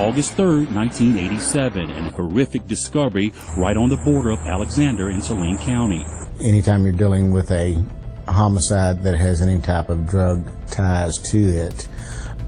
August 3rd, 1987, and a horrific discovery right on the border of Alexander and Saline County. Anytime you're dealing with a homicide that has any type of drug ties to it,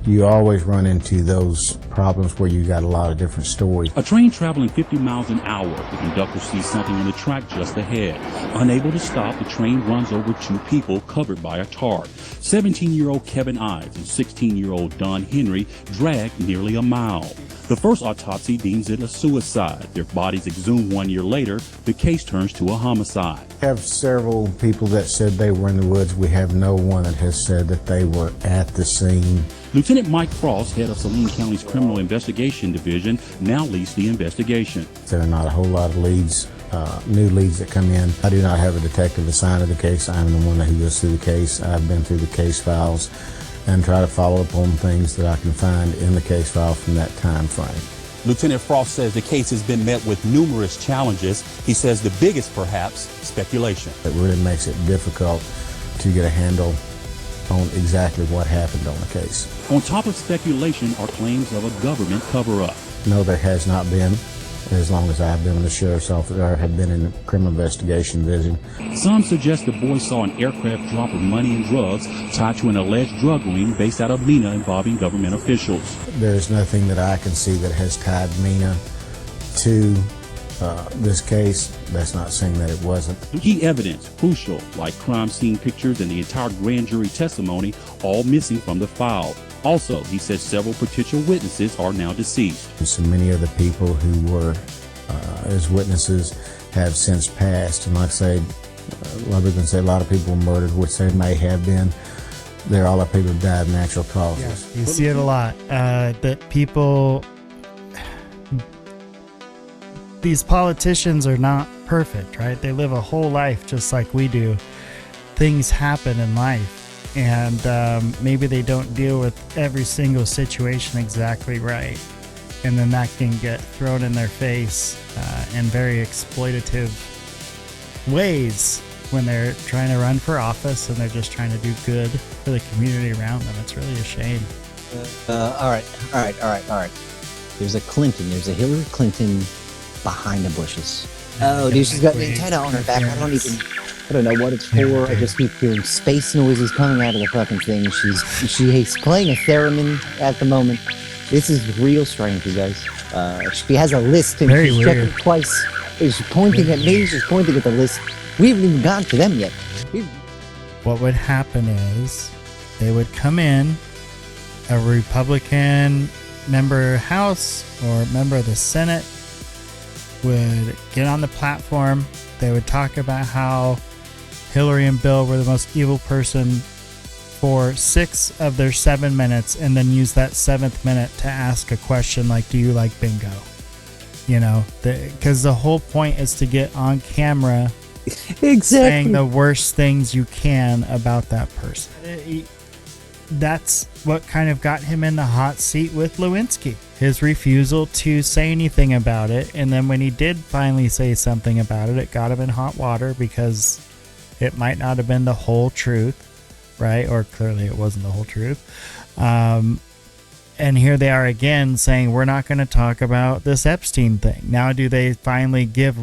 you always run into those problems where you got a lot of different stories. A train traveling 50 miles an hour. The conductor sees something on the track just ahead. Unable to stop, the train runs over two people covered by a tarp. 17-year-old Kevin Ives and 16-year-old Don Henry dragged nearly a mile. The first autopsy deems it a suicide. Their bodies exhumed 1 year later. The case turns to a homicide. We have several people that said they were in the woods. We have no one that has said that they were at the scene. Lieutenant Mike Frost, head of Saline County's Criminal Investigation Division, now leads the investigation. There are not a whole lot of leads, new leads that come in. I do not have a detective assigned to the case. I'm the one who goes through the case. I've been through the case files and try to follow up on things that I can find in the case file from that time frame. Lieutenant Frost says the case has been met with numerous challenges. He says the biggest, perhaps, speculation. It really makes it difficult to get a handle on exactly what happened on the case. On top of speculation are claims of a government cover-up. No, there has not been, as long as I've been in the sheriff's office or have been in the criminal investigation division. Some suggest the boys saw an aircraft drop of money and drugs tied to an alleged drug ring based out of Mena involving government officials. There's nothing that I can see that has tied Mena to this case. That's not saying that it wasn't. Key evidence, crucial, like crime scene pictures and the entire grand jury testimony, all missing from the file. Also, he says several potential witnesses are now deceased. So many of the people who were as witnesses have since passed. And like I say, a lot of people were murdered, which they may have been. There are a lot of people who died of natural causes. Yeah, you see it a lot. That people, these politicians are not perfect, right? They live a whole life just like we do. Things happen in life. And maybe they don't deal with every single situation exactly right. And then that can get thrown in their face in very exploitative ways when they're trying to run for office and they're just trying to do good for the community around them. It's really a shame. All right. There's a Clinton. There's a Hillary Clinton behind the bushes. Oh, dude, she's got the antenna on her back. I don't know what it's for. I just keep hearing space noises coming out of the fucking thing. She's playing a theremin at the moment. This is real strange, you guys. She has a list and Very she's weird. checking twice. She's pointing at me. She's pointing at the list. We haven't even gotten to them yet. What would happen is they would come in, a Republican member of the House or member of the Senate would get on the platform. They would talk about how Hillary and Bill were the most evil person for 6 of their 7 minutes, and then use that 7th minute to ask a question like, do you like bingo? You know, because the whole point is to get on camera saying the worst things you can about that person. That's what kind of got him in the hot seat with Lewinsky. His refusal to say anything about it, and then when he did finally say something about it, it got him in hot water because it might not have been the whole truth, right? Or clearly it wasn't the whole truth. And here they are again saying, we're not going to talk about this Epstein thing. Now do they finally give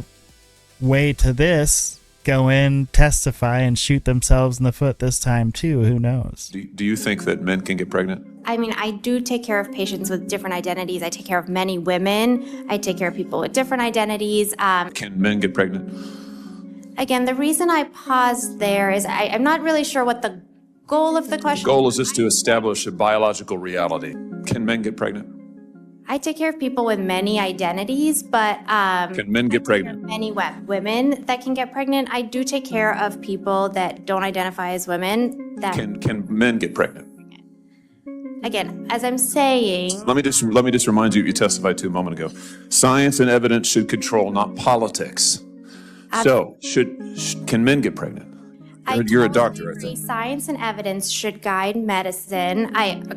way to this, go in, testify, and shoot themselves in the foot this time too? Who knows? Do you think that men can get pregnant? I mean, I do take care of patients with different identities. I take care of many women. I take care of people with different identities. Can men get pregnant? Again, the reason I paused there is I'm not really sure what the goal of the question is. The goal is just to establish a biological reality. Can men get pregnant? I take care of people with many identities, but Can men get pregnant? Many women that can get pregnant. I do take care of people that don't identify as women. That Can men get pregnant? Again, as I'm saying, Let me just remind you what you testified to a moment ago. Science and evidence should control, not politics. So, can men get pregnant? You're a doctor, I think. Science and evidence should guide medicine.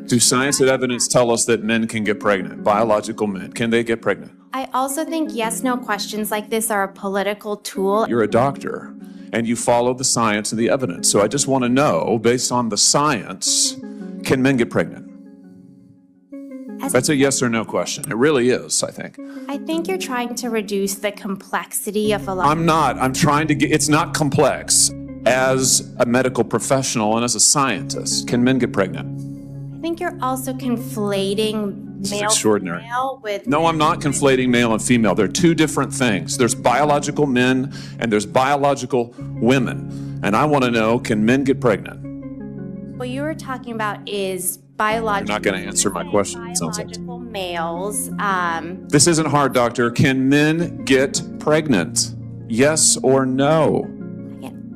Do science and evidence tell us that men can get pregnant? Biological men, can they get pregnant? I also think yes/no questions like this are a political tool. You're a doctor, and you follow the science and the evidence. So I just want to know, based on the science, can men get pregnant? That's a yes or no question. It really is, I think. I think you're trying to reduce the complexity of a lot. I'm not. I'm trying to get, it's not complex. As a medical professional and as a scientist, can men get pregnant? I think you're also conflating This is male extraordinary. and female with. No, I'm not conflating male and female. They're two different things. There's biological men and there's biological women. And I want to know, can men get pregnant? What you were talking about is biological. You're not going to answer my question, it sounds like. Biological males. This isn't hard, doctor. Can men get pregnant? Yes or no?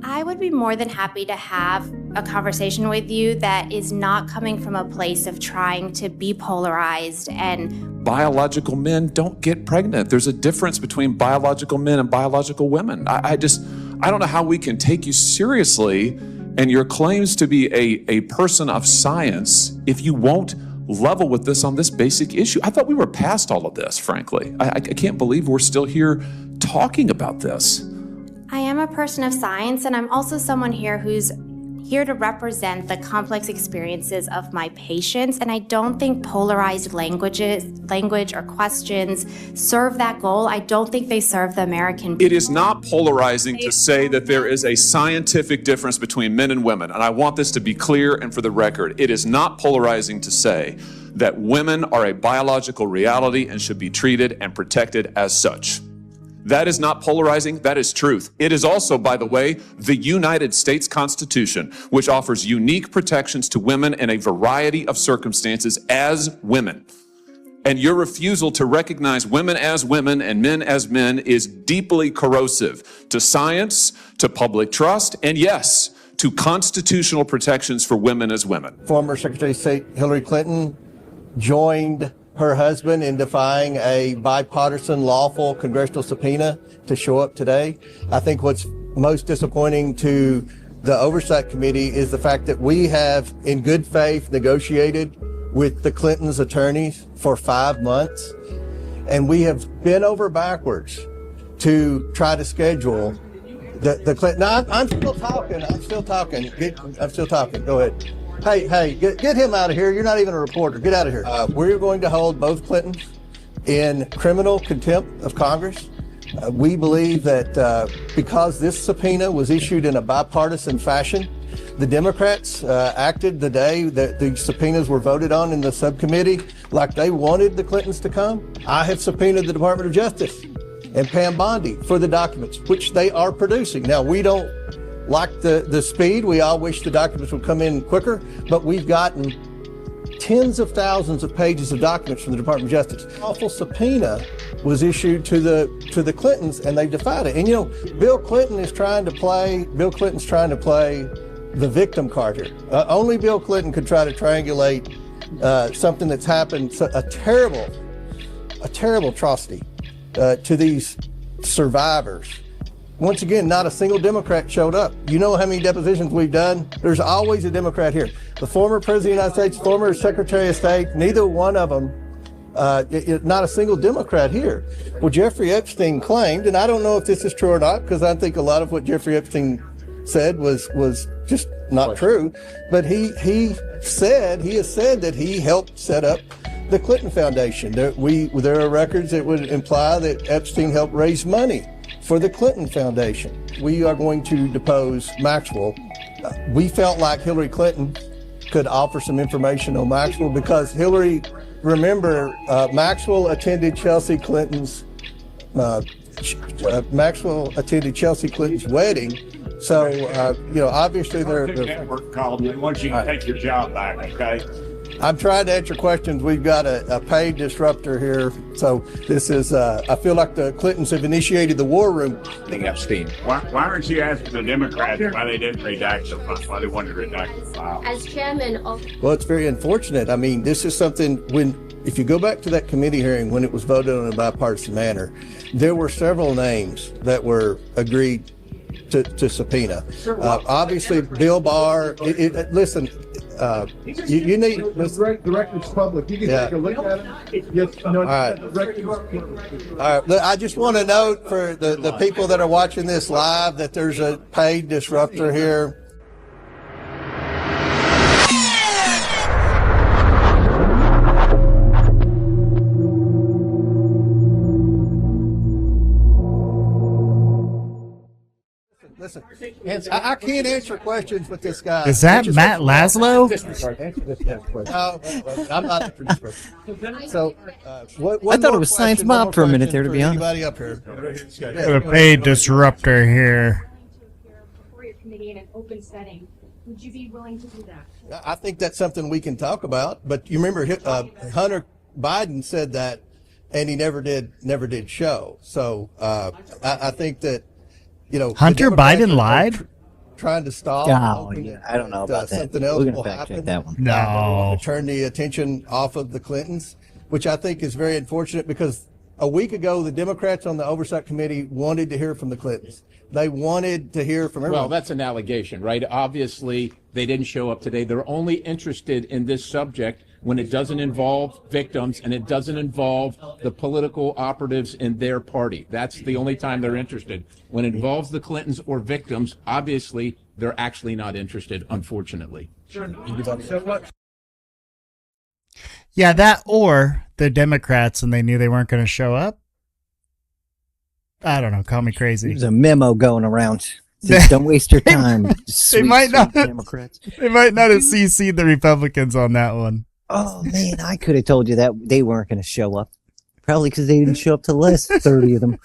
I would be more than happy to have a conversation with you that is not coming from a place of trying to be polarized and. Biological men don't get pregnant. There's a difference between biological men and biological women. I don't know how we can take you seriously and your claims to be a person of science if you won't level with this on this basic issue. I thought we were past all of this, frankly. I can't believe we're still here talking about this. I am a person of science, and I'm also someone here who's here to represent the complex experiences of my patients, and I don't think polarized language or questions serve that goal. I don't think they serve the American people. It is not polarizing to say that there is a scientific difference between men and women, and I want this to be clear and for the record. It is not polarizing to say that women are a biological reality and should be treated and protected as such. That is not polarizing, that is truth. It is also, by the way, the United States Constitution, which offers unique protections to women in a variety of circumstances as women. And your refusal to recognize women as women and men as men is deeply corrosive to science, to public trust, and yes, to constitutional protections for women as women. Former Secretary of State Hillary Clinton joined her husband in defying a bipartisan lawful congressional subpoena to show up today. I think what's most disappointing to the Oversight Committee is the fact that we have, in good faith, negotiated with the Clintons' attorneys for 5 months, and we have bent over backwards to try to schedule the Clinton. No, I'm still talking. I'm still talking. Go ahead. Hey, get him out of here. You're not even a reporter. Get out of here. We're going to hold both Clintons in criminal contempt of Congress. We believe that because this subpoena was issued in a bipartisan fashion, the Democrats acted the day that the subpoenas were voted on in the subcommittee like they wanted the Clintons to come. I have subpoenaed the Department of Justice and Pam Bondi for the documents, which they are producing. Now, we don't like the speed. We all wish the documents would come in quicker, but we've gotten tens of thousands of pages of documents from the Department of Justice. An awful subpoena was issued to the Clintons, and they defied it. And you know, Bill Clinton's trying to play the victim card here. Only Bill Clinton could try to triangulate something that's happened, a terrible atrocity to these survivors. Once again, not a single Democrat showed up. You know how many depositions we've done? There's always a Democrat here. The former President of the United States, former Secretary of State, neither one of them, not a single Democrat here. Well, Jeffrey Epstein claimed, and I don't know if this is true or not, because I think a lot of what Jeffrey Epstein said was just not true, but he has said that he helped set up the Clinton Foundation. There are records that would imply that Epstein helped raise money for the Clinton Foundation. We are going to depose Maxwell. We felt like Hillary Clinton could offer some information on Maxwell because Maxwell attended Chelsea Clinton's wedding. So, obviously they're network called me. Once you take your job back, okay? I'm trying to answer questions. We've got a paid disruptor here. So this is, I feel like the Clintons have initiated the war room. Epstein. Why aren't you asking the Democrats why they didn't redact the file, why they wanted to redact the file? As chairman of... Well, it's very unfortunate. I mean, this is something if you go back to that committee hearing when it was voted on in a bipartisan manner, there were several names that were agreed to subpoena. Obviously, Bill Barr, listen, you need the record's public. You can take a look at it. Yes, no, all right. All right. I just want to note for the people that are watching this live that there's a paid disruptor here. I can't answer questions with this guy. Is that Matt Laszlo? No, I'm not answering this question. So, I thought it was Science Mob for a minute there, to be honest. Anybody up here? The paid disruptor here. Before your committee in an open setting. Would you be willing to do that? I think that's something we can talk about. But you remember, Hunter Biden said that, and he never did show. So I think that, Hunter Biden lied. Trying to stall. Oh, yeah. I don't know about that. Something else We're gonna will fact happen. check that one. No. To turn the attention off of the Clintons, which I think is very unfortunate because a week ago the Democrats on the Oversight Committee wanted to hear from the Clintons. They wanted to hear from everyone. Well, that's an allegation, right? Obviously, they didn't show up today. They're only interested in this subject when it doesn't involve victims and it doesn't involve the political operatives in their party. That's the only time they're interested. When it involves the Clintons or victims, obviously, they're actually not interested, unfortunately. Yeah, that or the Democrats and they knew they weren't going to show up. I don't know. Call me crazy. There's a memo going around. Says, don't waste your time. They might not. Democrats. They might not have CC'd the Republicans on that one. Oh man, I could have told you that they weren't going to show up. Probably because they didn't show up to the last 30 of them.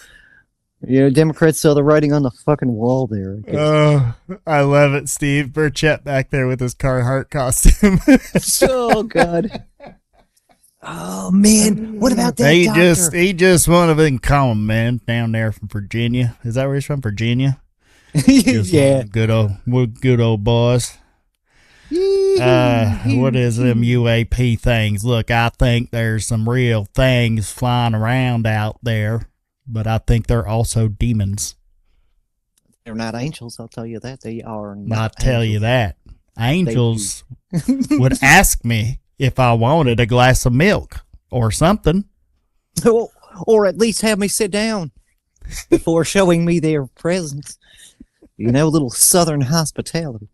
Democrats saw the writing on the fucking wall there. Oh, I love it, Steve Burchett back there with his Carhartt costume. So good. Oh man, what about that doctor? He just one of them common man down there from Virginia. Is that where he's from? Virginia? Yeah. Good old boys. What is them UAP things? Look, I think there's some real things flying around out there, but I think they're also demons. They're not angels, I'll tell you that. They are not. I'll tell you that. Angels would ask me if I wanted a glass of milk or something. Or at least have me sit down before showing me their presence. A little southern hospitality.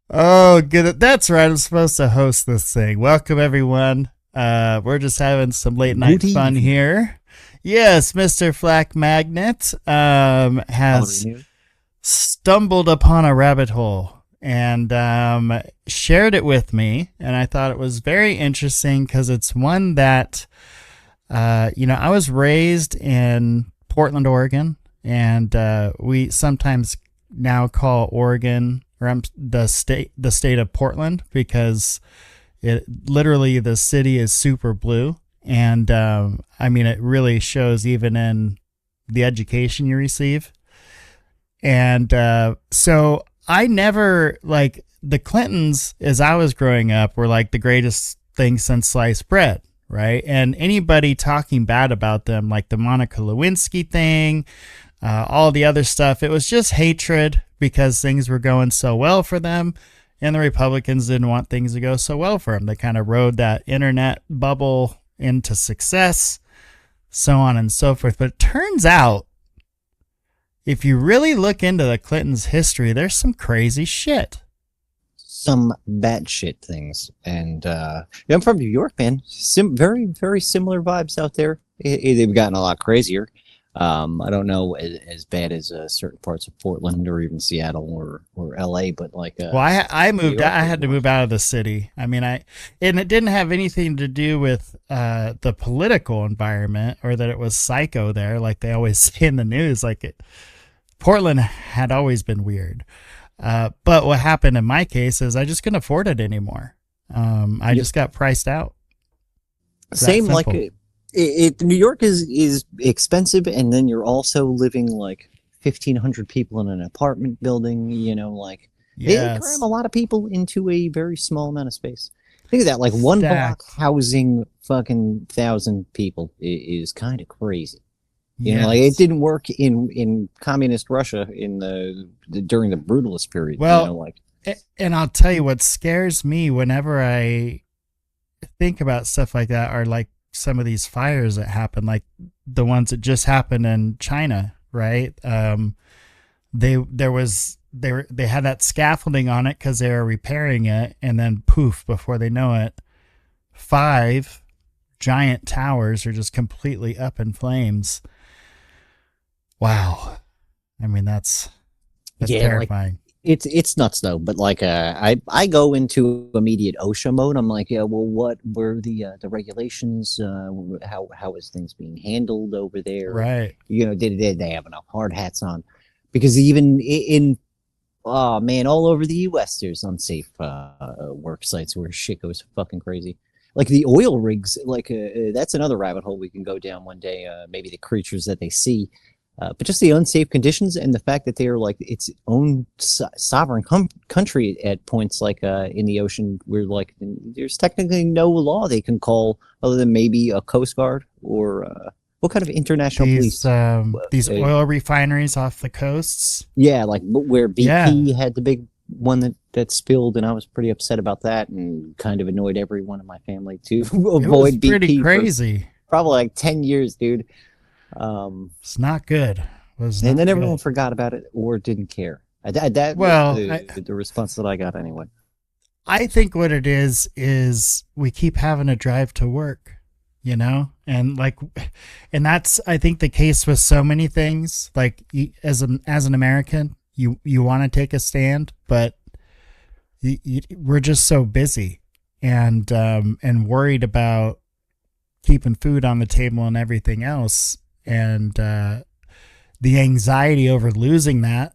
Oh, good. That's right. I'm supposed to host this thing. Welcome, everyone. We're just having some late night fun here. Yes, Mr. Flak Magnet has stumbled upon a rabbit hole and shared it with me. And I thought it was very interesting because it's one that, I was raised in Portland, Oregon, and we sometimes now call Oregon or the state of Portland because it literally the city is super blue. And it really shows even in the education you receive. And so I never, the Clintons, as I was growing up, were like the greatest thing since sliced bread, right? And anybody talking bad about them, like the Monica Lewinsky thing, all the other stuff, it was just hatred because things were going so well for them. And the Republicans didn't want things to go so well for them. They kind of rode that internet bubble into success, so on and so forth. But it turns out, if you really look into the Clintons' history, there's some crazy shit. Some batshit things. And I'm from New York, man. Very, very similar vibes out there. They've gotten a lot crazier. I don't know as bad as certain parts of Portland or even Seattle or LA, but well, I moved. I had to move out of the city. And it didn't have anything to do with the political environment or that it was psycho there, like they always say in the news. Portland had always been weird. But what happened in my case is I just couldn't afford it anymore. I just got priced out. Same simple. New York is expensive, and then you're also living 1,500 people in an apartment building. They cram a lot of people into a very small amount of space. Think of that, one block housing fucking 1,000 people is kind of crazy. It didn't work in communist Russia during the brutalist period. Well, and I'll tell you what scares me whenever I think about stuff like that are some of these fires that happen, like the ones that just happened in China, right? They had that scaffolding on it because they were repairing it, and then poof, before they know it, 5 giant towers are just completely up in flames. Wow. That's That's Yeah, terrifying. It's nuts though. But like, I go into immediate OSHA mode. I'm like, yeah, well, what were the regulations? How is things being handled over there? Right. You know, did they have enough hard hats on? Because even in oh man, all over the U.S. there's unsafe work sites where shit goes fucking crazy. Like the oil rigs, like that's another rabbit hole we can go down one day. Maybe the creatures that they see, but just the unsafe conditions and the fact that they are like its own sovereign country at points, like in the ocean, where like there's technically no law they can call other than maybe a Coast Guard or what kind of international police? These oil refineries off the coasts. Yeah, like where BP had the big one that spilled, and I was pretty upset about that, and kind of annoyed everyone in my family to avoid BP. Pretty crazy. Probably like 10 years, dude. It's not good. And then everyone forgot about it or didn't care. That was the response that I got anyway. I think what it is we keep having to drive to work. You know, and that's, I think, the case with so many things. Like, as an American, you want to take a stand, but we're just so busy and worried about keeping food on the table and everything else, and the anxiety over losing that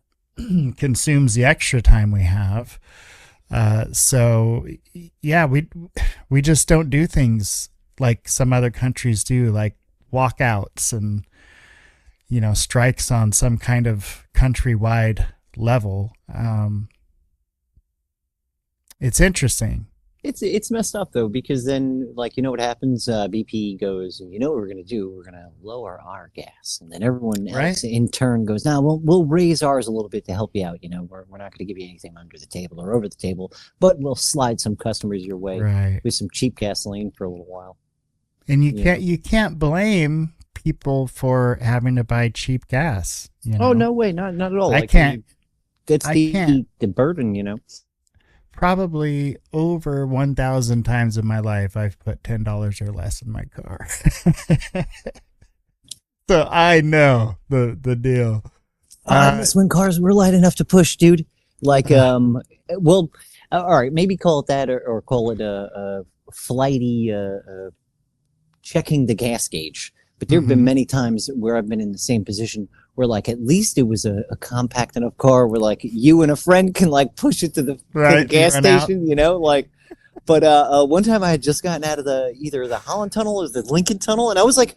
consumes the extra time we have. So yeah, we just don't do things like some other countries do, like walkouts and, you know, strikes on some kind of countrywide level. It's interesting. It's messed up though, because then, like, you know what happens? BP goes, you know what we're gonna do? We're gonna lower our gas, and then everyone else in turn goes, "Now we'll raise ours a little bit to help you out. You know, we're not gonna give you anything under the table or over the table, but we'll slide some customers your way with some cheap gasoline for a little while." And you can't blame people for having to buy cheap gas. You know? Oh no way, not at all. I can't. That's the burden, you know. Probably over 1,000 times in my life, I've put $10 or less in my car. So I know the deal. I miss when cars were light enough to push, dude. Like, well, all right, maybe call it that, or call it a flighty checking the gas gauge. But there have been many times where I've been in the same position where, like, at least it was a compact enough car where, like, you and a friend can, like, push it to the gas station, you know, like. But one time I had just gotten out of either the Holland Tunnel or the Lincoln Tunnel, and I was, like,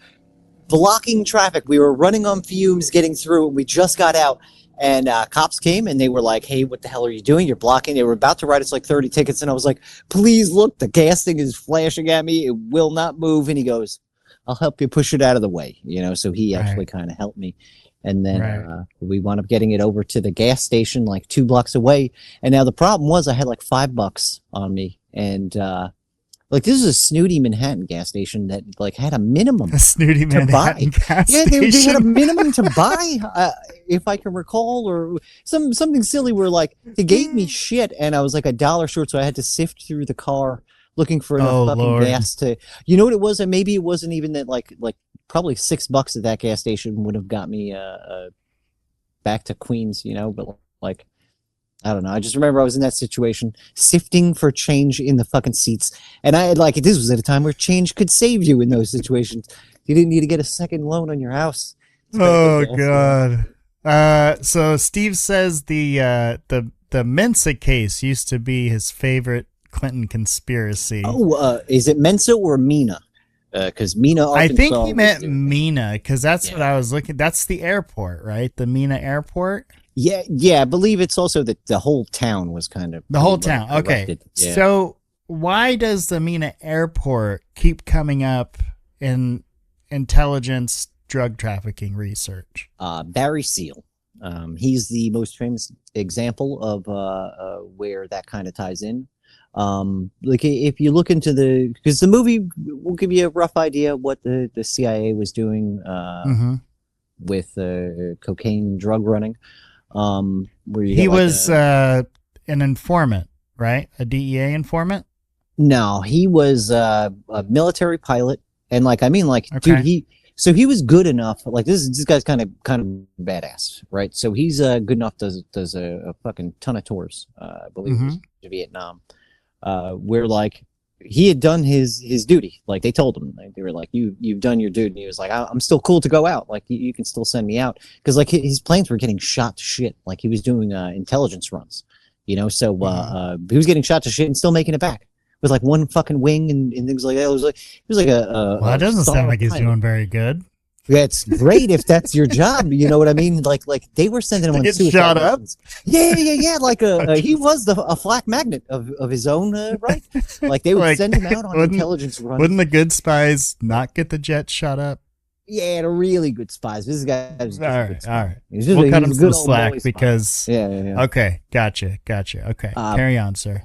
blocking traffic. We were running on fumes getting through, and we just got out. And cops came, and they were like, "Hey, what the hell are you doing? You're blocking." They were about to write us like 30 tickets, and I was like, "Please look, the gas thing is flashing at me. It will not move." And he goes, "I'll help you push it out of the way." You know, so he actually kind of helped me. And then we wound up getting it over to the gas station like 2 blocks away. And now the problem was I had like $5 on me. And like, this is a snooty Manhattan gas station that like had a minimum snooty to Manhattan buy. Gas yeah, station. They had a minimum to buy, if I can recall, or something silly where like they gave me shit and I was like $1 short, so I had to sift through the car looking for enough fucking gas to, you know what it was? And maybe it wasn't even that, like probably $6 at that gas station would have got me back to Queens, you know, but like, I don't know. I just remember I was in that situation, sifting for change in the fucking seats. And I had like, this was at a time where change could save you in those situations. You didn't need to get a second loan on your house. Oh God. So Steve says the Mensa case used to be his favorite Clinton conspiracy. Oh, is it Mensa or Mena? Because Mena, Arkansas, I think he meant Mena, because that's what I was looking. That's the airport, right? The Mena airport. Yeah. I believe it's also that the whole town was kind of the whole town. Okay, yeah. So why does the Mena airport keep coming up in intelligence drug trafficking research? Barry Seal. He's the most famous example of where that kind of ties in. Like if you look into because the movie will give you a rough idea of what the CIA was doing with cocaine drug running. Where he was an informant, right? A DEA informant? No, he was a military pilot, and like I mean, like dude, So he was good enough. Like this guy's kind of badass, right? So he's good enough. Does a fucking ton of tours. I believe it was to Vietnam, where like he had done his duty. Like they told him, they were like, you've done your duty. And he was like, I'm still cool to go out. Like you can still send me out, because like his planes were getting shot to shit. Like he was doing intelligence runs, you know. So he was getting shot to shit and still making it back with like one fucking wing and things like that. It was like a well, that doesn't sound like he's doing very good. That's great if that's your job. You know what I mean? Like they were sending him on suicide shot up. missions. Yeah. Like he was a Flak Magnet of his own right. Like they would Like, send him out on intelligence runs. Wouldn't the good spies not get the jet shot up? Yeah, the really good spies. This guy was just a good spy. All right. He's just We'll a- cut he's him a some good old slack boy spy. because. Yeah. Okay, gotcha. Okay, carry on, sir.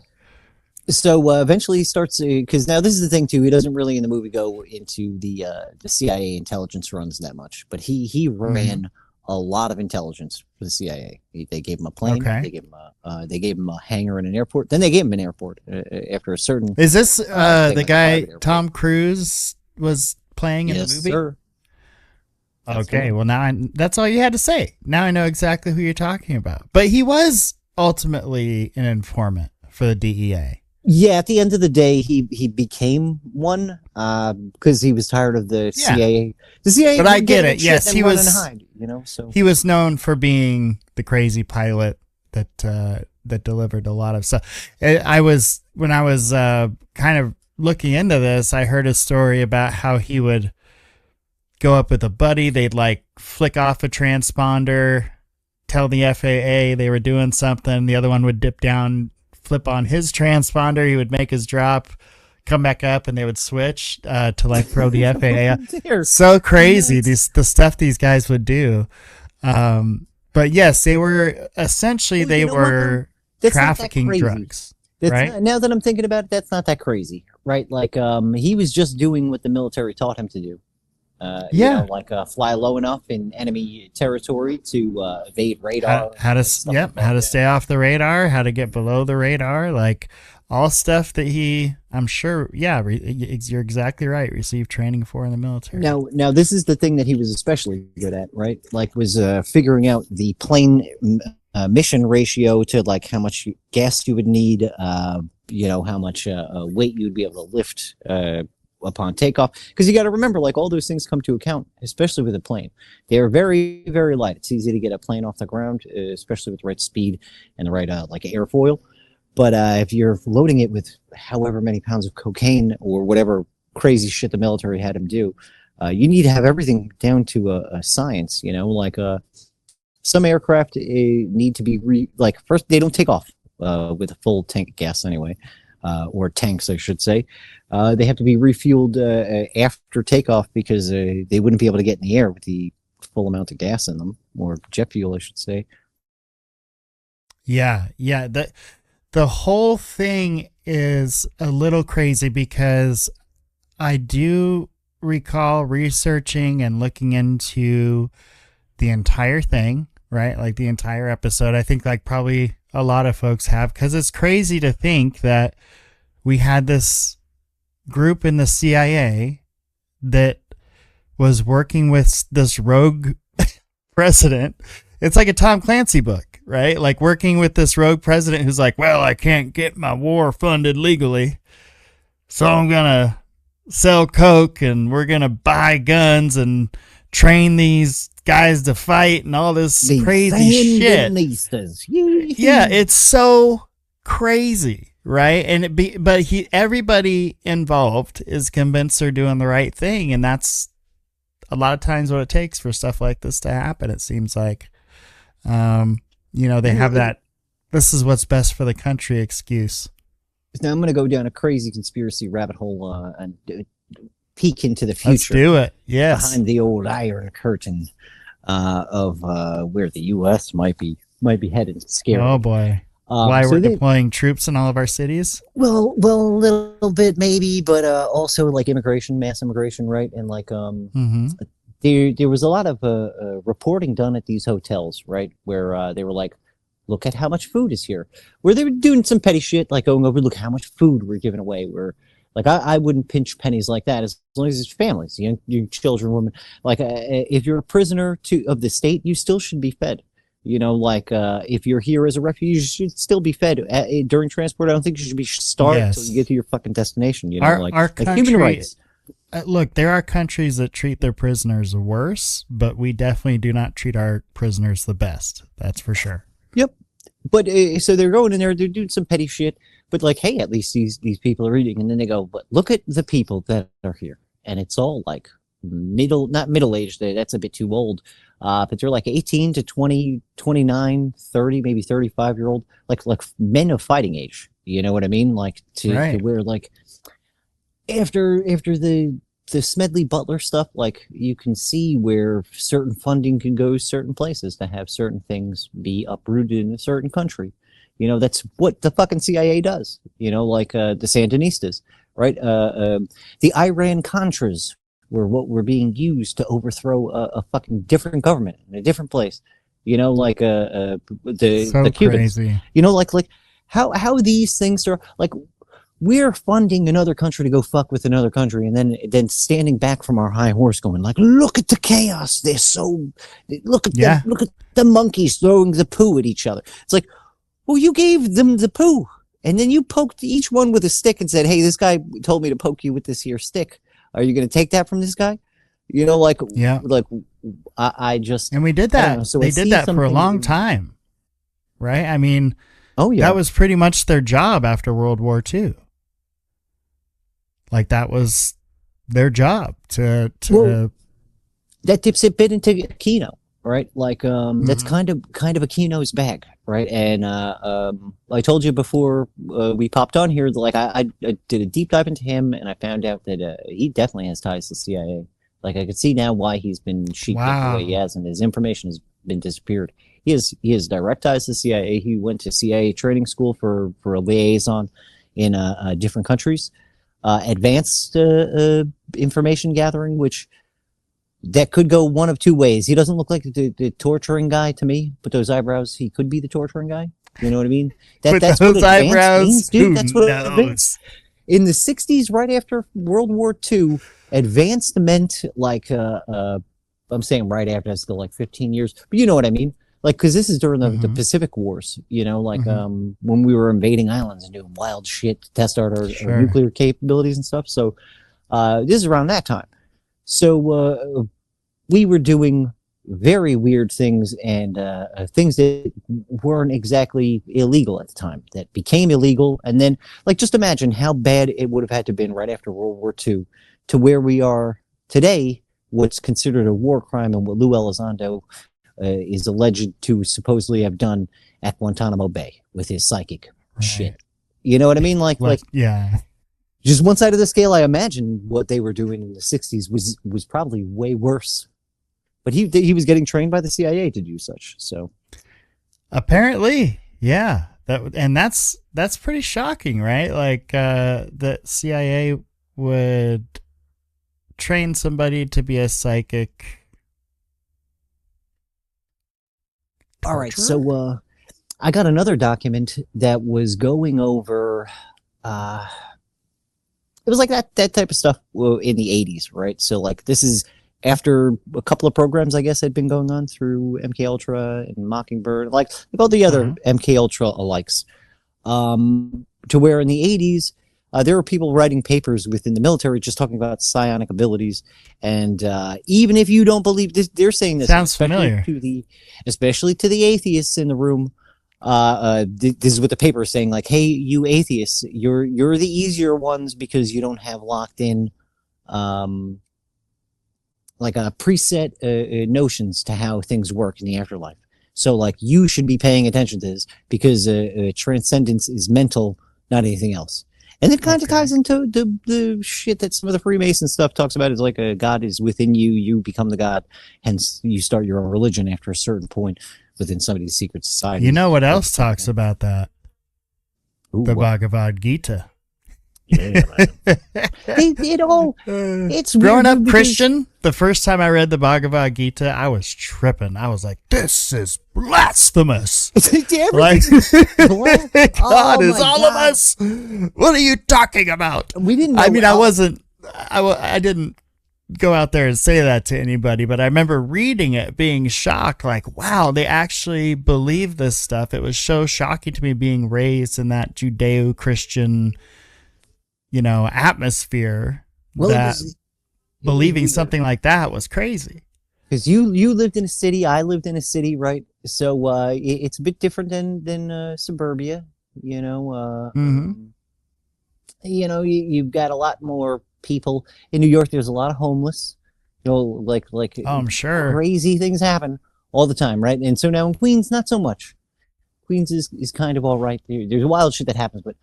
So eventually he starts, because now this is the thing too. He doesn't really in the movie go into the CIA intelligence runs that much, but he ran a lot of intelligence for the CIA. They gave him a plane. Okay. They gave him a hangar in an airport. Then they gave him an airport after a certain. Is this thing the like a guy private airport. Tom Cruise was playing in Yes, the movie? sir. That's Okay, him. well now that's all you had to say. Now I know exactly who you're talking about. But he was ultimately an informant for the DEA. Yeah, at the end of the day, he became one because he was tired of the CIA. The CIA, But I would get in it. shit Yes, and he run was- and hide, you know. So He was known for being the crazy pilot that delivered a lot of stuff. When I was kind of looking into this, I heard a story about how he would go up with a buddy. They'd like flick off a transponder, tell the FAA they were doing something. The other one would dip down, flip on his transponder. He would make his drop, come back up, and they would switch to like throw the FAA out. They're So crazy, the stuff these guys would do. But yes, they were essentially Well, you know what, were That's not that trafficking crazy. drugs. That's right? not- now that I'm thinking about it, that's not that crazy, right? Like, he was just doing what the military taught him to do. Yeah. You know, like fly low enough in enemy territory to evade radar. How and to stuff like how to that. stay off the radar, how to get below the radar, like all stuff that I'm sure, you're exactly right, received training for in the military. Now this is the thing that he was especially good at, right? Like, was figuring out the plane mission ratio to like how much gas you would need, you know, how much weight you'd be able to lift upon takeoff, because you got to remember, like, all those things come to account, especially with a plane. They are very, very light. It's easy to get a plane off the ground, especially with the right speed and the right like airfoil. But if you're loading it with however many pounds of cocaine or whatever crazy shit the military had him do, you need to have everything down to a science. You know, like some aircraft need to be first they don't take off with a full tank of gas anyway, or tanks, I should say. They have to be refueled after takeoff because they wouldn't be able to get in the air with the full amount of gas in them, or jet fuel, I should say. Yeah. The whole thing is a little crazy because I do recall researching and looking into the entire thing, right? Like the entire episode. I think like probably a lot of folks have, because it's crazy to think that we had this group in the CIA that was working with this rogue president. It's like a Tom Clancy book, right? Like working with this rogue president who's like, well, I can't get my war funded legally, so I'm going to sell coke and we're going to buy guns and train these guys to fight and all this The crazy shit. Sandinistas. Yeah, it's so crazy, right? And everybody involved is convinced they're doing the right thing, and that's a lot of times what it takes for stuff like this to happen. It seems like, they have that "this is what's best for the country" excuse. Now I'm going to go down a crazy conspiracy rabbit hole and peek into the future. Let's do it. Yes. Behind the old Iron Curtain of where the U.S. might be headed. Scary. Oh boy. Why so we're they- deploying troops in all of our cities? Well, a little bit maybe, but also like immigration, mass immigration, right? And like there was a lot of reporting done at these hotels, right, where they were like, look at how much food is here. Where they were doing some petty shit, like going over, look how much food we're giving away. We're Like I wouldn't pinch pennies like that as long as it's families, your children, women. Like if you're a prisoner of the state, you still should be fed. If you're here as a refugee, you should still be fed during transport. I don't think you should be starved until you get to your fucking destination. Our country, human rights. Look, there are countries that treat their prisoners worse, but we definitely do not treat our prisoners the best. That's for sure. Yep. But so they're going in there, they're doing some petty shit. But like, hey, at least these people are eating. And then they go, but look at the people that are here. And it's all like not middle-aged. That's a bit too old. But they're like 18 to 20, 29, 30, maybe 35-year-old, like men of fighting age. You know what I mean? Like to where like after the Smedley Butler stuff, like you can see where certain funding can go certain places to have certain things be uprooted in a certain country. That's what the fucking CIA does, like the Sandinistas, right? The Iran-Contras were being used to overthrow a fucking different government in a different place, like the Cubans. Crazy. Like how these things are like. We're funding another country to go fuck with another country, and then standing back from our high horse, going like, "Look at the chaos! Look at the monkeys throwing the poo at each other." It's like, well, you gave them the poo, and then you poked each one with a stick and said, "Hey, this guy told me to poke you with this here stick. Are you going to take that from this guy?" I just and we did that. So they did that for a long time, right? I mean, that was pretty much their job after World War II. Like that was their job to that dips a bit into Aquino, right? Like that's kind of Aquino's bag, right? And I told you before we popped on here, like I did a deep dive into him, and I found out that he definitely has ties to CIA. Like I could see now why he's been sheeped the way he has, and his information has been disappeared. He has direct ties to CIA. He went to CIA training school for a liaison in different countries. Advanced information gathering, which that could go one of two ways. He doesn't look like the torturing guy to me, but those eyebrows, he could be the torturing guy. You know what I mean? That's those what eyebrows, means, dude. That's what advanced. In the 60s, right after World War II, advanced meant like I'm saying right after, that's still like 15 years, but you know what I mean? Like, because this is during the Pacific Wars, when we were invading islands and doing wild shit to test out our nuclear capabilities and stuff. So this is around that time. So we were doing very weird things and things that weren't exactly illegal at the time that became illegal. And then, like, just imagine how bad it would have had to been right after World War II to where we are today, what's considered a war crime and what Lou Elizondo is alleged to supposedly have done at Guantanamo Bay with his psychic shit. You know what I mean? Like, yeah. Just one side of the scale, I imagine what they were doing in the 60s was probably way worse. But he was getting trained by the CIA to do such. So apparently, yeah. That's pretty shocking, right? Like the CIA would train somebody to be a psychic. All right, so I got another document that was going over. It was like that type of stuff in the 80s, right? So like this is after a couple of programs, I guess, had been going on through MK Ultra and Mockingbird, like all the other MK Ultra alikes, to where in the 80s there were people writing papers within the military just talking about psionic abilities, and even if you don't believe this, they're saying this. Sounds familiar. Especially to the atheists in the room. This is what the paper is saying, like, hey, you atheists, you're the easier ones because you don't have locked in like a preset notions to how things work in the afterlife. So like you should be paying attention to this because transcendence is mental, not anything else. And it kind of ties into the shit that some of the Freemason stuff talks about, is like a God is within you, you become the God, hence you start your own religion after a certain point within somebody's secret society. You know what else talks about that? Ooh, the what? Bhagavad Gita. It's growing weird up because- Christian. The first time I read the Bhagavad Gita, I was tripping. I was like, "This is blasphemous!" Like, God is all of us. What are you talking about? We didn't know I mean, I didn't go out there and say that to anybody, but I remember reading it, being shocked. Like, wow, they actually believe this stuff. It was so shocking to me, being raised in that Judeo-Christian, atmosphere. Believing something like that was crazy. Because you lived in a city, I lived in a city, right? So it's a bit different than suburbia, you've got a lot more people in New York. There's a lot of homeless, like I'm sure crazy things happen all the time, right? And so now in Queens, not so much. Queens is kind of all right. There's wild shit that happens, but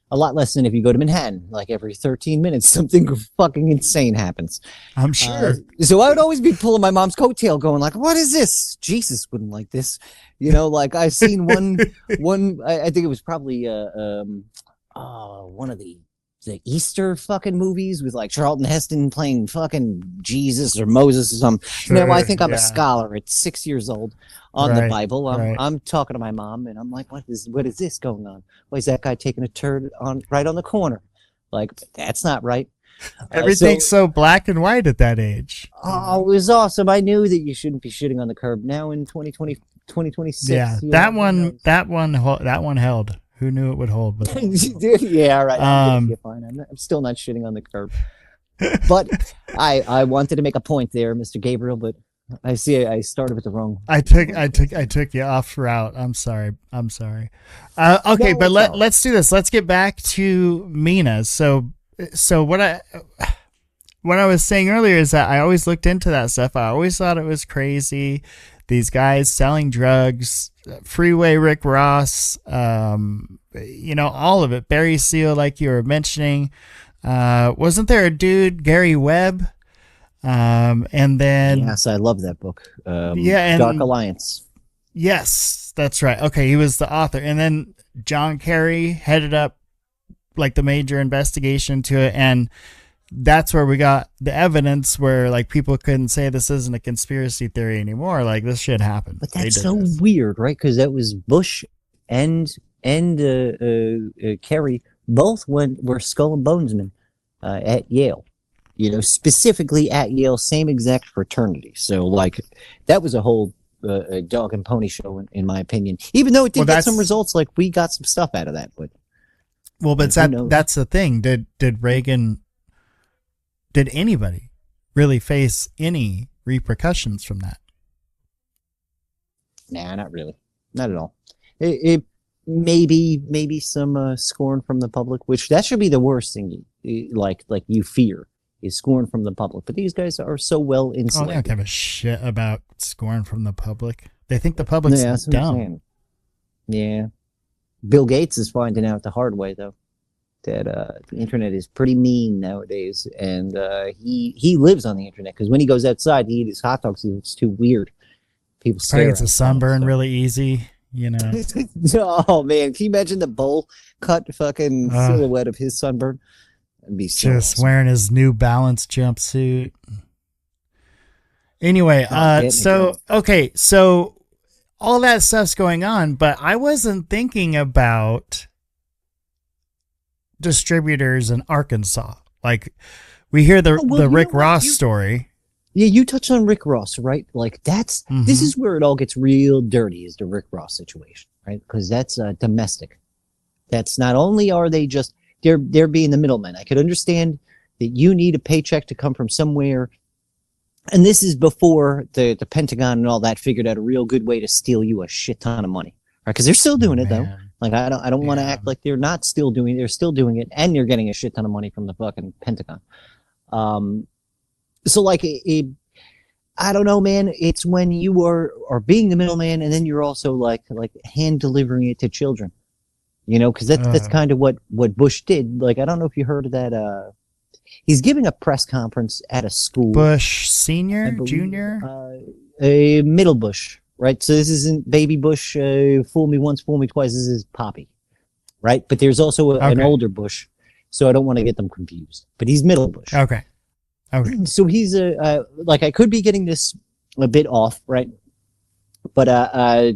a lot less than if you go to Manhattan. Like every 13 minutes, something fucking insane happens. I'm sure. So I would always be pulling my mom's coattail going like, what is this? Jesus wouldn't like this. Like I've seen one, I think it was probably one of the Easter fucking movies with like Charlton Heston playing fucking Jesus or Moses or something. Sure, I think I'm yeah. a scholar at 6 years old on the Bible. I'm talking to my mom and I'm like, what is this going on? Why is that guy taking a turd right on the corner? Like, that's not right. Everything's so black and white at that age. Oh, it was awesome. I knew that you shouldn't be shitting on the curb. Now in 2026. Yeah, that one held. Who knew it would hold? But yeah, right. I'm fine. I'm still not shitting on the curb. But I wanted to make a point there, Mr. Gabriel, but I see I started with the wrong. I took you off route. I'm sorry. Okay, no, but let's do this. Let's get back to Mena. So what I was saying earlier is that I always looked into that stuff. I always thought it was crazy. These guys selling drugs, Freeway Rick Ross, all of it. Barry Seal, like you were mentioning. Wasn't there a dude, Gary Webb? And then... Yes, I love that book. And Dark Alliance. Yes, that's right. Okay, he was the author. And then John Kerry headed up like the major investigation to it, and that's where we got the evidence where like people couldn't say this isn't a conspiracy theory anymore. Like this shit happened. But that's so weird, right? Because that was Bush and Kerry both were skull and bonesmen at Yale. Specifically at Yale, same exact fraternity. So like that was a whole dog and pony show in my opinion. Even though it did get some results, like we got some stuff out of that. But that's the thing. Did Reagan? Did anybody really face any repercussions from that? Nah, not really. Not at all. It maybe some scorn from the public, which that should be the worst thing. Like you fear is scorn from the public. But these guys are so well insulated. They don't give a shit about scorn from the public. They think the public's dumb. Yeah. Bill Gates is finding out the hard way though. That the internet is pretty mean nowadays, and he lives on the internet because when he goes outside, he eats his hot dogs. It's too weird. People stare. It's a sunburn really easy, Oh man, can you imagine the bowl cut fucking silhouette of his sunburn? That'd be so just awesome. Wearing his New Balance jumpsuit. Anyway, so all that stuff's going on, but I wasn't thinking about distributors in Arkansas. Like we hear the Rick Ross story. Yeah, you touched on Rick Ross, right? Like that's this is where it all gets real dirty, is the Rick Ross situation, right? Because that's domestic. That's not only are they just they're being the middlemen. I could understand that you need a paycheck to come from somewhere, and this is before the Pentagon and all that figured out a real good way to steal you a shit ton of money, right? Because they're still doing it though. Like I don't want to act like they're not still doing it. They're still doing it, and you're getting a shit ton of money from the fucking Pentagon. So like I don't know, man. It's when you are being the middleman, and then you're also like hand delivering it to children. Because that's kind of what Bush did. Like I don't know if you heard of that. He's giving a press conference at a school. Bush Senior, Junior, a middle Bush. Right, so this isn't baby Bush, fool me once, fool me twice. This is Poppy, right? But there's also an older Bush, so I don't want to get them confused. But he's Middlebush. Okay. Okay. So he's like, I could be getting this a bit off, right? But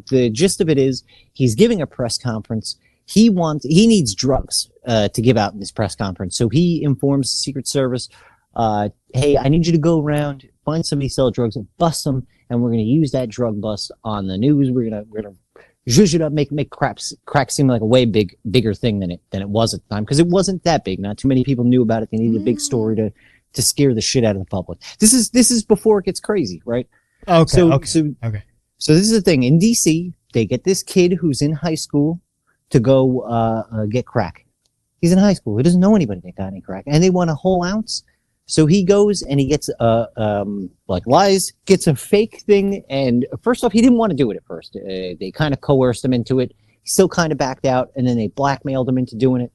the gist of it is he's giving a press conference. He needs drugs to give out in this press conference. So he informs the Secret Service, hey, I need you to go around, find somebody sell drugs, bust them, and we're going to use that drug bust on the news. We're gonna zhuzh it up, make crack seem like a way bigger thing than it was at the time, because it wasn't that big. Not too many people knew about it. They needed a big story to scare the shit out of the public. This is before it gets crazy, right? Okay. Okay. So this is the thing. In DC, they get this kid who's in high school to go get crack. He's in high school. He doesn't know anybody that got any crack. And they want a whole ounce. So he goes and he gets lies, gets a fake thing. And first off, he didn't want to do it at first. They kind of coerced him into it. He still kind of backed out. And then they blackmailed him into doing it.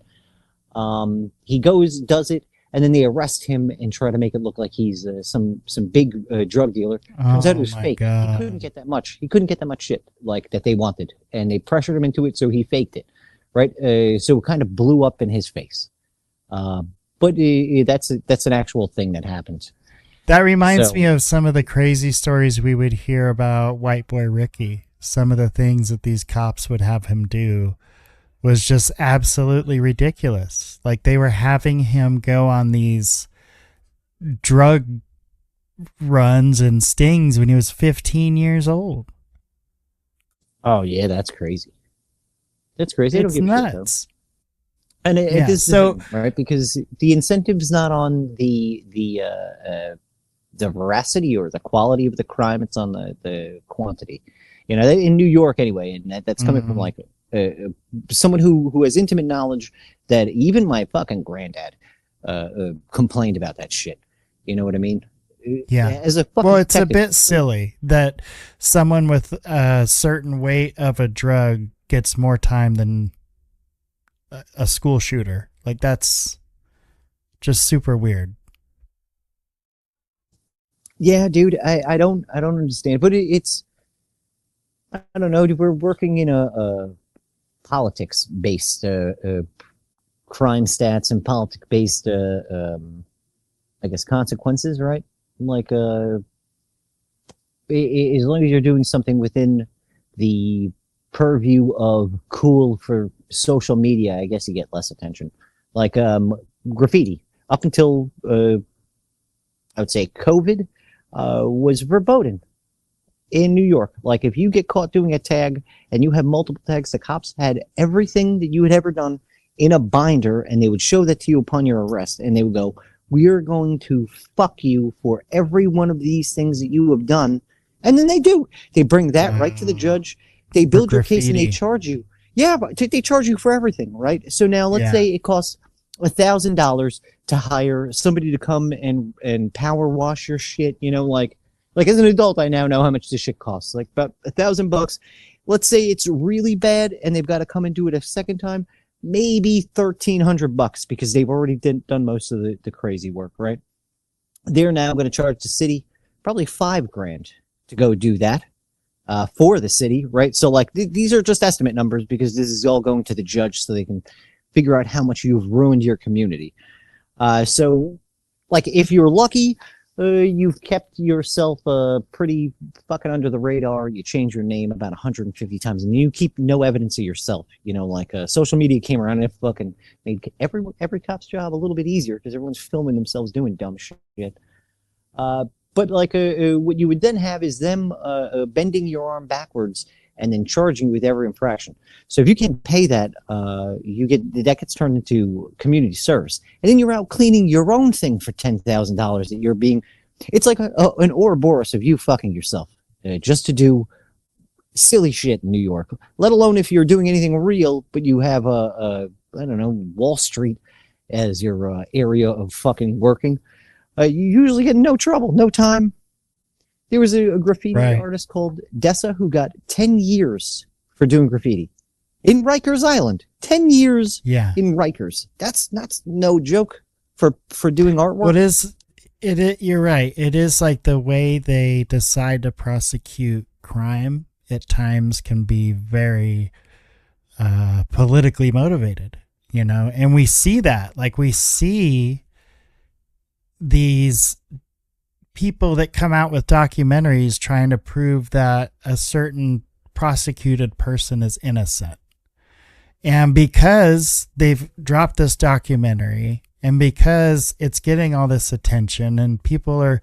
He goes, does it. And then they arrest him and try to make it look like he's some big drug dealer. Turns out it was fake. God. He couldn't get that much. He couldn't get that much shit like that they wanted, and they pressured him into it, so he faked it, right? So it kind of blew up in his face. But that's an actual thing that happened. That reminds me of some of the crazy stories we would hear about White Boy Ricky. Some of the things that these cops would have him do was just absolutely ridiculous. Like, they were having him go on these drug runs and stings when he was 15 years old. Oh yeah, that's crazy. That's crazy. It's nuts. And it is so right, because the incentive is not on the veracity or the quality of the crime; it's on the quantity. You know, in New York anyway, and that's coming from like someone who has intimate knowledge that even my fucking granddad complained about that shit. You know what I mean? Yeah. As a fucking it's detective, a bit silly that someone with a certain weight of a drug gets more time than a school shooter. Like, that's just super weird. Yeah, dude, I don't understand, but it's, I don't know. We're working in a politics-based crime stats and politics-based, I guess, consequences, right? Like, as long as you're doing something within the purview of cool for social media, I guess you get less attention. Like graffiti, up until I would say COVID, was verboten in New York. Like, if you get caught doing a tag and you have multiple tags, the cops had everything that you had ever done in a binder, and they would show that to you upon your arrest, and they would go, "We are going to fuck you for every one of these things that you have done." And then they do. They bring that right to the judge. They build your case and they charge you. Yeah, but they charge you for everything, right? So now let's say it costs $1,000 to hire somebody to come and power wash your shit. You know, like as an adult, I now know how much this shit costs. Like about $1,000. Let's say it's really bad and they've got to come and do it a second time. Maybe $1,300 because they've already done most of the crazy work, right? They're now going to charge the city probably $5,000 to go do that for the city, right? So like these are just estimate numbers because this is all going to the judge so they can figure out how much you've ruined your community. So like if you're lucky, you've kept yourself pretty fucking under the radar. You change your name about 150 times, and you keep no evidence of yourself. You know, like social media came around and it fucking made every cop's job a little bit easier because everyone's filming themselves doing dumb shit. But like what you would then have is them bending your arm backwards and then charging you with every infraction. So if you can't pay that, that gets turned into community service, and then you're out cleaning your own thing for $10,000 that you're being. It's like an Ouroboros of you fucking yourself just to do silly shit in New York. Let alone if you're doing anything real, but you have I don't know, Wall Street as your area of fucking working. You usually get no trouble, no time. There was a graffiti artist called Dessa who got 10 years for doing graffiti in Rikers Island. 10 years in Rikers. That's no joke for doing artwork. You're right. It is like the way they decide to prosecute crime at times can be very politically motivated. you know, and we see that. Like, we see these people that come out with documentaries trying to prove that a certain prosecuted person is innocent. And because they've dropped this documentary, and because it's getting all this attention and people are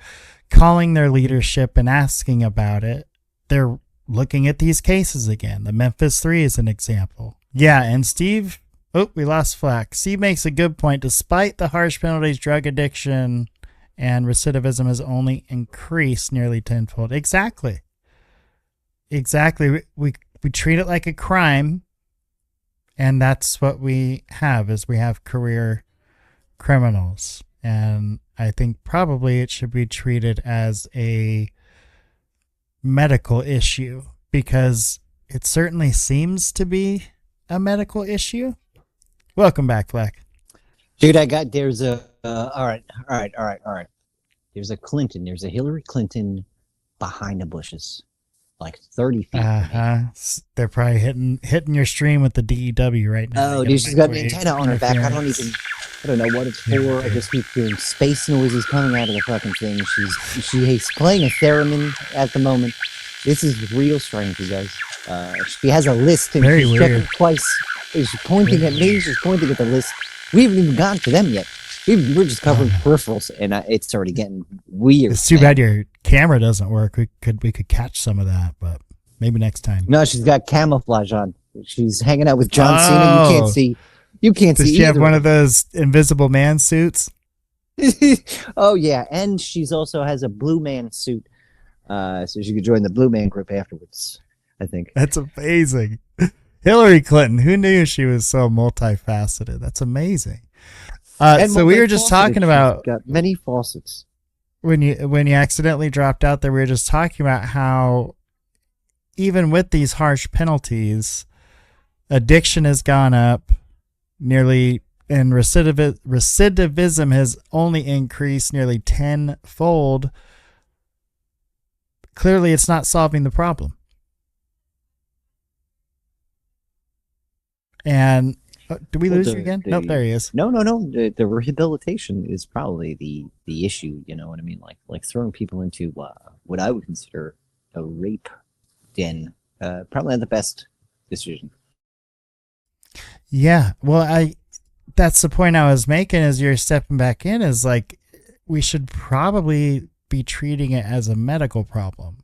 calling their leadership and asking about it, they're looking at these cases again. The Memphis 3 is an example. Yeah, and Steve, we lost Flak. Steve makes a good point. Despite the harsh penalties, drug addiction and recidivism has only increased nearly tenfold. Exactly. We treat it like a crime, and that's what we have, is we have career criminals. And I think probably it should be treated as a medical issue, because it certainly seems to be a medical issue. Welcome back, Flak. Dude, there's a, all right. There's a Hillary Clinton behind the bushes, like 30 feet. They're probably hitting your stream with the DEW right now. Oh, dude, she's got an antenna on her back. I don't know what it's for. I just keep hearing space noises coming out of the fucking thing. She's playing a theremin at the moment. This is real strange, you guys. She has a list, and she's checking twice. She's pointing at me. She's pointing at the list. We haven't even gotten to them yet. We're just covering peripherals, and it's already getting weird. It's too bad your camera doesn't work. We could catch some of that, but maybe next time. No, she's got camouflage on. She's hanging out with John Cena. You can't see. Does she have one of those invisible man suits? Oh yeah, and she's also has a blue man suit, so she could join the blue man group afterwards. I think that's amazing. Hillary Clinton, who knew she was so multifaceted? That's amazing. So we were just talking about got many faucets. When you accidentally dropped out there, we were just talking about how even with these harsh penalties, addiction has gone up nearly, and recidivism has only increased nearly tenfold. Clearly, it's not solving the problem. And did we lose you again? Nope, there he is. No. The rehabilitation is probably the issue. You know what I mean? Like throwing people into what I would consider a rape den. Probably not the best decision. Yeah, well, that's the point I was making as you're stepping back in, is like, we should probably be treating it as a medical problem,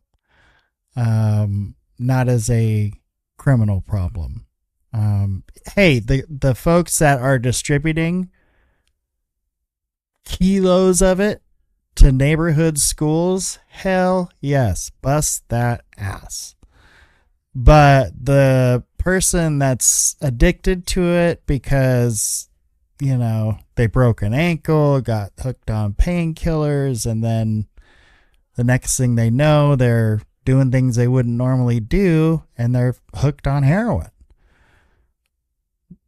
not as a criminal problem. Hey, the folks that are distributing kilos of it to neighborhood schools, hell yes, bust that ass. But the person that's addicted to it because, you know, they broke an ankle, got hooked on painkillers, and then the next thing they know, they're doing things they wouldn't normally do, and they're hooked on heroin.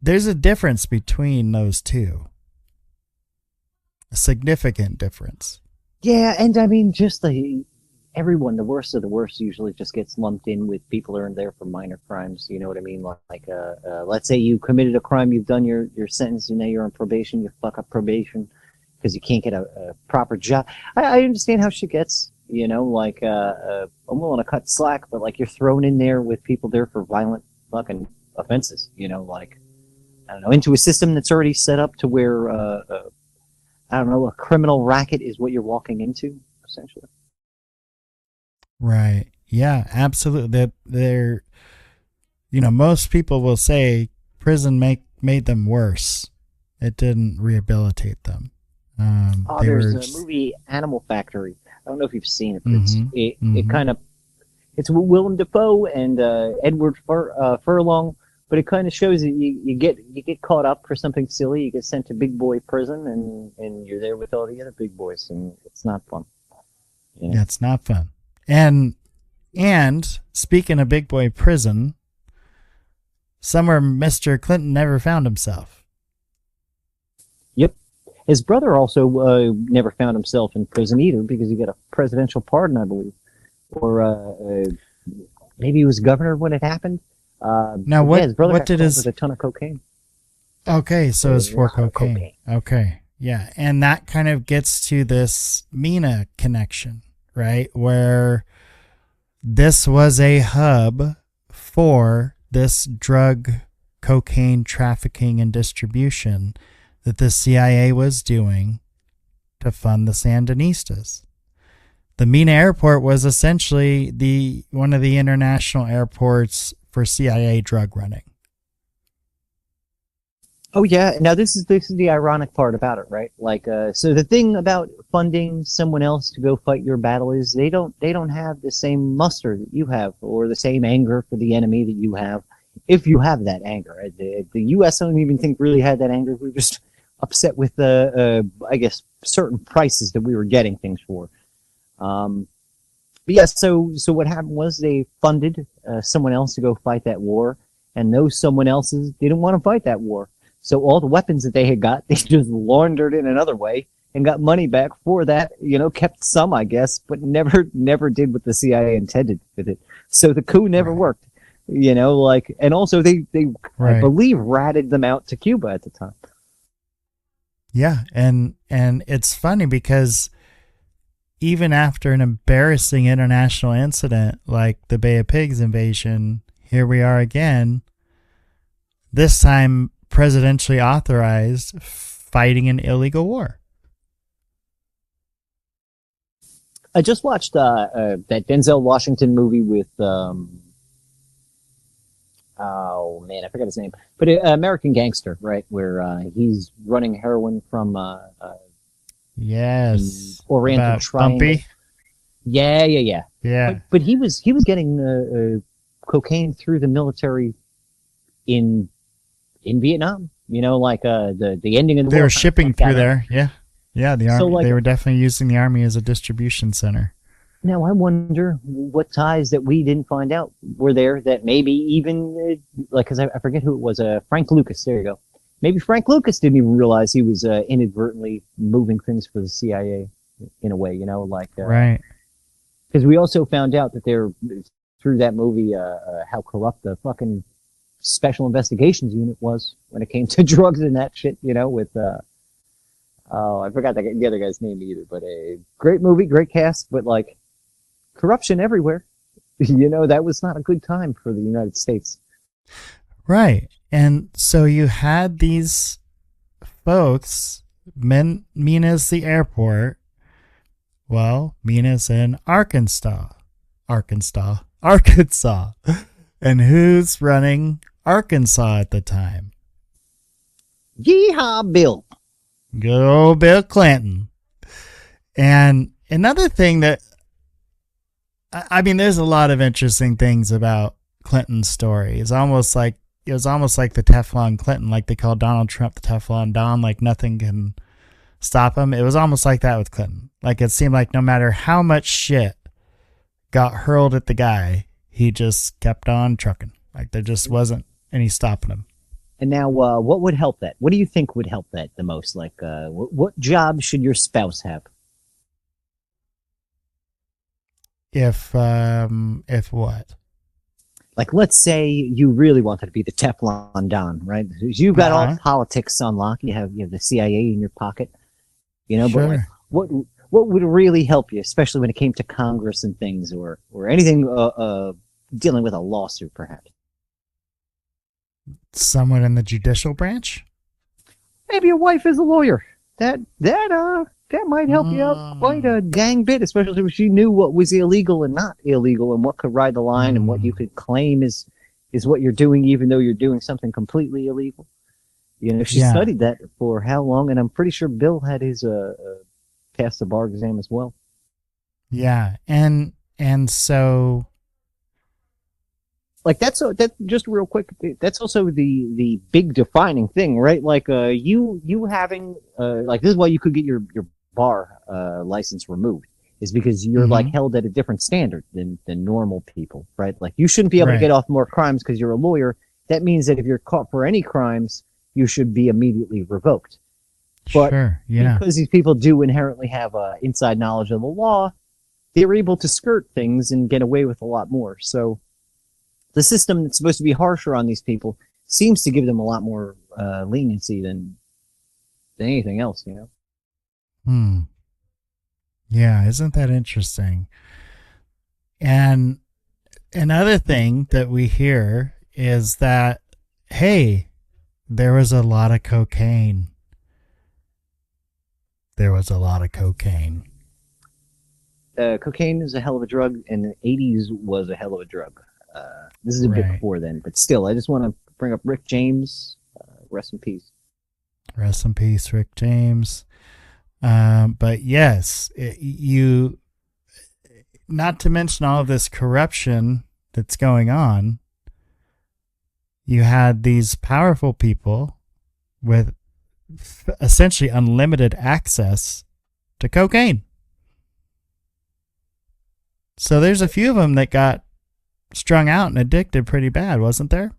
There's a difference between those two. A significant difference. Yeah, and I mean, just everyone, the worst of the worst, usually just gets lumped in with people who are in there for minor crimes. You know what I mean? Like, let's say you committed a crime, you've done your sentence, and now you're on probation, you fuck up probation because you can't get a proper job. I understand how shit gets, you know, like, I'm willing to cut slack, but like, you're thrown in there with people there for violent fucking offenses, you know, like, I don't know, into a system that's already set up to where, I don't know, a criminal racket is what you're walking into, essentially. Right. Yeah, absolutely. They're, you know, most people will say prison made them worse. It didn't rehabilitate them. There's a movie, Animal Factory. I don't know if you've seen it, but it kind of, it's Willem Dafoe and Edward Furlong. But it kind of shows that you get caught up for something silly, you get sent to big boy prison, and you're there with all the other big boys, and it's not fun. You know? Yeah, it's not fun. And speaking of big boy prison, somewhere Mr. Clinton never found himself. Yep. His brother also never found himself in prison either, because he got a presidential pardon, I believe. Or maybe he was governor when it happened. Now, what did his with a ton of cocaine? Okay, so it's for cocaine. Okay, yeah. And that kind of gets to this Mena connection, right? Where this was a hub for this drug, cocaine trafficking and distribution that the CIA was doing to fund the Sandinistas. The Mena airport was essentially one of the international airports for CIA drug running. Oh yeah. Now this is the ironic part about it, right? Like, so the thing about funding someone else to go fight your battle is they don't have the same muster that you have, or the same anger for the enemy that you have, if you have that anger. Right? The U.S. I don't even think really had that anger. We were just upset with I guess certain prices that we were getting things for. But yeah. So what happened was they funded someone else to go fight that war, and those someone else's didn't want to fight that war. So all the weapons that they had got, they just laundered in another way and got money back for that, kept some, I guess, but never did what the CIA intended with it. So the coup never worked, and also they I believe ratted them out to Cuba at the time. Yeah. And it's funny because even after an embarrassing international incident like the Bay of Pigs invasion, here we are again, this time presidentially authorized, fighting an illegal war. I just watched that Denzel Washington movie with oh man, I forgot his name, but American Gangster, right, where he's running heroin from yes, Oriental Triangle. Bumpy. Yeah. But he was getting cocaine through the military in Vietnam, like the ending of the war. They were shipping through there, yeah. Yeah, the army. So, they were definitely using the army as a distribution center. Now I wonder what ties that we didn't find out were there that maybe even because I forget who it was. Frank Lucas. There you go. Maybe Frank Lucas didn't even realize he was inadvertently moving things for the CIA in a way, right. Because we also found out that they're through that movie how corrupt the fucking Special Investigations Unit was when it came to drugs and that shit, with I forgot the other guy's name either, but a great movie, great cast, but like corruption everywhere. That was not a good time for the United States. Right. And so you had these folks, Mena's the airport. Well, Mena's in Arkansas. And who's running Arkansas at the time? Yeehaw, Bill. Good old Bill Clinton. And another thing that, I mean, there's a lot of interesting things about Clinton's story. It was almost like the Teflon Clinton, like they call Donald Trump the Teflon Don, like nothing can stop him. It was almost like that with Clinton. Like it seemed like no matter how much shit got hurled at the guy, he just kept on trucking. Like there just wasn't any stopping him. And now, what would help that? What do you think would help that the most? Like, what job should your spouse have? If what? Like, let's say you really wanted to be the Teflon Don, right? You've got all politics on lock. You have the CIA in your pocket, Sure. But like, what would really help you, especially when it came to Congress and things, or anything dealing with a lawsuit, perhaps? Someone in the judicial branch? Maybe your wife is a lawyer. That might help you out quite a dang bit, especially if she knew what was illegal and not illegal, and what could ride the line, and what you could claim is what you're doing, even though you're doing something completely illegal. She studied that for how long, and I'm pretty sure Bill had his pass the bar exam as well. Yeah, and so, like that just real quick. That's also the big defining thing, right? Like you having like this is why you could get your bar license removed, is because you're like held at a different standard than normal people, right? Like you shouldn't be able to get off more crimes because you're a lawyer. That means that if you're caught for any crimes, you should be immediately revoked. But because these people do inherently have inside knowledge of the law, they're able to skirt things and get away with a lot more. So the system that's supposed to be harsher on these people seems to give them a lot more leniency than anything else, you know? Yeah, isn't that interesting? And another thing that we hear is that, hey, there was a lot of cocaine. There was a lot of cocaine. Cocaine is a hell of a drug, and the 80s was a hell of a drug. This is a bit before then, but still, I just want to bring up Rick James. Rest in peace. Rest in peace, Rick James. But yes, you, not to mention all of this corruption that's going on, you had these powerful people with essentially unlimited access to cocaine. So there's a few of them that got strung out and addicted pretty bad, wasn't there?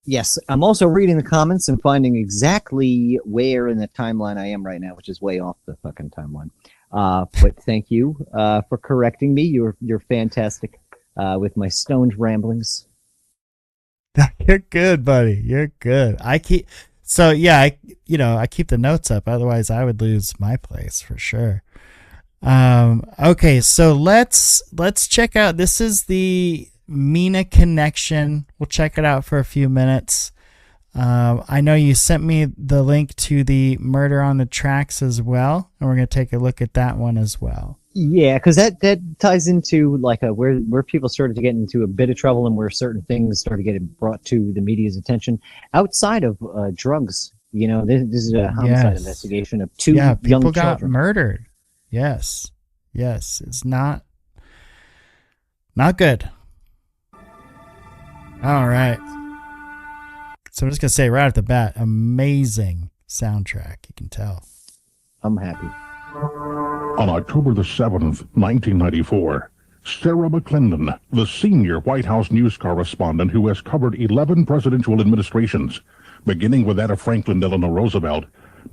Yes, I'm also reading the comments and finding exactly where in the timeline I am right now, which is way off the fucking timeline. But thank you for correcting me. You're fantastic with my stoned ramblings. You're good, buddy. You're good. I keep the notes up. Otherwise, I would lose my place for sure. Okay, so let's check out. This is the Mena connection. We'll check it out for a few minutes. I know you sent me the link to the Murder on the Tracks as well, and we're going to take a look at that one as well. Yeah, because that ties into like where people started to get into a bit of trouble and where certain things started getting brought to the media's attention outside of drugs. You know, this is a homicide investigation of two young children. People got murdered. Yes, it's not good. All right. So I'm just going to say right off the bat, amazing soundtrack. You can tell. I'm happy. On October the 7th, 1994, Sarah McClendon, the senior White House news correspondent who has covered 11 presidential administrations, beginning with that of Franklin Delano Roosevelt,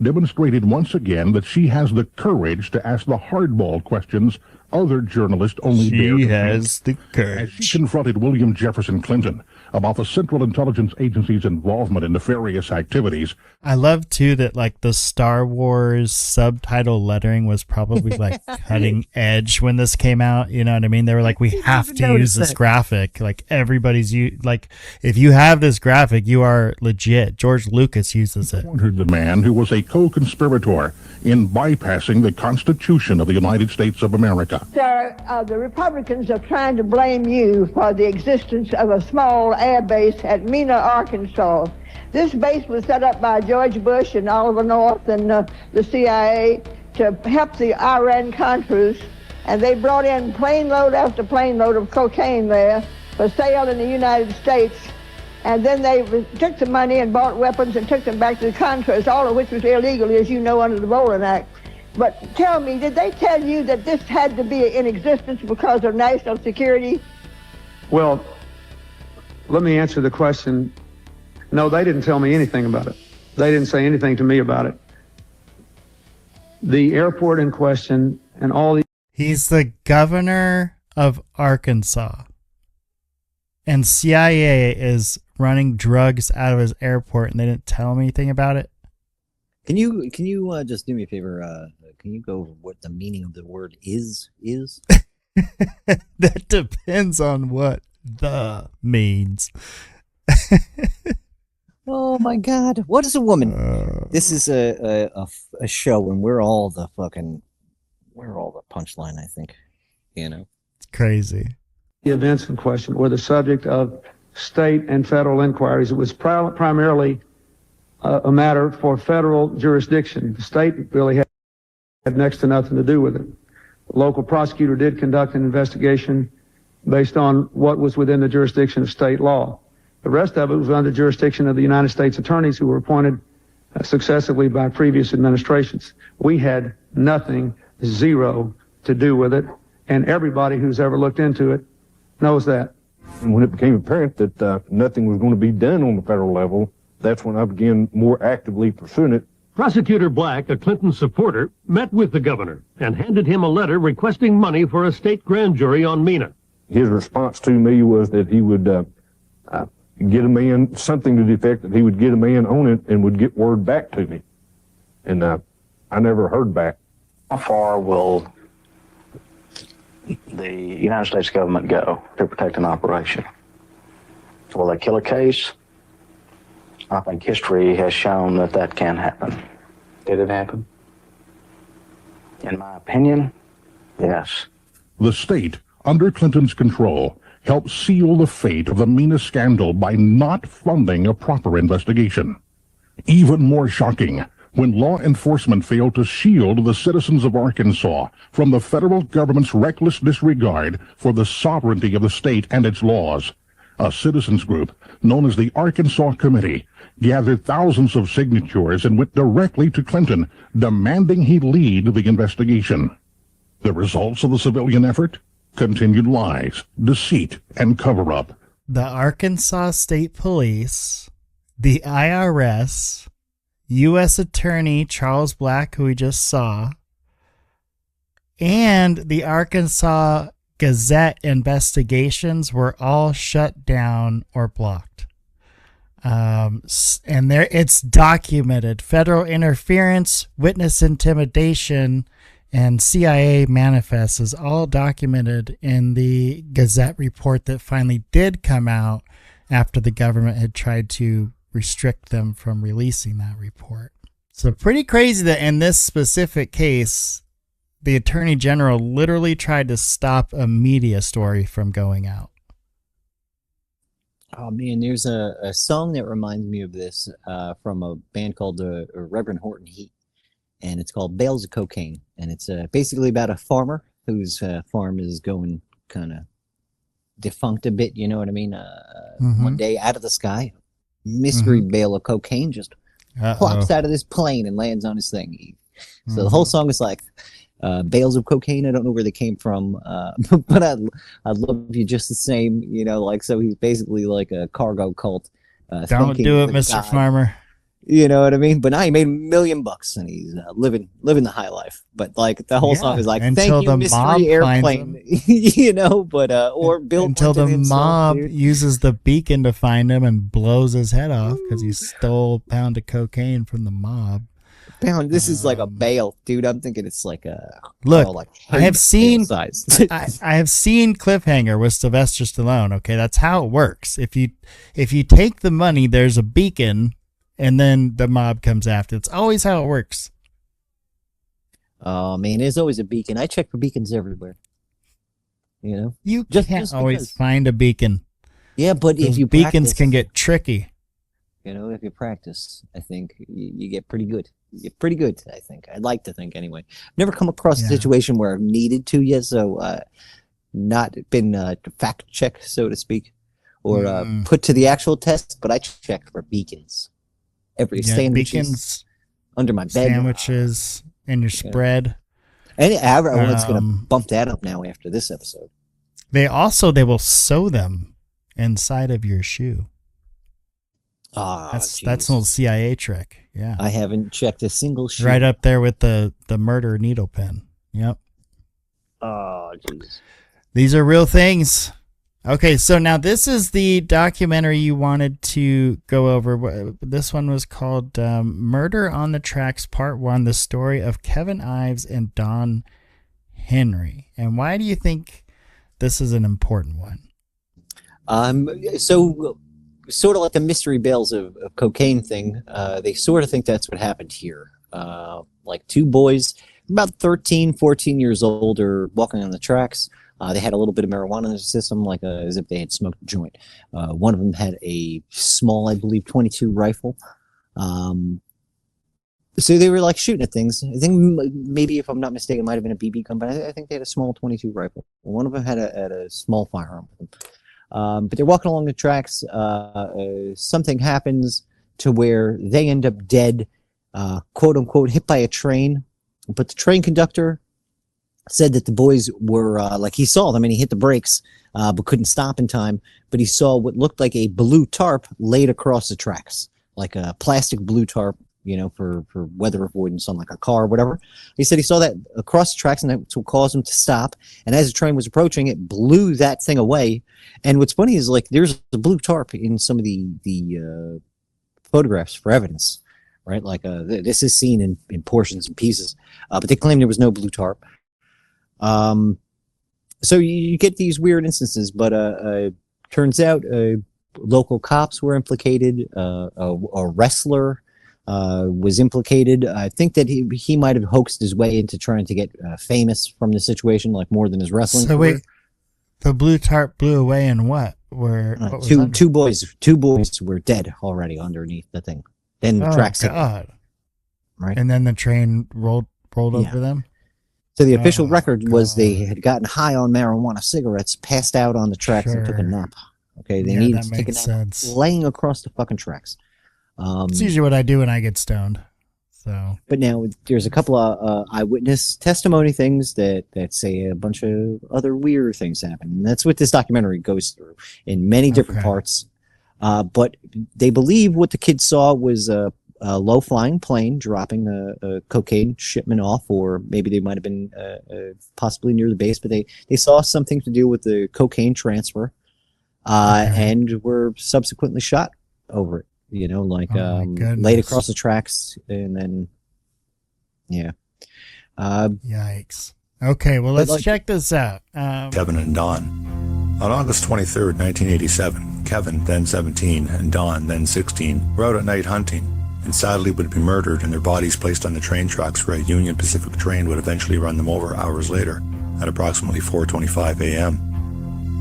demonstrated once again that she has the courage to ask the hardball questions other journalists only dare to She has the courage. As she confronted William Jefferson Clinton about the Central Intelligence Agency's involvement in nefarious activities. I love, too, that, like, the Star Wars subtitle lettering was probably, like, cutting edge when this came out. You know what I mean? They were like, we have to use this graphic. Like, everybody's, like, if you have this graphic, you are legit. George Lucas uses it. The man who was a co-conspirator in bypassing the Constitution of the United States of America. Sir, the Republicans are trying to blame you for the existence of a small air base at Mena, Arkansas. This base was set up by George Bush and Oliver North and the CIA to help the Iran-Contras, and they brought in plane load after plane load of cocaine there for sale in the United States. And then they took the money and bought weapons and took them back to the Contras, all of which was illegal, as you know, under the Bolin Act. But tell me, did they tell you that this had to be in existence because of national security? Well, let me answer the question. No, they didn't tell me anything about it. They didn't say anything to me about it. The airport in question and all the... He's the governor of Arkansas. And CIA is running drugs out of his airport, and they didn't tell him anything about it. Can you just do me a favor? Can you go over what the meaning of the word is? That depends on what "the" means. Oh my God! What is a woman? This is a show, and we're all the punchline. I think, you know, it's crazy. The events in question were the subject of state and federal inquiries. It was primarily a matter for federal jurisdiction. The state really had next to nothing to do with it. The local prosecutor did conduct an investigation based on what was within the jurisdiction of state law. The rest of it was under jurisdiction of the United States attorneys who were appointed successively by previous administrations. We had nothing, zero, to do with it, and everybody who's ever looked into it knows that. And when it became apparent that nothing was going to be done on the federal level, that's when I began more actively pursuing it. Prosecutor Black, a Clinton supporter, met with the governor and handed him a letter requesting money for a state grand jury on Mena. His response to me was that he would get a man, something to the effect that he would get a man on it and would get word back to me. And I never heard back. How far will the United States government go to protect an operation? Will they kill a case? I think history has shown that that can happen. Did it happen? In my opinion, yes. The state, under Clinton's control, helped seal the fate of the Mena scandal by not funding a proper investigation. Even more shocking, when law enforcement failed to shield the citizens of Arkansas from the federal government's reckless disregard for the sovereignty of the state and its laws. A citizens group known as the Arkansas Committee gathered thousands of signatures and went directly to Clinton, demanding he lead the investigation. The results of the civilian effort? Continued lies, deceit, and cover-up. The Arkansas State Police, the IRS, U.S. Attorney Charles Black, who we just saw, and the Arkansas Gazette investigations were all shut down or blocked. And there, it's documented. Federal interference, witness intimidation, and CIA manifests is all documented in the Gazette report that finally did come out after the government had tried to restrict them from releasing that report. So pretty crazy that in this specific case, the Attorney General literally tried to stop a media story from going out. Oh man, there's a song that reminds me of this from a band called Reverend Horton Heat, and it's called Bales of Cocaine, and it's basically about a farmer whose farm is going kind of defunct a bit, you know what I mean? One day out of the sky, mystery bale of cocaine just plops out of this plane and lands on his thing. So the whole song is like, bales of cocaine. I don't know where they came from, but I love you just the same, you know, like, so he's basically like a cargo cult. Don't do it, Mr. Farmer. You know what I mean? But now he made $1 million and he's living the high life. But like the whole song is like, thank you, mystery airplane, you know, but, or Bill until the himself, mob dude. uses the beacon to find him and blows his head off because he stole a pound of cocaine from the mob. Pound, this is like a bale, dude. I'm thinking it's like a look. like I have seen size. I have seen Cliffhanger with Sylvester Stallone. Okay, that's how it works. If you take the money, there's a beacon, and then the mob comes after. It's always how it works. Oh man, there's always a beacon. I check for beacons everywhere. You know, you can't always find a beacon. Yeah, but those if you beacons practice, can get tricky. You know, if you practice, I think you get pretty good. You get pretty good, I think. I'd like to think anyway. Never come across a situation where I've needed to yet, so not been fact checked, so to speak, or put to the actual test. But I check for beacons. Every sandwiches beacons under my bed, sandwiches in your spread. And everyone's gonna bump that up now after this episode. They will sew them inside of your shoe. That's an old CIA trick. Yeah, I haven't checked a single shoe. Right up there with the murder needle pen. Yep. Oh, jeez. These are real things. Okay, so now this is the documentary you wanted to go over. This one was called Murder on the Tracks Part 1, the story of Kevin Ives and Don Henry. And why do you think this is an important one? So sort of like the mystery bales of cocaine thing, they sort of think that's what happened here. Like two boys, about 13, 14 years old, are walking on the tracks. They had a little bit of marijuana in their system, like as if they had smoked a joint. One of them had a small, I believe, .22 rifle. So they were like shooting at things. I think maybe, if I'm not mistaken, it might have been a BB gun, but I think they had a small .22 rifle. One of them had a small firearm with them. But they're walking along the tracks. Something happens to where they end up dead, quote unquote, hit by a train. But the train conductor said that the boys were like, he saw them and he hit the brakes, but couldn't stop in time. But he saw what looked like a blue tarp laid across the tracks, like a plastic blue tarp for weather avoidance on like a car or whatever. He said he saw that across the tracks, and that's what caused him to stop. And as the train was approaching, it blew that thing away. And what's funny is like there's a blue tarp in some of the photographs for evidence, right? Like this is seen in portions and pieces, but they claim there was no blue tarp. So you get these weird instances, but turns out local cops were implicated. A wrestler was implicated. I think that he might have hoaxed his way into trying to get famous from the situation, like more than his wrestling So career. wait, the blue tarp blew away, and what? What was under? Two boys were dead already underneath the thing. Then the tracks hit them, right? And then the train rolled over them. So the official record was they had gotten high on marijuana cigarettes, passed out on the tracks, and took a nap. Okay, they needed to take a nap laying across the fucking tracks. It's usually what I do when I get stoned. So, but now there's a couple of eyewitness testimony things that say a bunch of other weird things happen. And that's what this documentary goes through in many different parts. But they believe what the kids saw was a low-flying plane dropping a cocaine shipment off, or maybe they might have been possibly near the base, but they saw something to do with the cocaine transfer, and were subsequently shot over it. Laid across the tracks, and then, yikes. Okay, well, let's check this out. Kevin and Don. On August 23rd, 1987, Kevin, then 17, and Don, then 16, were out at night hunting, and sadly would be murdered and their bodies placed on the train tracks where a Union Pacific train would eventually run them over hours later, at approximately 4:25 a.m.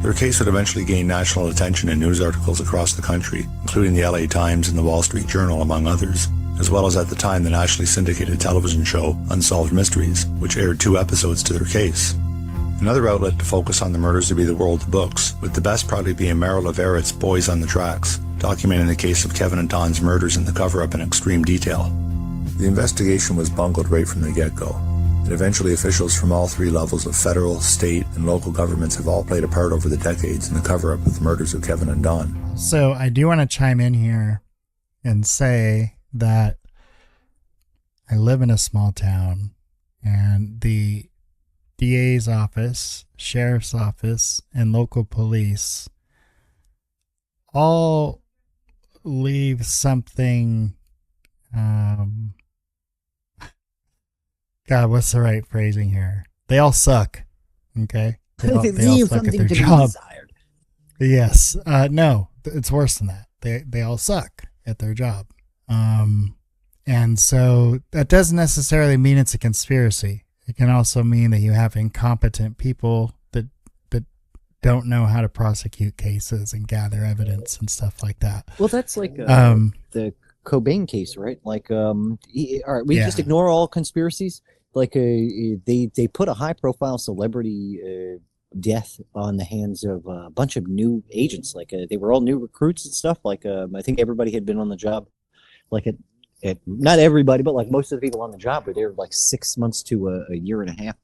Their case would eventually gain national attention in news articles across the country, including the LA Times and the Wall Street Journal, among others, as well as at the time the nationally syndicated television show Unsolved Mysteries, which aired 2 episodes to their case. Another outlet to focus on the murders would be the World of Books, with the best probably being Meryl Everett's Boys on the Tracks, documenting the case of Kevin and Don's murders and the cover-up in extreme detail. The investigation was bungled right from the get-go, and eventually officials from all 3 levels of federal, state, and local governments have all played a part over the decades in the cover-up of the murders of Kevin and Don. So I do want to chime in here and say that I live in a small town, and the DA's office, sheriff's office, and local police all leave something, God, what's the right phrasing here? They all suck. Okay. They all suck at their job. Yes. No, it's worse than that. They all suck at their job. And so that doesn't necessarily mean it's a conspiracy. It can also mean that you have incompetent people that don't know how to prosecute cases and gather evidence and stuff like that. Well, that's like the Cobain case, right? Like, all right, we just ignore all conspiracies. Like, they put a high-profile celebrity death on the hands of a bunch of new agents. Like, they were all new recruits and stuff. Like, I think everybody had been on the job. Like, not everybody, but like most of the people on the job were there like 6 months to a year and a half.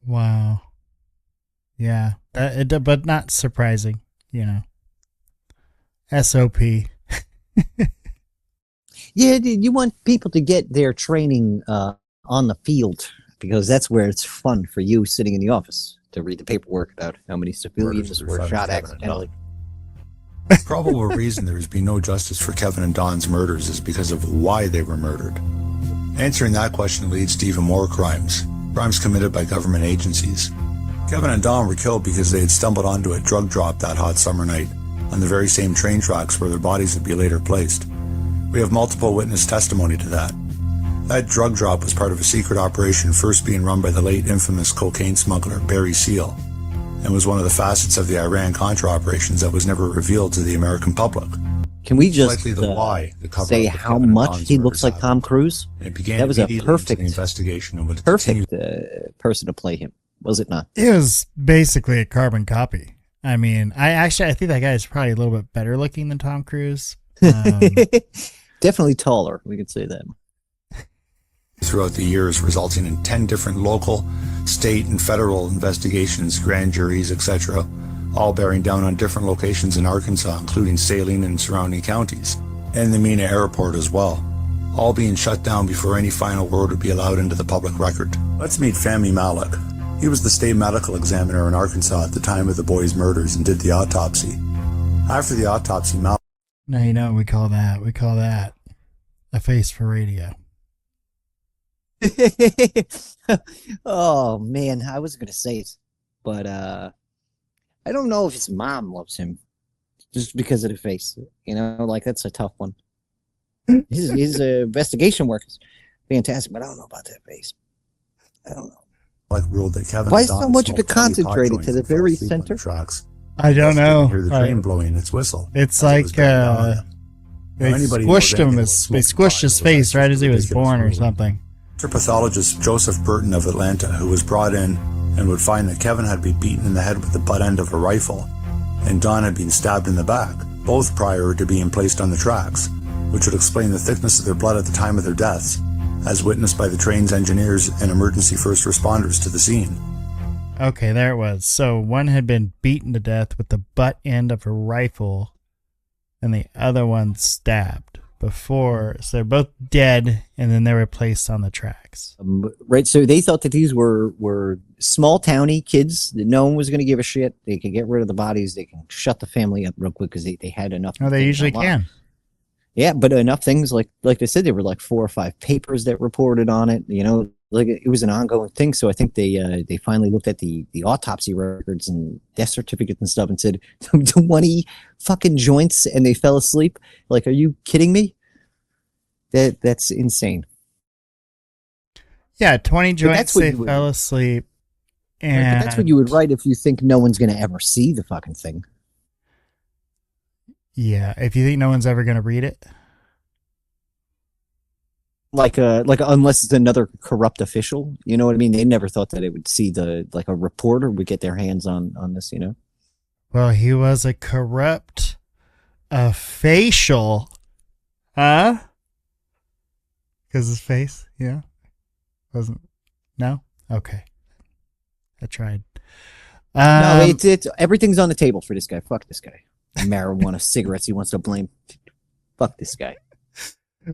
Wow. Yeah, but not surprising. SOP. Yeah, you want people to get their training on the field, because that's where it's fun for you sitting in the office to read the paperwork about how many civilians were shot accidentally. The probable reason there has been no justice for Kevin and Don's murders is because of why they were murdered. Answering that question leads to even more crimes committed by government agencies. Kevin and Don were killed because they had stumbled onto a drug drop that hot summer night on the very same train tracks where their bodies would be later placed. We have multiple witness testimony to that. That drug drop was part of a secret operation first being run by the late infamous cocaine smuggler Barry Seal, and was one of the facets of the Iran-Contra operations that was never revealed to the American public. Can we just say how much he looks like Tom Cruise? That was a perfect investigation and perfect person to play him, was it not? It was basically a carbon copy. I mean, I think that guy is probably a little bit better looking than Tom Cruise. Definitely taller, we could say that. Throughout the years, resulting in 10 different local, state, and federal investigations, grand juries, etc., all bearing down on different locations in Arkansas, including Saline and surrounding counties, and the Mena airport as well. all being shut down before any final word would be allowed into the public record. Let's meet Fahmy Malik. He was the state medical examiner in Arkansas at the time of the boys' murders and did the autopsy. After the autopsy, Malik... Now you know what we call that. We call that a face for radio. Oh man, I was gonna say it, but I don't know if his mom loves him just because of the face. You know, like that's a tough one. His investigation work is fantastic, but I don't know about that face. I don't know. Like ruled that Kevin Why so much of it concentrated to the very center? I don't know. Hear the train blowing its whistle. It's like they squished him. They squished his face right as he was born or something. Pathologist Joseph Burton of Atlanta, who was brought in and would find that Kevin had been beaten in the head with the butt end of a rifle, and Don had been stabbed in the back, both prior to being placed on the tracks, which would explain the thickness of their blood at the time of their deaths, as witnessed by the train's engineers and emergency first responders to the scene. Okay, there it was. So one had been beaten to death with the butt end of a rifle, and the other one stabbed before. So they're both dead, and then they were placed on the tracks. Right, so they thought that these were small towny kids that no one was going to give a shit. They could get rid of the bodies. They can shut the family up real quick because they had enough. Oh, they usually can. Yeah, but enough things, like they said, there were like 4 or 5 papers that reported on it. You know, like it was an ongoing thing. So I think they finally looked at the autopsy records and death certificates and stuff and said 20 fucking joints, and they fell asleep. Like, are you kidding me? That's insane. Yeah, 20 joints. They fell asleep, and but that's what you would write if you think no one's going to ever see the fucking thing. Yeah, if you think no one's ever going to read it. Like unless it's another corrupt official, you know what I mean? They never thought that it would see a reporter would get their hands on this, you know? Well, he was a corrupt official. Huh? Because his face, yeah. Wasn't, no? Okay. I tried. No, it's everything's on the table for this guy. Fuck this guy. Marijuana, cigarettes, he wants to blame. Fuck this guy.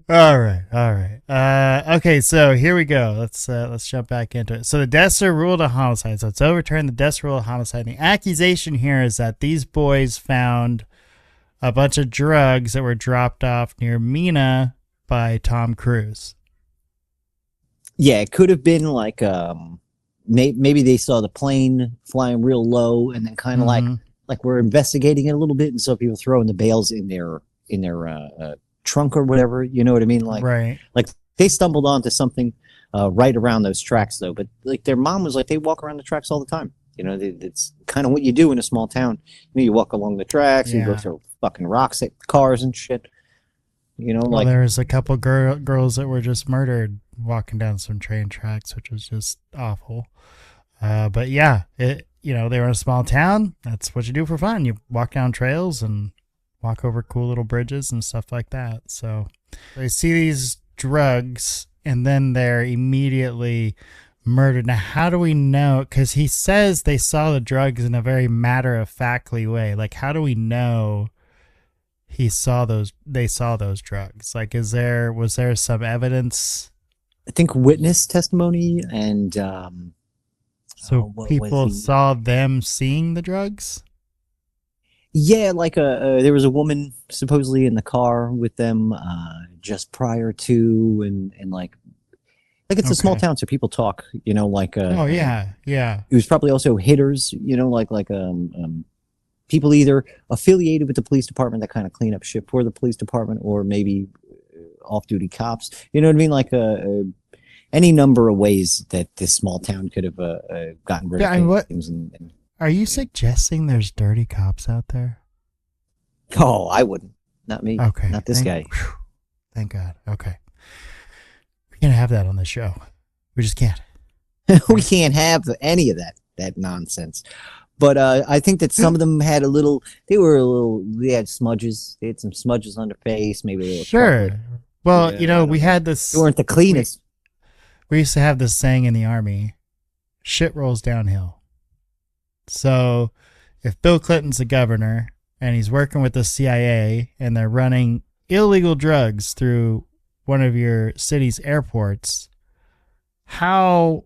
All right. Okay, so here we go. Let's jump back into it. So the deaths are ruled a homicide. So it's overturned. The deaths ruled a homicide. And the accusation here is that these boys found a bunch of drugs that were dropped off near Mena by Tom Cruise. Yeah, it could have been like maybe they saw the plane flying real low, and then kind of like we're investigating it a little bit, and so people throwing the bales in their trunk or whatever, you know what I mean? Like, right. Like they stumbled onto something right around those tracks, though. But like their mom was like, they walk around the tracks all the time. You know, it's kind of what you do in a small town. You know, you walk along the tracks, you go through fucking rocks at cars and shit. You know, well, there was a couple girls that were just murdered walking down some train tracks, which was just awful. But yeah, they were in a small town. That's what you do for fun. You walk down trails and walk over cool little bridges and stuff like that. So they see these drugs and then they're immediately murdered. Now, how do we know? Because he says they saw the drugs in a very matter-of-factly way. Like, how do we know they saw those drugs? Like, was there some evidence? I think witness testimony and so people saw them seeing the drugs? Yeah, like there was a woman supposedly in the car with them just prior to, and like it's a small town, so people talk, you know, like oh yeah. It was probably also hitters, you know, like people either affiliated with the police department that kind of clean up shit for the police department, or maybe off-duty cops. You know what I mean? Like any number of ways that this small town could have gotten rid of things. And are you suggesting there's dirty cops out there? Oh, I wouldn't. Not me. Okay. Not this guy. Thank God. Okay. We can't have that on this show. We just can't. We can't have any of that nonsense. But I think that some of them had they had smudges. They had some smudges on their face, maybe a little. Sure. Well, we had this. They weren't the cleanest. We used to have this saying in the Army, shit rolls downhill. So if Bill Clinton's the governor and he's working with the CIA and they're running illegal drugs through one of your city's airports, how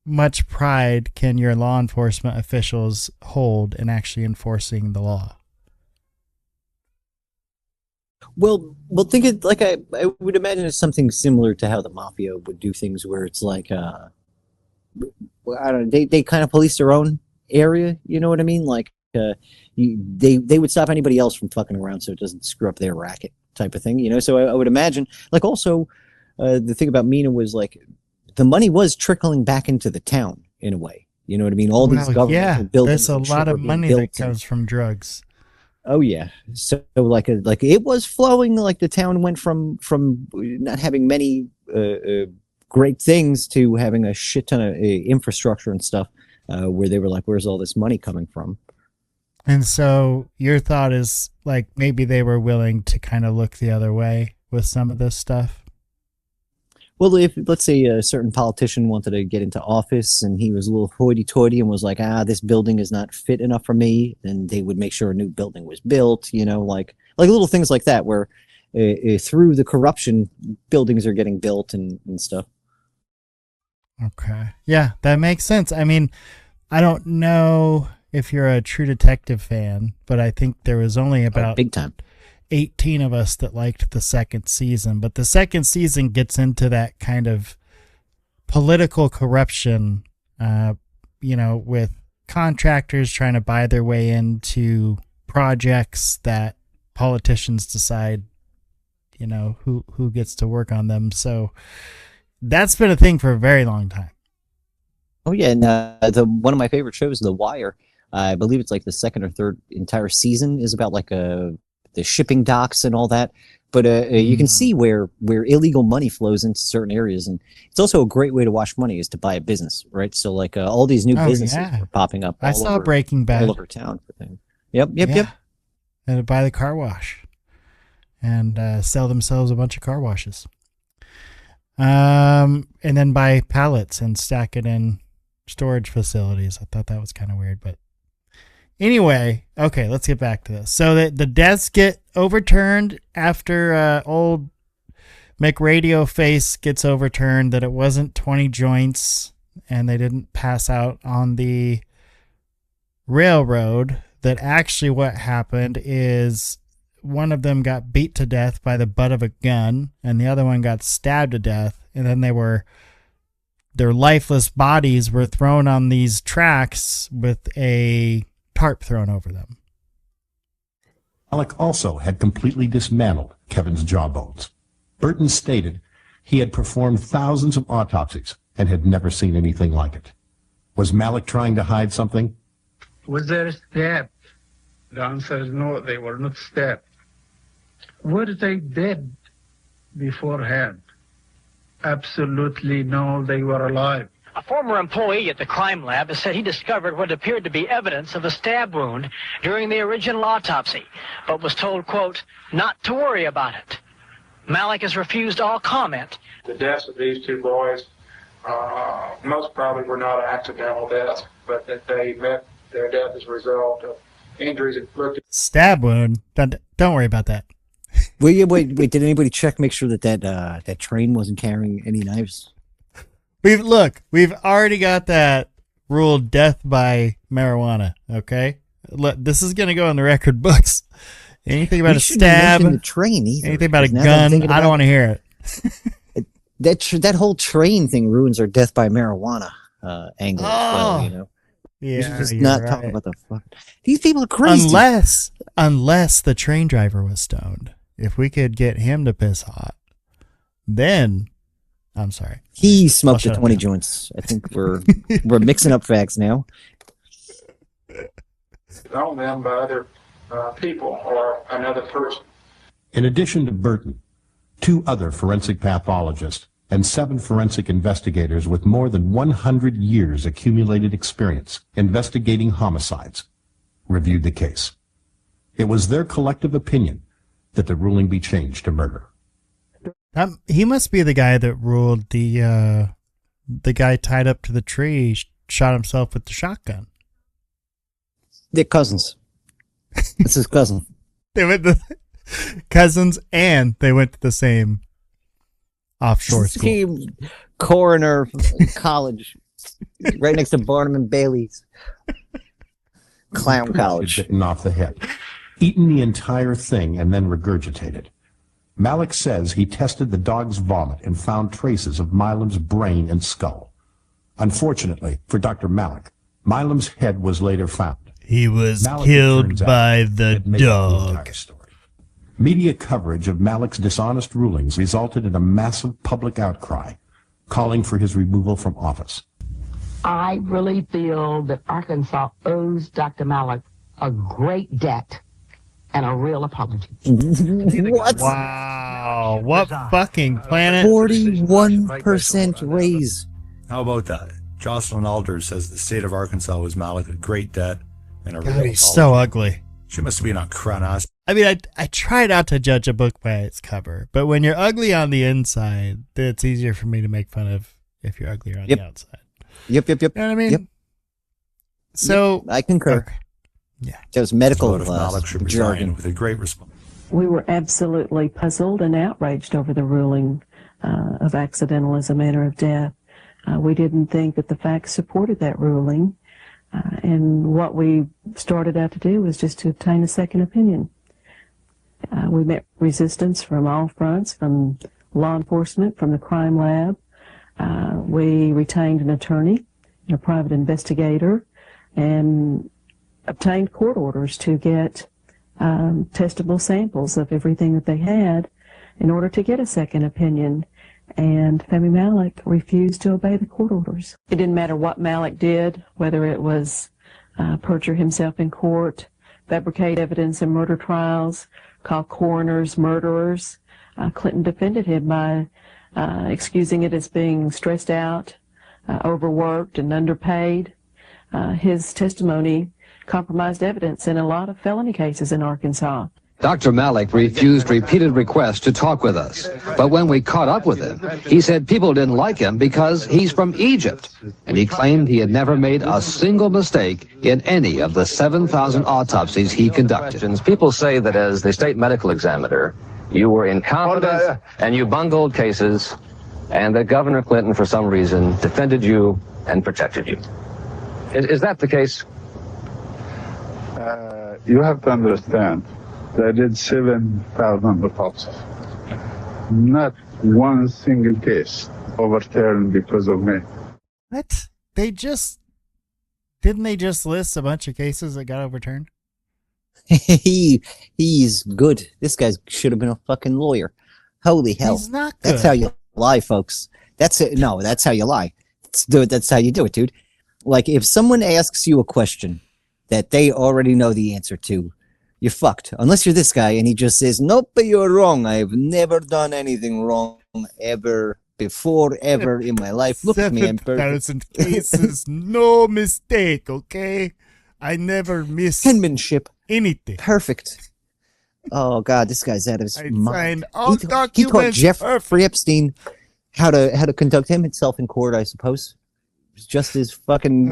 much pride can your law enforcement officials hold in actually enforcing the law? Well, think it like I would imagine it's something similar to how the mafia would do things, where it's like, I don't know, they kind of police their own area. You know what I mean? Like, they would stop anybody else from fucking around so it doesn't screw up their racket, type of thing. You know, so I would imagine, like, also the thing about Mena was like the money was trickling back into the town in a way. You know what I mean? All these governmental buildings. There's a lot of money that comes from drugs. Oh yeah, so like it was flowing. Like the town went from not having many great things to having a shit ton of infrastructure and stuff, where they were like, "Where's all this money coming from?" And so your thought is like maybe they were willing to kind of look the other way with some of this stuff. Well, if let's say a certain politician wanted to get into office and he was a little hoity-toity and was like, this building is not fit enough for me, then they would make sure a new building was built, you know, like little things like that, where through the corruption, buildings are getting built and stuff. Okay. Yeah, that makes sense. I mean, I don't know if you're a True Detective fan, but I think there was only about big time 18 of us that liked the second season, but the second season gets into that kind of political corruption, you know, with contractors trying to buy their way into projects that politicians decide, you know, who gets to work on them. So that's been a thing for a very long time. Oh yeah, and one of my favorite shows, The Wire, I believe it's like the second or third entire season is about like the shipping docks and all that, but you can see where illegal money flows into certain areas, and it's also a great way to wash money is to buy a business, right? So like all these new businesses are popping up. I saw Breaking Bad all over town for things. Yep. And buy the car wash and sell themselves a bunch of car washes, and then buy pallets and stack it in storage facilities. I thought that was kind of weird, but. Anyway, okay, let's get back to this. So the deaths get overturned after old McRadio Face gets overturned, that it wasn't 20 joints and they didn't pass out on the railroad. That actually what happened is one of them got beat to death by the butt of a gun and the other one got stabbed to death, and then their lifeless bodies were thrown on these tracks with a tarp thrown over them. Alec also had completely dismantled Kevin's jawbones. Burton stated he had performed thousands of autopsies and had never seen anything like it. Was Malik trying to hide something? Was there stabbed? The answer is no, they were not stabbed. Were they dead beforehand? Absolutely no, they were alive. A former employee at the crime lab has said he discovered what appeared to be evidence of a stab wound during the original autopsy, but was told, quote, not to worry about it. Malik has refused all comment. The deaths of these two boys most probably were not accidental deaths, but that they met their death as a result of injuries inflicted. Stab wound? Don't worry about that. Wait, did anybody check, make sure that train wasn't carrying any knives? We've already got that ruled death by marijuana. Okay, this is gonna go in the record books. Anything about a stab, the train either, anything about a gun, I don't want to hear it. that whole train thing ruins our death by marijuana angle as well. You know, yeah, just not talking about the fuck. These people are crazy. Unless the train driver was stoned. If we could get him to piss hot, then. I'm sorry. He smoked the 20 joints. I think we're mixing up facts now. Own them by other people or another person. In addition to Burton, 2 other forensic pathologists and 7 forensic investigators with more than 100 years accumulated experience investigating homicides reviewed the case. It was their collective opinion that the ruling be changed to murder. He must be the guy that ruled the guy tied up to the tree shot himself with the shotgun. They're cousins. It's his cousin. They went to cousins and they went to the same offshore school. Coroner College, right next to Barnum and Bailey's. Clown College. Bitten off the head, eaten the entire thing, and then regurgitated. Malik says he tested the dog's vomit and found traces of Milam's brain and skull. Unfortunately for Dr. Malik, Milam's head was later found. He was Malik, killed by the dog. Media coverage of Malik's dishonest rulings resulted in a massive public outcry, calling for his removal from office. I really feel that Arkansas owes Dr. Malik a great debt and a real apology. What? Wow. What fucking planet? 41% raise. How about that? Jocelyn Alders says the state of Arkansas was Malik a great debt and a real God, he's apology. so ugly. She must have been on Kronos. I mean, I try not to judge a book by its cover, but when you're ugly on the inside, then it's easier for me to make fun of if you're uglier on the outside. Yep. You know what I mean? Yep. So Yep, I concur. Okay. Yeah. That was medical Malik should resign jargon. with a great response. We were absolutely puzzled and outraged over the ruling of accidental as a manner of death. We didn't think that the facts supported that ruling. And what we started out to do was just to obtain a second opinion. We met resistance from all fronts, from law enforcement, from the crime lab. We retained an attorney and a private investigator and obtained court orders to get testable samples of everything that they had in order to get a second opinion. And Femi Malik refused to obey the court orders. It didn't matter what Malik did, whether it was perjure himself in court, fabricate evidence in murder trials, call coroners murderers. Clinton defended him by excusing it as being stressed out, overworked, and underpaid. His testimony compromised evidence in a lot of felony cases in Arkansas. Dr. Malik refused repeated requests to talk with us, but when we caught up with him, he said people didn't like him because he's from Egypt, and he claimed he had never made a single mistake in any of the 7,000 autopsies he conducted. People say that as the state medical examiner, you were incompetent and you bungled cases, and that Governor Clinton, for some reason, defended you and protected you. Is that the case? You have to understand, they did 7,000 autopsies. Not one single case overturned because of me. What? Didn't they just list a bunch of cases that got overturned? He's good. This guy should have been a fucking lawyer. Holy hell. He's not good. That's how you lie, folks. That's it. No, that's how you lie. That's how you do it, dude. Like, if someone asks you a question that they already know the answer to, you're fucked. Unless you're this guy and he just says, nope, you're wrong. I've never done anything wrong ever before, ever in my life. Look at me. I'm perfect. 7,000 cases, no mistake, okay? I never miss penmanship. Anything. Perfect. Oh, God, this guy's out of his mind. All He documents taught Jeffrey Epstein how to conduct himself in court, I suppose. Just as fucking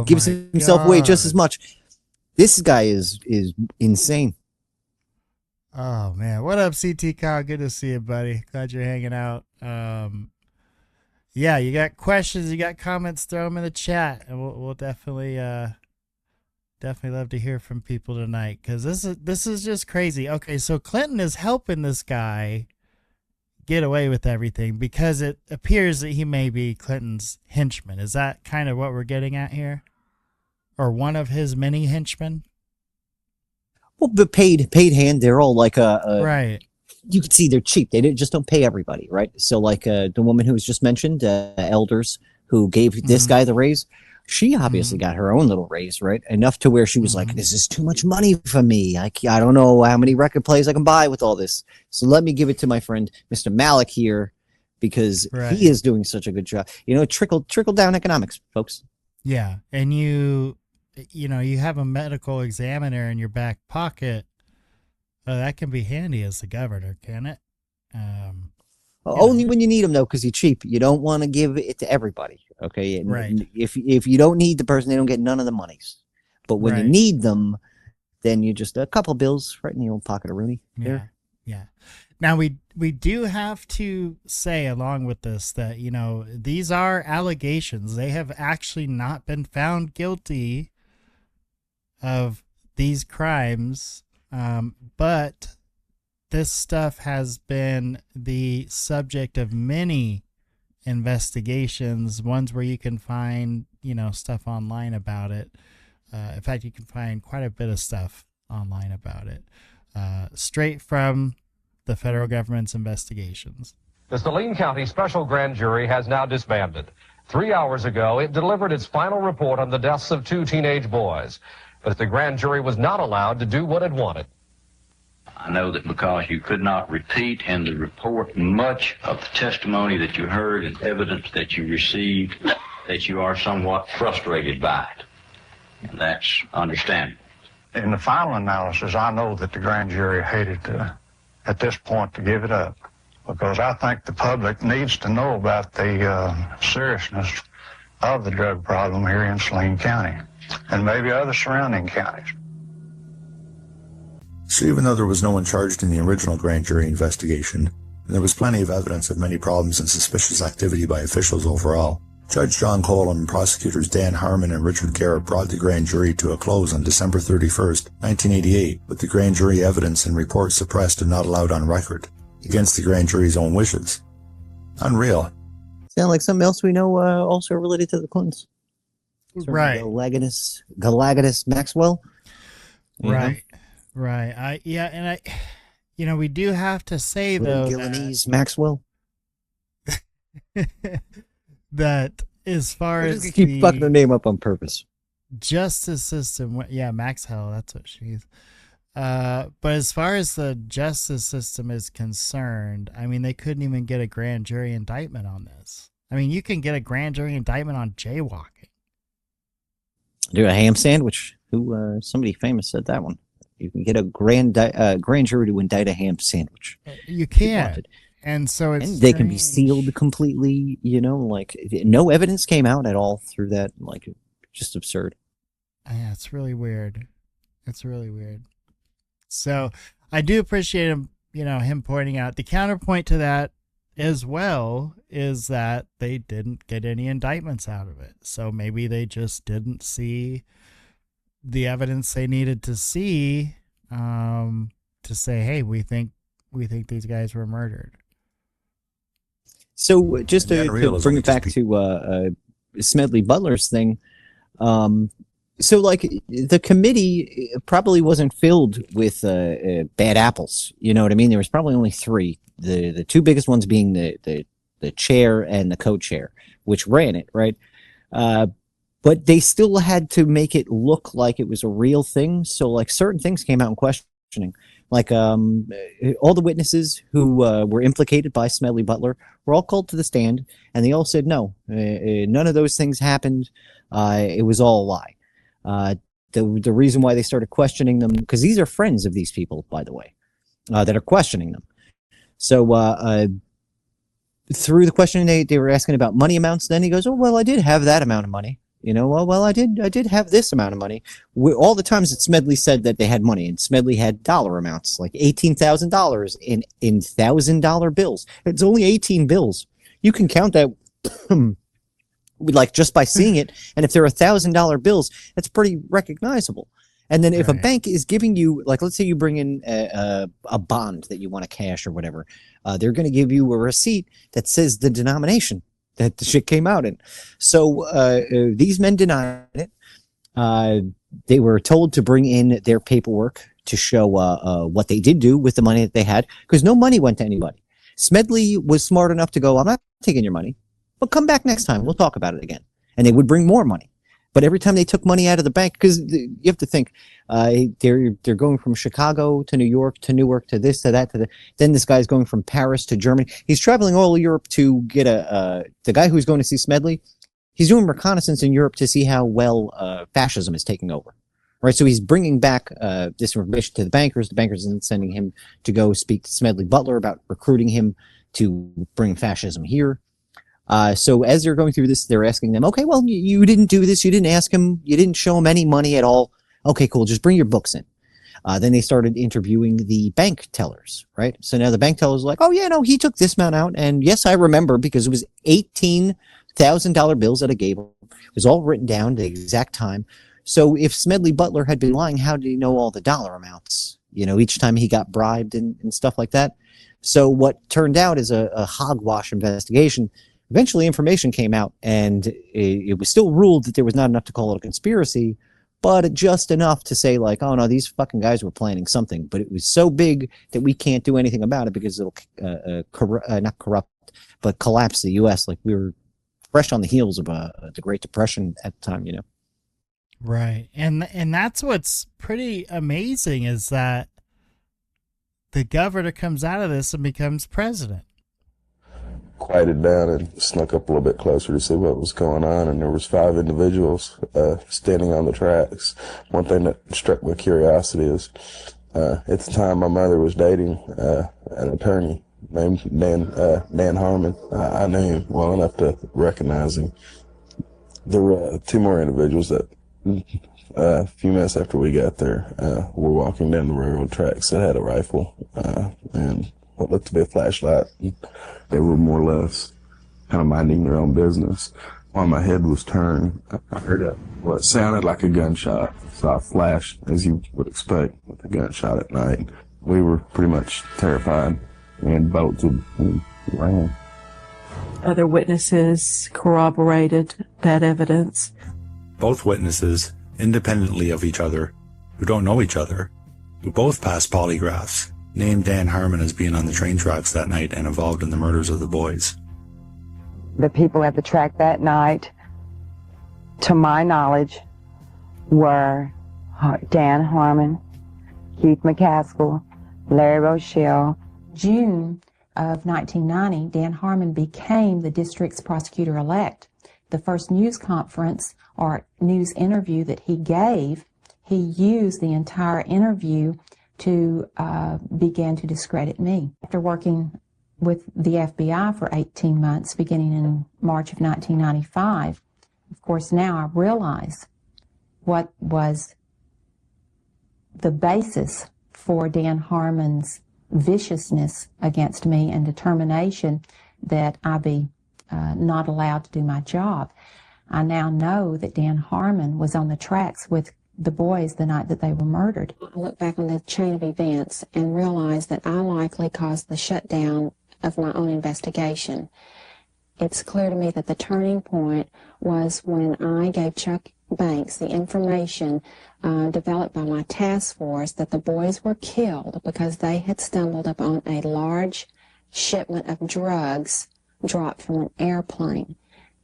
gives himself away just as much. This guy is insane. Oh man, what up, CT Kyle? Good to see you, buddy. Glad you're hanging out. Yeah, you got questions, you got comments, throw them in the chat, and we'll definitely love to hear from people tonight, because this is just crazy. Okay, so Clinton is helping this guy get away with everything because it appears that he may be Clinton's henchman. Is that kind of what we're getting at here? Or one of his many henchmen? Well, the paid hand, they're all like right. You can see they're cheap. They just don't pay everybody, right? So like the woman who was just mentioned, Elders, who gave this guy the raise, she obviously got her own little raise, right? Enough to where she was like, this is too much money for me. I don't know how many record plays I can buy with all this. So let me give it to my friend, Mr. Malik here, because he is doing such a good job. You know, trickle down economics, folks. Yeah. And you have a medical examiner in your back pocket. That can be handy as the governor, can it? Only when you need them, though, because you're cheap. You don't want to give it to everybody, okay? And right. If you don't need the person, they don't get none of the monies. But when you need them, then you just a couple bills right in the old pocket of Rooney. Yeah, yeah. Now we we do have to say along with this that, you know, these are allegations. They have actually not been found guilty of these crimes, but this stuff has been the subject of many investigations, ones where you can find, you know, stuff online about it. In fact, you can find quite a bit of stuff online about it, straight from the federal government's investigations. The Saline County Special Grand Jury has now disbanded. 3 hours ago, it delivered its final report on the deaths of 2 teenage boys. But the grand jury was not allowed to do what it wanted. I know that because you could not repeat in the report much of the testimony that you heard and evidence that you received, that you are somewhat frustrated by it. And that's understandable. In the final analysis, I know that the grand jury hated at this point to give it up, because I think the public needs to know about the seriousness of the drug problem here in Saline County and maybe other surrounding counties. So even though there was no one charged in the original grand jury investigation, and there was plenty of evidence of many problems and suspicious activity by officials overall, Judge John Cole and prosecutors Dan Harmon and Richard Garrett brought the grand jury to a close on December 31st, 1988, with the grand jury evidence and reports suppressed and not allowed on record, against the grand jury's own wishes. Unreal. Sound like something else we know also related to the Clintons. Right. Galagidus Maxwell. Right. Right. You know, we do have to say though, Gillanese Maxwell. That as far as just keep fucking her name up on purpose. Justice system, yeah, Maxwell, that's what she's. But as far as the justice system is concerned, I mean, they couldn't even get a grand jury indictment on this. I mean, you can get a grand jury indictment on jaywalking. Do a ham sandwich. Who? Somebody famous said that one. You can get a grand jury to indict a ham sandwich. You can. And so it's and they can be sealed completely, you know, like no evidence came out at all through that, like just absurd. Yeah, it's really weird. It's really weird. So I do appreciate him, you know, him pointing out the counterpoint to that as well is that they didn't get any indictments out of it. So maybe they just didn't see the evidence they needed to see to say, hey, we think these guys were murdered. So just to bring it back to Smedley Butler's thing, so like the committee probably wasn't filled with bad apples. You know what I mean? There was probably only 3. The 2 biggest ones being the chair and the co-chair, which ran it, right? But they still had to make it look like it was a real thing. So like certain things came out in questioning. Like all the witnesses who were implicated by Smedley Butler were all called to the stand, and they all said no, none of those things happened. It was all a lie. The reason why they started questioning them, because these are friends of these people, by the way, that are questioning them. So through the questioning, they were asking about money amounts. Then he goes, "Oh well, I did have that amount of money." You know, well, I did have this amount of money. All the times that Smedley said that they had money, and Smedley had dollar amounts, like $18,000 in $1,000 bills. It's only 18 bills. You can count that, like just by seeing it. And if they're $1,000 bills, that's pretty recognizable. And then if a bank is giving you, like, let's say you bring in a bond that you want to cash or whatever, they're going to give you a receipt that says the denomination that the shit came out in. So these men denied it. They were told to bring in their paperwork to show what they did do with the money that they had, because no money went to anybody. Smedley was smart enough to go, I'm not taking your money, but come back next time. We'll talk about it again. And they would bring more money. But every time they took money out of the bank, because you have to think, they're going from Chicago to New York to Newark to this to that to then this guy's going from Paris to Germany. He's traveling all Europe to get the guy who's going to see Smedley. He's doing reconnaissance in Europe to see how well fascism is taking over, right? So he's bringing back this information to the bankers. The bankers are sending him to go speak to Smedley Butler about recruiting him to bring fascism here. So as they're going through this, they're asking them, okay, well, you didn't do this. You didn't ask him. You didn't show him any money at all. Okay, cool. Just bring your books in. Then they started interviewing the bank tellers, right? So now the bank tellers are like, oh yeah, no, he took this amount out. And yes, I remember because it was $18,000 bills that I gave him. It was all written down the exact time. So if Smedley Butler had been lying, how did he know all the dollar amounts? You know, each time he got bribed and stuff like that. So what turned out is a hogwash investigation. Eventually information came out, and it was still ruled that there was not enough to call it a conspiracy, but just enough to say, like, oh no, these fucking guys were planning something. But it was so big that we can't do anything about it because it'll not corrupt, but collapse the U.S. Like we were fresh on the heels of the Great Depression at the time, you know. Right. And that's what's pretty amazing is that the governor comes out of this and becomes president. Quieted down and snuck up a little bit closer to see what was going on, and there was 5 individuals standing on the tracks. One thing that struck my curiosity is at the time my mother was dating an attorney named Dan Harmon. I knew him well enough to recognize him. There were 2 more individuals that a few minutes after we got there were walking down the railroad tracks that had a rifle and what looked to be a flashlight. They were more or less kind of minding their own business. While my head was turned, I heard what sounded like a gunshot. Saw a flash, as you would expect with a gunshot at night. We were pretty much terrified and bolted and ran. Other witnesses corroborated that evidence. Both witnesses, independently of each other, who don't know each other, who both passed polygraphs, named Dan Harmon as being on the train tracks that night and involved in the murders of the boys. The people at the track that night, to my knowledge, were Dan Harmon, Keith McCaskill, Larry Rochelle. June of 1990, Dan Harmon became the district's prosecutor-elect. The first news conference or news interview that he gave, he used the entire interview to begin to discredit me. After working with the FBI for 18 months, beginning in March of 1995, of course now I realize what was the basis for Dan Harmon's viciousness against me and determination that I be not allowed to do my job. I now know that Dan Harmon was on the tracks with the boys the night that they were murdered. I look back on the chain of events and realize that I likely caused the shutdown of my own investigation. It's clear to me that the turning point was when I gave Chuck Banks the information developed by my task force that the boys were killed because they had stumbled upon a large shipment of drugs dropped from an airplane.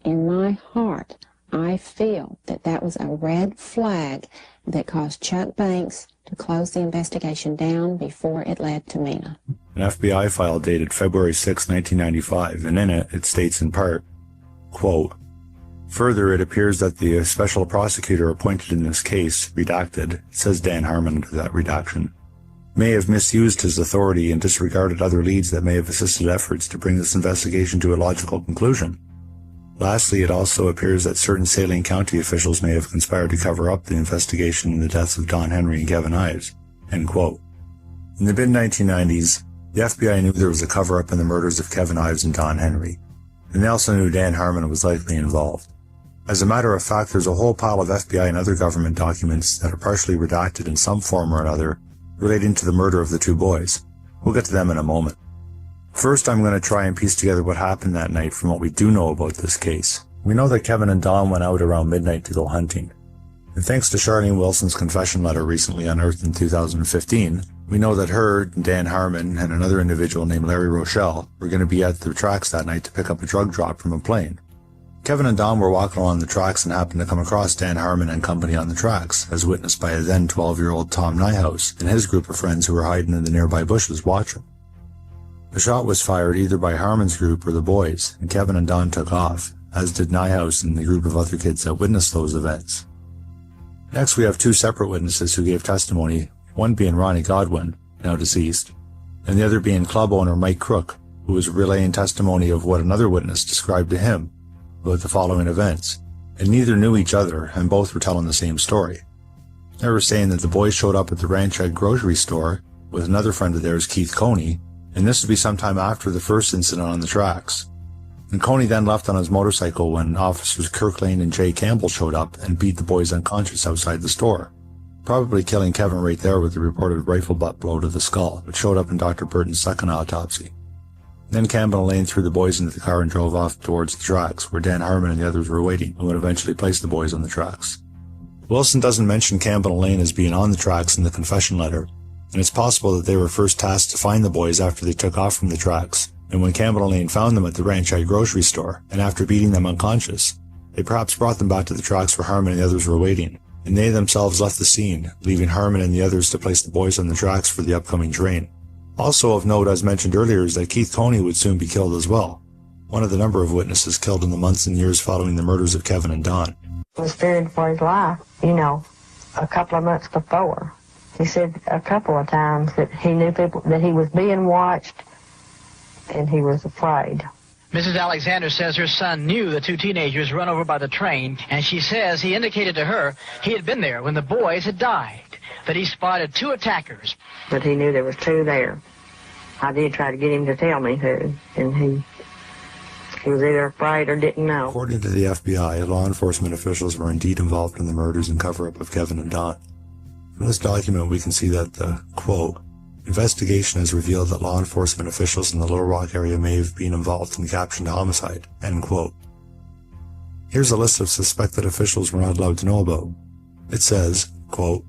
In my heart, I feel that that was a red flag that caused Chuck Banks to close the investigation down before it led to Mena. An FBI file dated February 6, 1995, and in it states in part, quote, "Further, it appears that the special prosecutor appointed in this case, redacted, says Dan Harmon under that redaction, may have misused his authority and disregarded other leads that may have assisted efforts to bring this investigation to a logical conclusion. Lastly, it also appears that certain Saline County officials may have conspired to cover up the investigation in the deaths of Don Henry and Kevin Ives." End quote. In the mid-1990s, the FBI knew there was a cover-up in the murders of Kevin Ives and Don Henry, and they also knew Dan Harmon was likely involved. As a matter of fact, there's a whole pile of FBI and other government documents that are partially redacted in some form or another relating to the murder of the 2 boys. We'll get to them in a moment. First, I'm going to try and piece together what happened that night from what we do know about this case. We know that Kevin and Don went out around midnight to go hunting. And thanks to Charlene Wilson's confession letter recently unearthed in 2015, we know that her, Dan Harmon, and another individual named Larry Rochelle were going to be at the tracks that night to pick up a drug drop from a plane. Kevin and Don were walking along the tracks and happened to come across Dan Harmon and company on the tracks, as witnessed by a then 12-year-old Tom Nyhouse and his group of friends who were hiding in the nearby bushes watching. A shot was fired either by Harmon's group or the boys, and Kevin and Don took off, as did Nyhouse and the group of other kids that witnessed those events. Next, we have 2 separate witnesses who gave testimony, one being Ronnie Godwin, now deceased, and the other being club owner Mike Crook, who was relaying testimony of what another witness described to him about the following events, and neither knew each other, and both were telling the same story. They were saying that the boys showed up at the Ranchite grocery store with another friend of theirs, Keith Coney, and this would be sometime after the first incident on the tracks. And Coney then left on his motorcycle when officers Kirk Lane and Jay Campbell showed up and beat the boys unconscious outside the store, probably killing Kevin right there with the reported rifle butt blow to the skull, which showed up in Dr. Burton's second autopsy. Then Campbell and Lane threw the boys into the car and drove off towards the tracks, where Dan Harmon and the others were waiting and would eventually place the boys on the tracks. Wilson doesn't mention Campbell and Lane as being on the tracks in the confession letter, and it's possible that they were first tasked to find the boys after they took off from the tracks, and when Campbell and Lane found them at the Ranchite grocery store, and after beating them unconscious, they perhaps brought them back to the tracks where Harmon and the others were waiting, and they themselves left the scene, leaving Harmon and the others to place the boys on the tracks for the upcoming train. Also of note, as mentioned earlier, is that Keith Coney would soon be killed as well, one of the number of witnesses killed in the months and years following the murders of Kevin and Don. He was feared for his life, a couple of months before. He said a couple of times that he knew people, that he was being watched, and he was afraid. Mrs. Alexander says her son knew the two teenagers run over by the train, and she says he indicated to her he had been there when the boys had died, that he spotted two attackers. But he knew there was two there. I did try to get him to tell me who, and he was either afraid or didn't know. According to the FBI, law enforcement officials were indeed involved in the murders and cover-up of Kevin and Don. From this document, we can see that the, quote, investigation has revealed that law enforcement officials in the Little Rock area may have been involved in the captioned homicide, end quote. Here's a list of suspected officials we're not allowed to know about. It says, quote,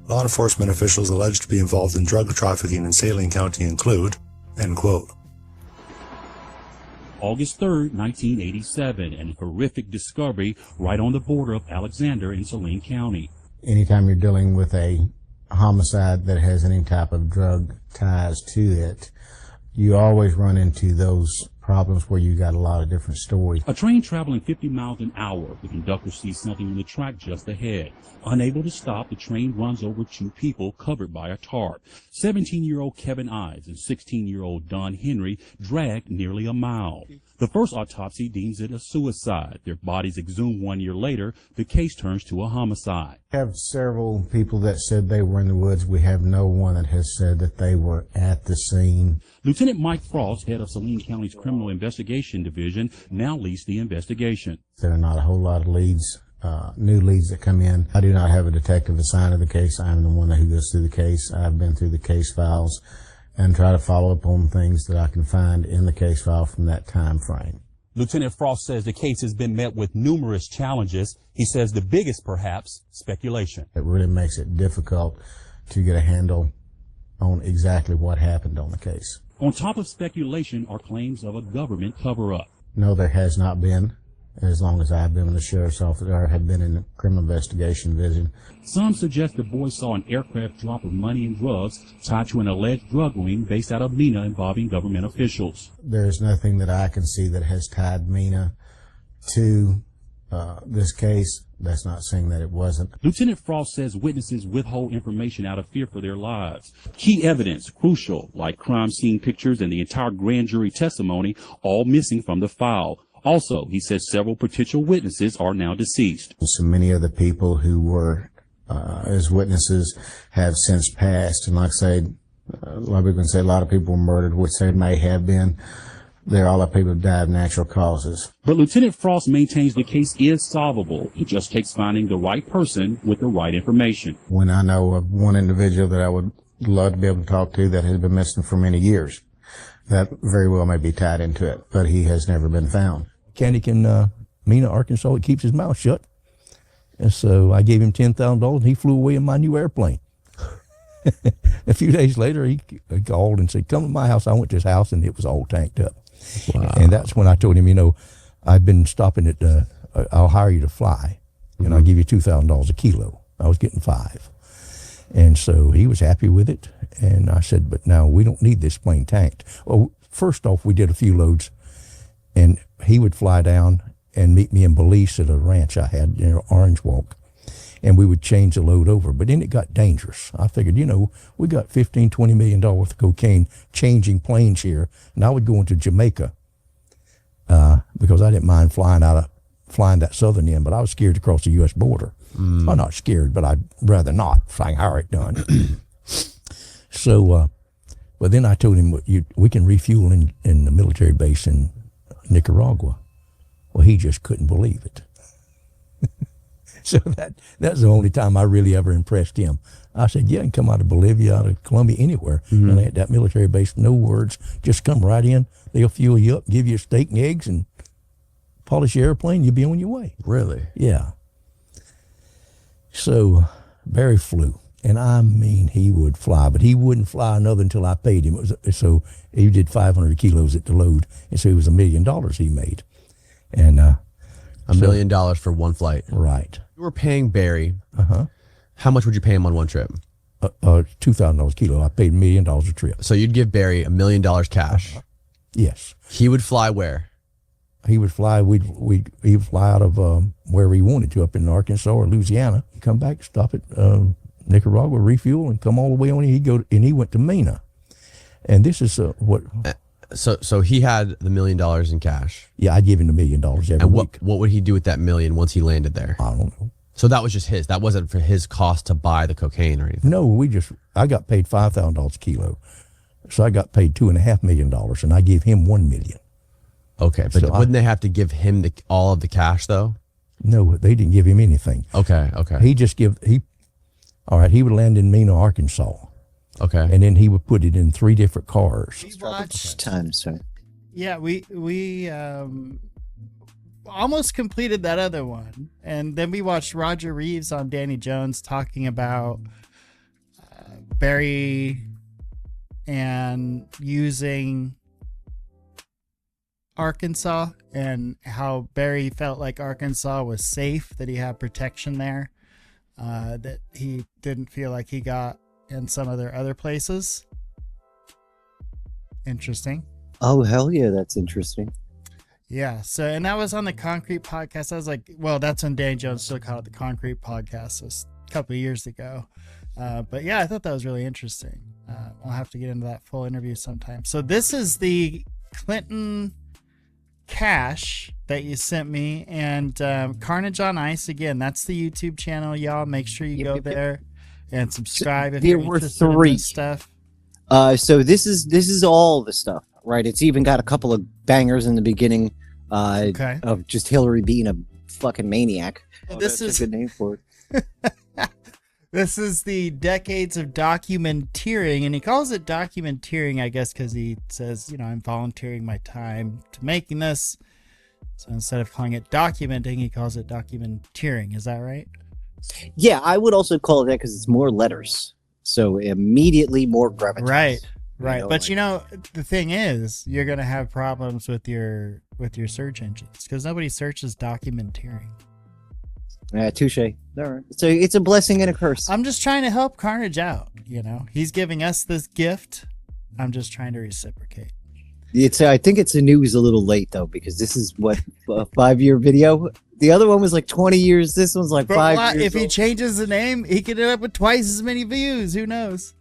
law enforcement officials alleged to be involved in drug trafficking in Saline County include, end quote. August 3rd, 1987, and a horrific discovery right on the border of Alexander and Saline County. Anytime you're dealing with a homicide that has any type of drug ties to it, you always run into those problems where you got a lot of different stories. A train traveling 50 miles an hour. The conductor sees something on the track just ahead. Unable to stop, the train runs over two people covered by a tarp. 17-year-old Kevin Ives and 16-year-old Don Henry dragged nearly a mile. The first autopsy deems it a suicide. Their bodies exhumed 1 year later. The case turns to a homicide. We have several people that said they were in the woods. We have no one that has said that they were at the scene. Lieutenant Mike Frost, head of Saline County's Criminal Investigation Division, now leads the investigation. There are not a whole lot of leads, new leads that come in. I do not have a detective assigned to the case. I'm the one who goes through the case. I've been through the case files and try to follow up on things that I can find in the case file from that time frame. Lieutenant Frost says the case has been met with numerous challenges. He says the biggest, perhaps, speculation. It really makes it difficult to get a handle on exactly what happened on the case. On top of speculation are claims of a government cover-up. No, there has not been. As long as I've been in the sheriff's office, or have been in the criminal investigation division. Some suggest the boys saw an aircraft drop of money and drugs tied to an alleged drug ring based out of Mena involving government officials. There is nothing that I can see that has tied Mena to this case. That's not saying that it wasn't. Lieutenant Frost says witnesses withhold information out of fear for their lives. Key evidence, crucial, like crime scene pictures and the entire grand jury testimony, all missing from the file. Also, he says several potential witnesses are now deceased. So many of the people who were as witnesses have since passed. And like I say, a lot of people can say a lot of people were murdered, which they may have been. There are a lot of people who died of natural causes. But Lieutenant Frost maintains the case is solvable. It just takes finding the right person with the right information. When I know of one individual that I would love to be able to talk to that has been missing for many years, that very well may be tied into it, but he has never been found. Mechanic in Mena, Arkansas, he keeps his mouth shut. And so I gave him $10,000 and he flew away in my new airplane. A few days later, he called and said, come to my house. I went to his house and it was all tanked up. Wow. And that's when I told him, I've been stopping at, I'll hire you to fly and I'll give you $2,000 a kilo. I was getting $5. And so he was happy with it. And I said, but now we don't need this plane tanked. Well, first off, we did a few loads and he would fly down and meet me in Belize at a ranch I had, Orange Walk. And we would change the load over. But then it got dangerous. I figured, we got $15, $20 million worth of cocaine changing planes here. And I would go into Jamaica because I didn't mind flying that southern end, but I was scared to cross the U.S. border. I'm not scared, but I'd rather not, if I can hire it done. So, but then I told him, we can refuel in the military base in Nicaragua. Well, he just couldn't believe it. So that's the only time I really ever impressed him. I said, yeah, you can come out of Bolivia, out of Colombia, anywhere. And at that military base, no words, just come right in. They'll fuel you up, give you a steak and eggs, and polish your airplane, you'll be on your way. Really? Yeah. So Barry flew. And I mean, he would fly, but he wouldn't fly another until I paid him. So he did 500 kilos at the load, and so it was $1 million he made. And $1 million for one flight. Right. You were paying Barry. How much would you pay him on one trip? $2,000 a kilo. I paid $1 million a trip. So you'd give Barry $1 million cash. Yes. He would fly where? He would fly. He would fly out of wherever he wanted to, up in Arkansas or Louisiana. Come back, stop at Nicaragua, refuel, and come all the way on. He went to Mena, and this is what. So he had the $1 million in cash. Yeah, I'd give him $1 million every week. What would he do with that million once he landed there? I don't know. So that was just his. That wasn't for his cost to buy the cocaine or anything. No, I got paid $5,000 a kilo, so I got paid $2.5 million, and I gave him $1 million. Okay, but So wouldn't they have to give him all of the cash though? No, they didn't give him anything. Okay. All right, he would land in Mena, Arkansas. Okay. And then he would put it in 3 different cars. Yeah, we almost completed that other one. And then we watched Roger Reeves on Danny Jones talking about Barry and using Arkansas and how Barry felt like Arkansas was safe, that he had protection there. That he didn't feel like he got in some of their other places. Interesting. Oh, hell yeah, that's interesting. Yeah, so, and that was on the Concrete podcast. I was like, well, that's when Dan Jones still called it the Concrete podcast. It was a couple of years ago. But yeah, I thought that was really interesting. I'll have to get into that full interview sometime. So this is the Clinton cash that you sent me, and Carnage on Ice, again, that's the YouTube channel, y'all. Make sure you go there and subscribe if you're interested in this stuff. So this is all the stuff, right? It's even got a couple of bangers in the beginning of just Hillary being a fucking maniac. This is a good name for it. This is the decades of documenteering, and he calls it documenteering, I guess, because he says, I'm volunteering my time to making this. So instead of calling it documenting, he calls it documenteering. Is that right? Yeah, I would also call it that because it's more letters. So immediately more gravitas. Right. But the thing is, you're going to have problems with your search engines because nobody searches documenteering. Touche. All right. So it's a blessing and a curse. I'm just trying to help Carnage out. He's giving us this gift. I'm just trying to reciprocate. I think it's a news a little late though, because this is a 5-year video. The other one was like 20 years. This one's like 5 years. If he changes the name, he could end up with twice as many views. Who knows?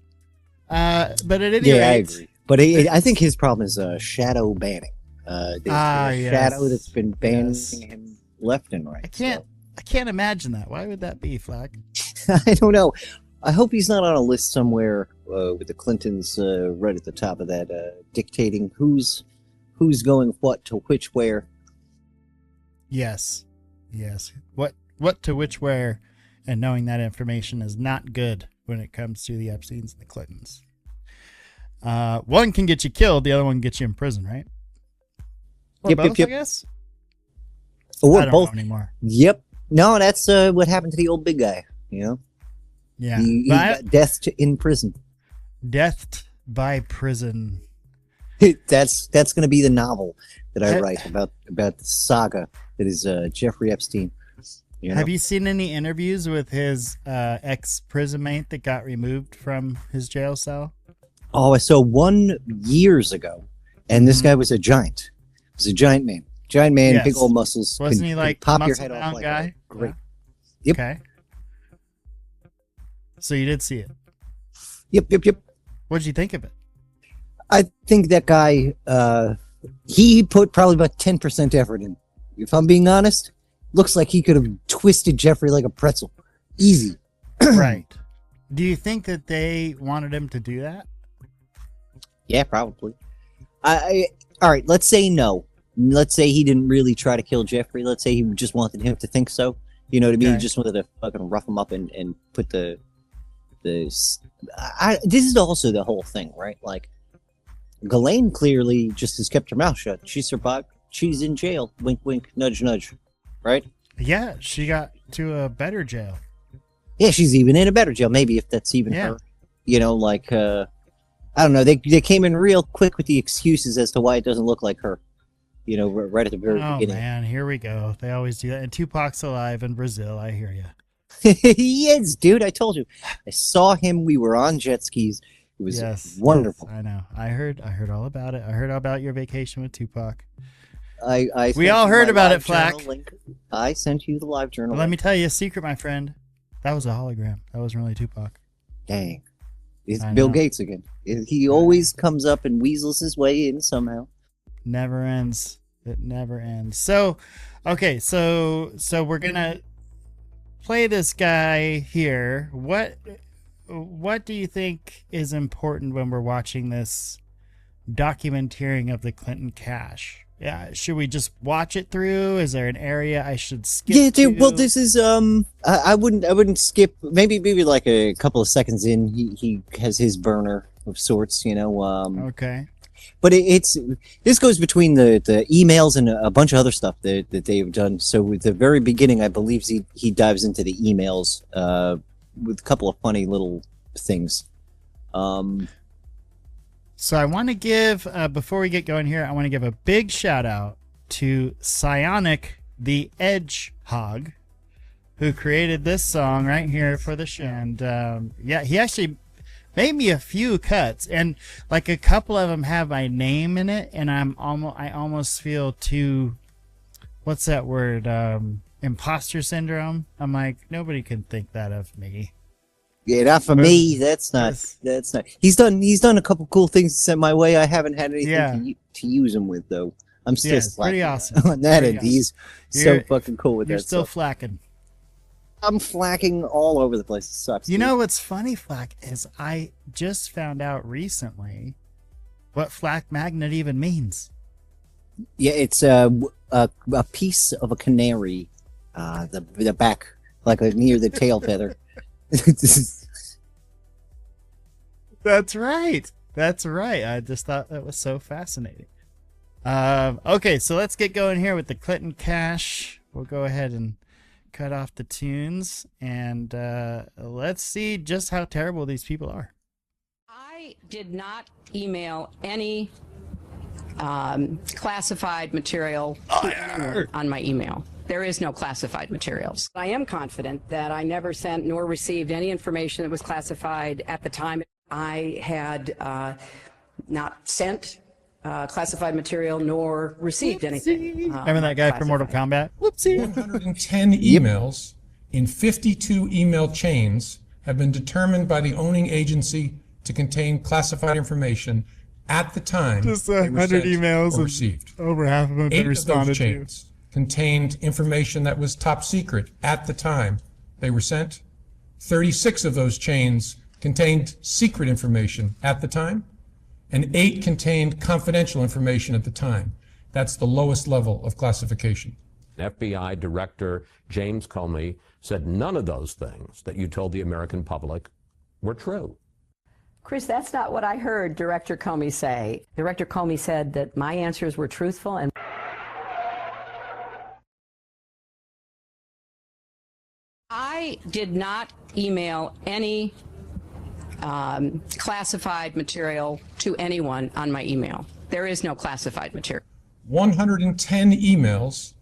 But at any rate, I agree. But I think his problem is shadow banning. Shadow that's been banning him left and right. I can't imagine that. Why would that be, Flak? I don't know. I hope he's not on a list somewhere with the Clintons right at the top of that, dictating who's going what to which where. Yes. What to which where, and knowing that information is not good when it comes to the Epsteins and the Clintons. One can get you killed, the other one can get you in prison, right? Or both, I guess? Or I don't both know anymore. Yep. No, that's what happened to the old big guy, Yeah. He got death in prison. Death by prison. That's going to be the novel that I write about the saga that is Jeffrey Epstein. Have you seen any interviews with his ex-prison mate that got removed from his jail cell? Oh, I saw one years ago, and this guy was a giant. He was a giant man. Giant man, Yes. Big old muscles. Wasn't he like pop your muscle head off bound like guy? Great. Yep. Okay. So you did see it. Yep. What did you think of it? I think that guy, he put probably about 10% effort in. If I'm being honest, looks like he could have twisted Jeffrey like a pretzel. Easy. Right. Do you think that they wanted him to do that? Yeah, probably. All right, let's say no. Let's say he didn't really try to kill Jeffrey. Let's say he just wanted him to think so. You know what I mean? Okay. He just wanted to fucking rough him up and put this is also the whole thing, right? Like, Ghislaine clearly just has kept her mouth shut. She survived. She's in jail. Wink, wink, nudge, nudge. Right? Yeah, she got to a better jail. Yeah, she's even in a better jail. Maybe if that's even her. You know, like, I don't know. They came in real quick with the excuses as to why it doesn't look like her. You know, right at the very beginning. Oh, man, here we go. They always do that. And Tupac's alive in Brazil. I hear you. He is, dude. I told you. I saw him. We were on jet skis. It was wonderful. Yes, I know. I heard all about it. I heard all about your vacation with Tupac. We all heard about it, Flak. I sent you the live journal. Well, let me tell you a secret, my friend. That was a hologram. That wasn't really Tupac. Dang. It's Bill Gates again. He always comes up and weasels his way in somehow. Never ends. It never ends. So, okay, so we're gonna play this guy here. What do you think is important when we're watching this documentary of the Clinton cache? Yeah, should we just watch it through? Is there an area I should skip? Yeah, dude. Well, this is I wouldn't skip. Maybe like a couple of seconds in. He has his burner of sorts, you know. Okay. But this goes between the emails and a bunch of other stuff that they've done. So at the very beginning, I believe he dives into the emails with a couple of funny little things. So I want to give, before we get going here, I want to give a big shout out to Psionic the Edgehog, who created this song right here for the show. And yeah, he actually made me a few cuts, and like a couple of them have my name in it, and I almost feel too, what's that word? Imposter syndrome. I'm like, nobody can think that of me. Yeah, not for me. That's not. He's done a couple cool things sent my way. I haven't had anything to use him with though. I'm still pretty awesome on that end. He's so fucking cool with that. You're still stuff. flacking. I'm flacking all over the place. It sucks. You know what's funny, Flak, is I just found out recently what Flak Magnet even means. Yeah, it's a piece of a canary, the back, like near the tail feather. That's right. That's right. I just thought that was so fascinating. Okay, so let's get going here with the Clinton cache. We'll go ahead and cut off the tunes, and let's see just how terrible these people are. I did not email any classified material on my email. There is no classified materials. I am confident that I never sent nor received any information that was classified at the time. I had not sent classified material nor received anything. Remember that guy from Mortal Kombat? Whoopsie. 110 emails in 52 email chains have been determined by the owning agency to contain classified information at the time. Just they were 100 sent emails or and received. over half of them have been 8 of responded those to. chains contained information that was top secret at the time they were sent. 36 of those chains contained secret information at the time, and 8 contained confidential information at the time. That's the lowest level of classification. FBI Director James Comey said none of those things that you told the American public were true. Chris, that's not what I heard Director Comey say. Director Comey said that my answers were truthful and I did not email any classified material to anyone on my email. There is no classified material. 110 emails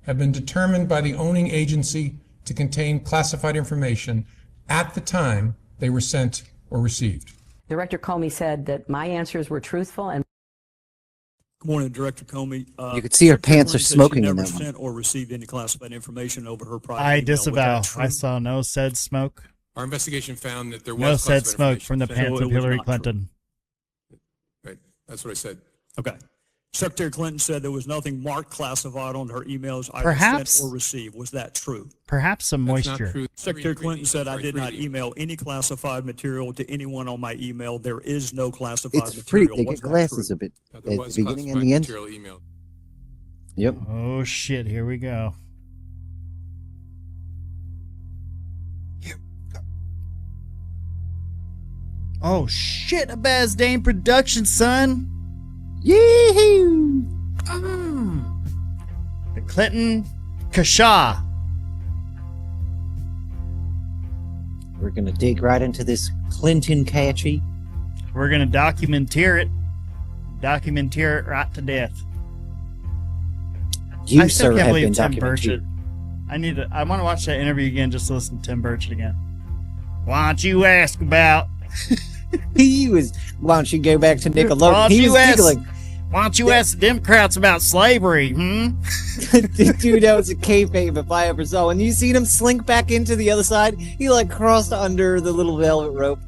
have been determined by the owning agency to contain classified information at the time they were sent or received. Director Comey said that my answers were truthful and Good morning, Director Comey. You could see her pants are smoking in never that one. sent or received any classified information over her private I email. disavow. Was that true? I saw no said smoke. Our investigation found that there was No said classified smoke from the So pants it of was Hillary not Clinton. Right, that's what I said. Okay. Secretary Clinton said there was nothing marked classified on her emails either Perhaps- sent or received. Was that true? Perhaps some moisture. Secretary Clinton said I did not email any classified material to anyone on my email. There is no classified It's material. pretty. They Was get that glasses true? a bit at the beginning and the end. Yep. Oh shit! Here we go. Oh shit! A Baz Dane production, son. Yee-hoo! The Clinton Kasha. We're gonna dig right into this Clinton catchy. We're gonna documenteer it. Documenteer it right to death. You, I still sir, can't have believe been Tim documented. Burchett. I want to watch that interview again just to listen to Tim Burchett again. Why don't you ask about? He was. Why don't you go back to Nickelodeon? Why don't He you was ask- giggling. Why don't you ask the Democrats about slavery? Dude, that was a kayfabe if I ever saw. And you seen him slink back into the other side? He like crossed under the little velvet rope.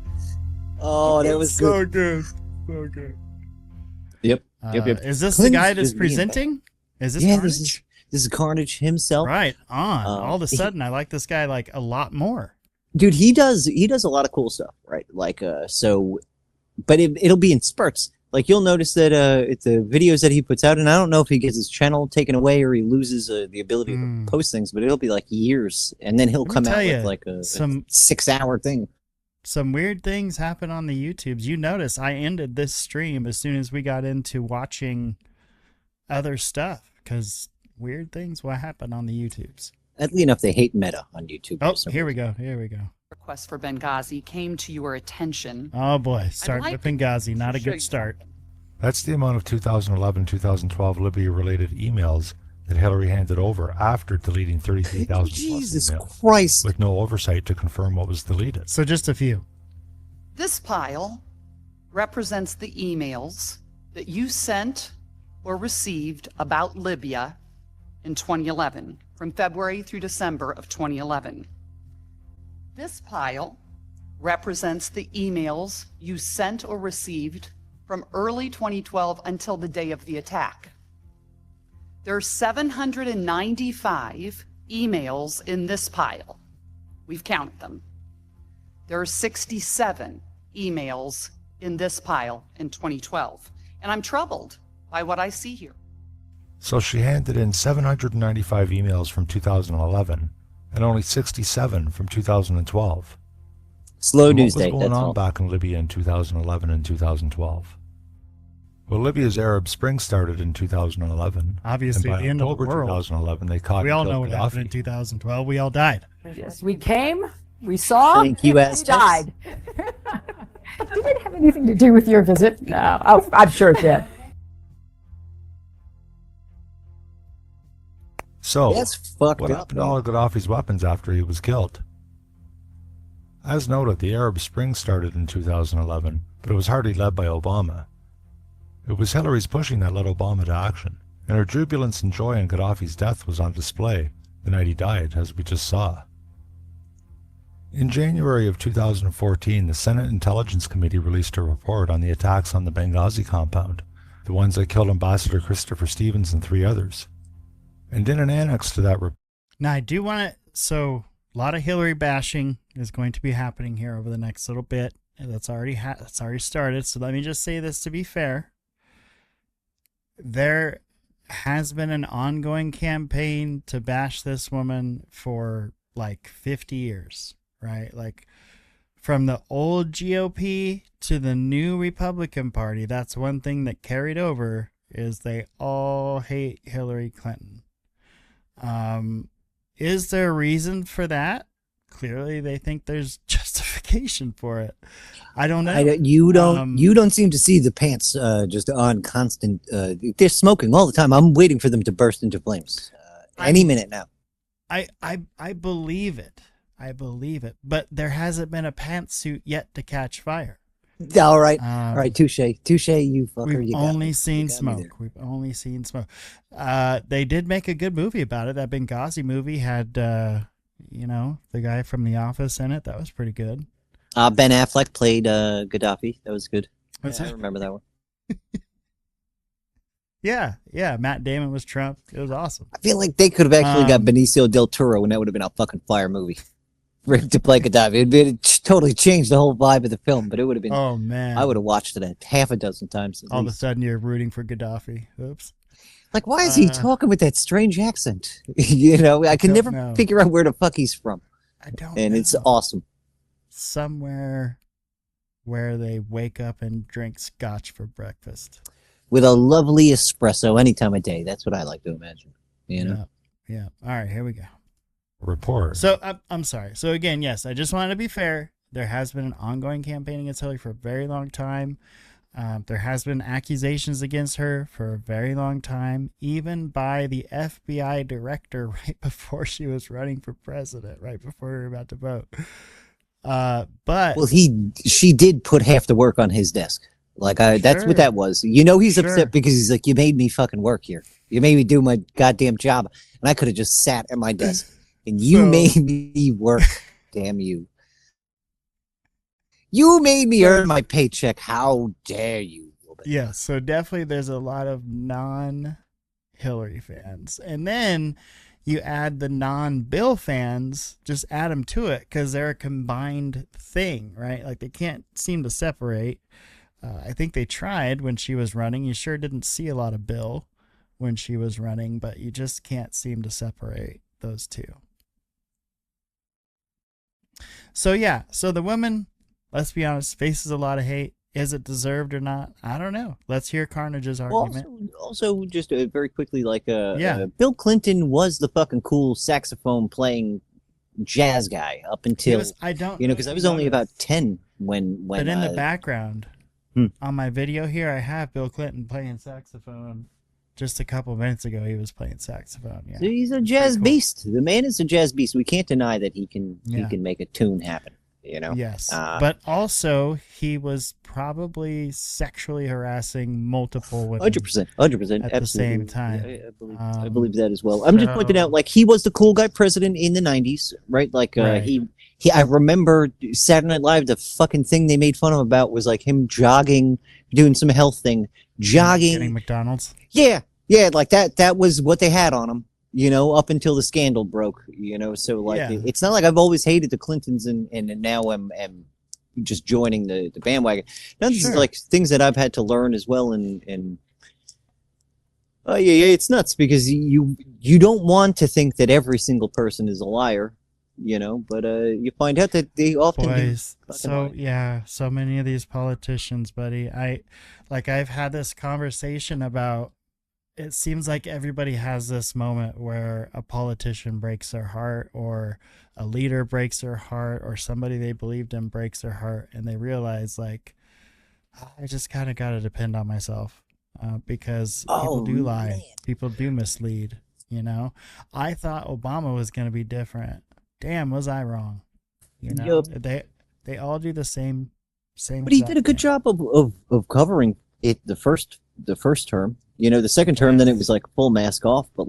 Oh, that was so good. So good. Yep. Is this Clinton's the guy that's just being presenting? Is this Yeah, Carnage? this is Carnage himself. Right on. All of a he- sudden, I like this guy like a lot more. Dude, he does a lot of cool stuff, right? Like but it'll be in spurts. Like you'll notice that it's the videos that he puts out, and I don't know if he gets his channel taken away or he loses the ability to post things, but it'll be like years, and then he'll Let me come out tell with ya, like a some 6-hour thing. Some weird things happen on the YouTubes. You notice I ended this stream as soon as we got into watching other stuff because weird things will happen on the YouTubes. Oddly enough, they hate Meta on YouTube. Oh, here we go. Here we go. Request for Benghazi came to your attention. Oh boy, starting like with Benghazi, not a show good you start. That's the amount of 2011-2012 Libya-related emails that Hillary handed over after deleting 33,000 Jesus emails Christ. with no oversight to confirm what was deleted. So just a few. This pile represents the emails that you sent or received about Libya in 2011, from February through December of 2011. This pile represents the emails you sent or received from early 2012 until the day of the attack. There are 795 emails in this pile. We've counted them. There are 67 emails in this pile in 2012. And I'm troubled by what I see here. So she handed in 795 emails from 2011 and only 67 from 2012. Slow And news what was day, going that's on all. back in Libya in 2011 and 2012? Well, Libya's Arab Spring started in 2011. Obviously, and by the end of the October world. 2011, they caught We and all killed know what happened in Gaddafi. 2012. We all died. Yes, we came, we saw, Thank you, we Aztecs. died. Did it have anything to do with your visit? No, I'm sure it did. So, That's fucked what up, happened to all of Gaddafi's weapons after he was killed? As noted, the Arab Spring started in 2011, but it was hardly led by Obama. It was Hillary's pushing that led Obama to action, and her jubilance and joy in Gaddafi's death was on display the night he died, as we just saw. In January of 2014, the Senate Intelligence Committee released a report on the attacks on the Benghazi compound, the ones that killed Ambassador Christopher Stevens and 3 others. And in an annex to that report, Now, I do want to. So, a lot of Hillary bashing is going to be happening here over the next little bit. And that's already started. So, let me just say this to be fair. There has been an ongoing campaign to bash this woman for like 50 years, right? Like from the old GOP to the new Republican Party, that's one thing that carried over is they all hate Hillary Clinton. Is there a reason for that? Clearly, they think there's justification for it. I don't know. You don't seem to see the pants just on constant. They're smoking all the time. I'm waiting for them to burst into flames any minute now. I believe it. I believe it. But there hasn't been a pantsuit yet to catch fire. All right, touche, you fucker. We've You got only me. seen You got me smoke. there. We've only seen smoke. They did make a good movie about it. That Benghazi movie had, the guy from The Office in it. That was pretty good. Ben Affleck played Gaddafi. That was good. What's I that? remember that one. Yeah, Matt Damon was Trump. It was awesome. I feel like they could have actually got Benicio del Toro, and that would have been a fucking fire movie. Rick to play Gaddafi. It'd totally changed the whole vibe of the film, but it would have been. Oh man, I would have watched it half a dozen times. All of a sudden, you're rooting for Gaddafi. Oops. Like, why is he talking with that strange accent? I can never figure out where the fuck he's from. I don't. And it's awesome. Somewhere where they wake up and drink scotch for breakfast. With a lovely espresso any time of day. That's what I like to imagine. Yeah. All right, here we go. Report. So I'm sorry. So again, yes, I just wanted to be fair. There has been an ongoing campaign against Hillary for a very long time. There has been accusations against her for a very long time, even by the FBI director right before she was running for president, right before we were about to vote. But she did put half the work on his desk. That's what that was. He's upset because he's like, you made me fucking work here. You made me do my goddamn job, and I could have just sat at my desk, and you made me work. Damn you! You made me earn my paycheck. How dare you? Yeah. So definitely, there's a lot of non-Hillary fans, and then you add the non-Bill fans. Just add them to it because they're a combined thing, right? Like they can't seem to separate. I think they tried when she was running. You sure didn't see a lot of Bill when she was running, but you just can't seem to separate those two. So yeah, so the woman, let's be honest, faces a lot of hate. Is it deserved or not? I don't know. Let's hear Carnage's argument. Also just very quickly, Bill Clinton was the fucking cool saxophone playing jazz guy up until because I was only about 10 when. But in the background. On my video here, I have Bill Clinton playing saxophone. Just a couple minutes ago, he was playing saxophone. Yeah, so he's a jazz beast. The man is a jazz beast. We can't deny that he can make a tune happen. Yes, but also he was probably sexually harassing multiple women. 100%, at absolutely. the same time. I believe that as well. I'm just pointing out, he was the cool guy president in the 90s, right? Right. I remember Saturday Night Live, the fucking thing they made fun of him about was him jogging, doing some health thing, jogging. Getting McDonald's. Yeah, that was what they had on him, up until the scandal broke, so it's not like I've always hated the Clintons and now I'm just joining the bandwagon. Now this is things that I've had to learn as well and it's nuts because you don't want to think that every single person is a liar. But you find out that they often Boys, so many of these politicians, buddy. I've had this conversation about, it seems like everybody has this moment where a politician breaks their heart or a leader breaks their heart or somebody they believed in breaks their heart and they realize I just kind of got to depend on myself because people do lie. Man. People do mislead, I thought Obama was going to be different. Damn, was I wrong? They all do the same. But he did a good job of covering it the first term. The second term, then it was full mask off. But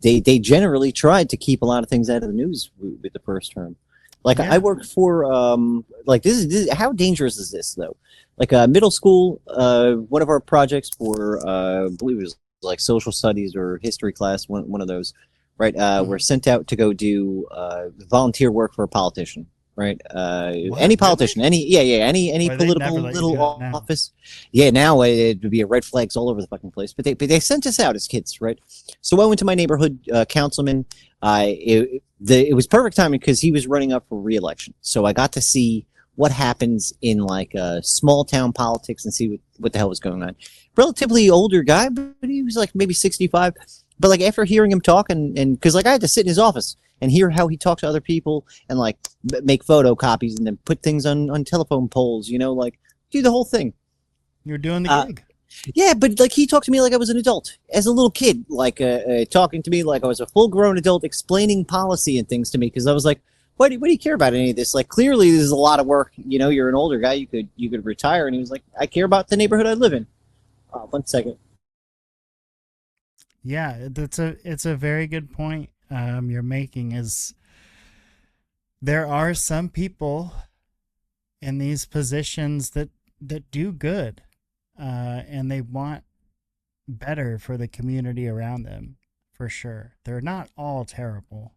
they generally tried to keep a lot of things out of the news with the first term. I worked for this is how dangerous is this though? Middle school, one of our projects for I believe it was social studies or history class, one of those. Right, we're sent out to go do volunteer work for a politician. Right, any politician, any political little office. Yeah, now it would be red flags all over the fucking place. But they sent us out as kids, right? So I went to my neighborhood councilman. It was perfect timing because he was running up for re-election. So I got to see what happens in small town politics and see what the hell was going on. Relatively older guy, but he was maybe 65. But after hearing him talk and because I had to sit in his office and hear how he talked to other people and make photocopies and then put things on telephone poles, do the whole thing. You're doing the gig. Yeah, but he talked to me like I was an adult, as a little kid, talking to me like I was a full-grown adult, explaining policy and things to me because I was like, what do you care about any of this? Clearly this is a lot of work. You're an older guy. You could retire. And he was like, I care about the neighborhood I live in. 1 second. Yeah, it's a very good point you're making. Is there are some people in these positions that do good, and they want better for the community around them, for sure. They're not all terrible.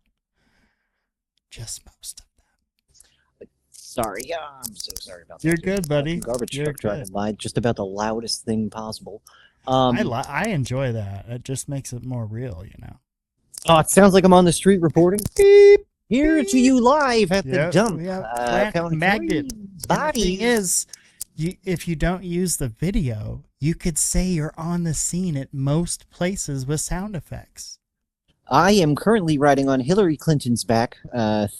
Just most of them. Sorry, I'm so sorry about that. You're good, buddy. Garbage You're truck driving good. by, just about the loudest thing possible. I enjoy that. It just makes it more real, you know. Oh, it sounds like I'm on the street reporting. Beep, here to you live at the dump. We have Flak Magnet. Body. The thing is, if you don't use the video, you could say you're on the scene at most places with sound effects. I am currently riding on Hillary Clinton's back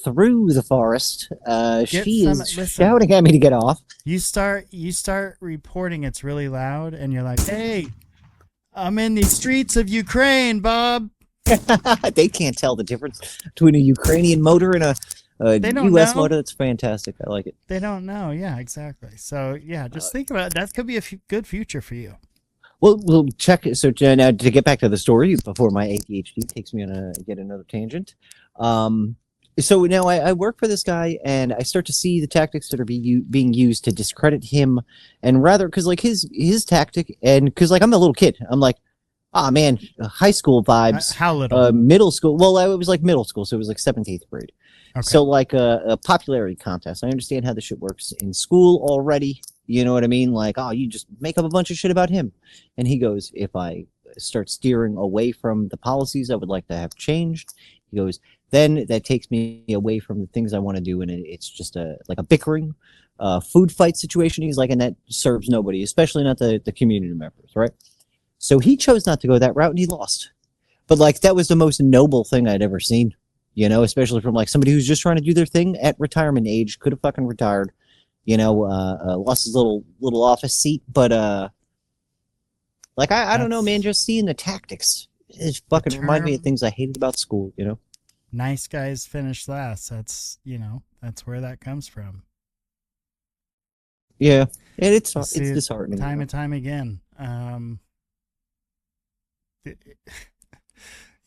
through the forest. She is shouting at me to get off. You start reporting it's really loud, and you're like, "Hey, I'm in the streets of Ukraine, Bob." They can't tell the difference between a Ukrainian motor and a U.S. know. motor. That's fantastic. I like it. They don't know. Yeah, exactly. So yeah, just think about it. That could be a good future for you. Well, we'll check. So now to get back to the story before my ADHD takes me on yet another tangent. So now I work for this guy, and I start to see the tactics that are being used to discredit him, and rather because like his tactic, and because like I'm a little kid, I'm like, ah man, high school vibes. How little? Middle school. Well, it was like middle school, so it was like 7th, 8th grade. Okay. So like a popularity contest. I understand how this shit works in school already. You know what I mean? Like, oh, you just make up a bunch of shit about him. And he goes, if I start steering away from the policies I would like to have changed, he goes, then that takes me away from the things I want to do. And it's just like a bickering food fight situation. He's like, and that serves nobody, especially not the community members, right? So he chose not to go that route, and he lost. But like, that was the most noble thing I'd ever seen, you know, especially from like somebody who's just trying to do their thing at retirement age, could have fucking retired. You know, lost his little office seat, but like I don't know, man. Just seeing the tactics, it fucking reminds me of things I hated about school. You know, nice guys finish last. That's that's where that comes from. Yeah, and it's disheartening. Time and time again.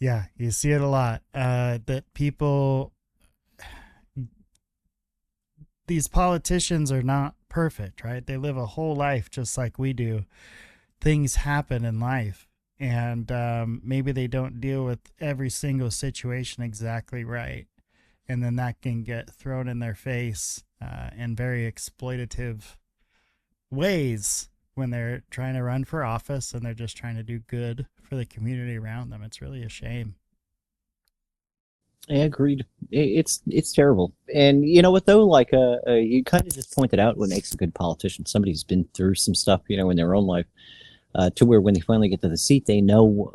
Yeah, you see it a lot. That people. These politicians are not perfect, right? They live a whole life just like we do. Things happen in life, and maybe they don't deal with every single situation exactly right, and then that can get thrown in their face in very exploitative ways when they're trying to run for office and they're just trying to do good for the community around them. It's really a shame. Yeah, agreed. It's terrible. And you know what though? Like you kind of just pointed out what makes a good politician. Somebody who's been through some stuff, you know, in their own life, to where when they finally get to the seat, they know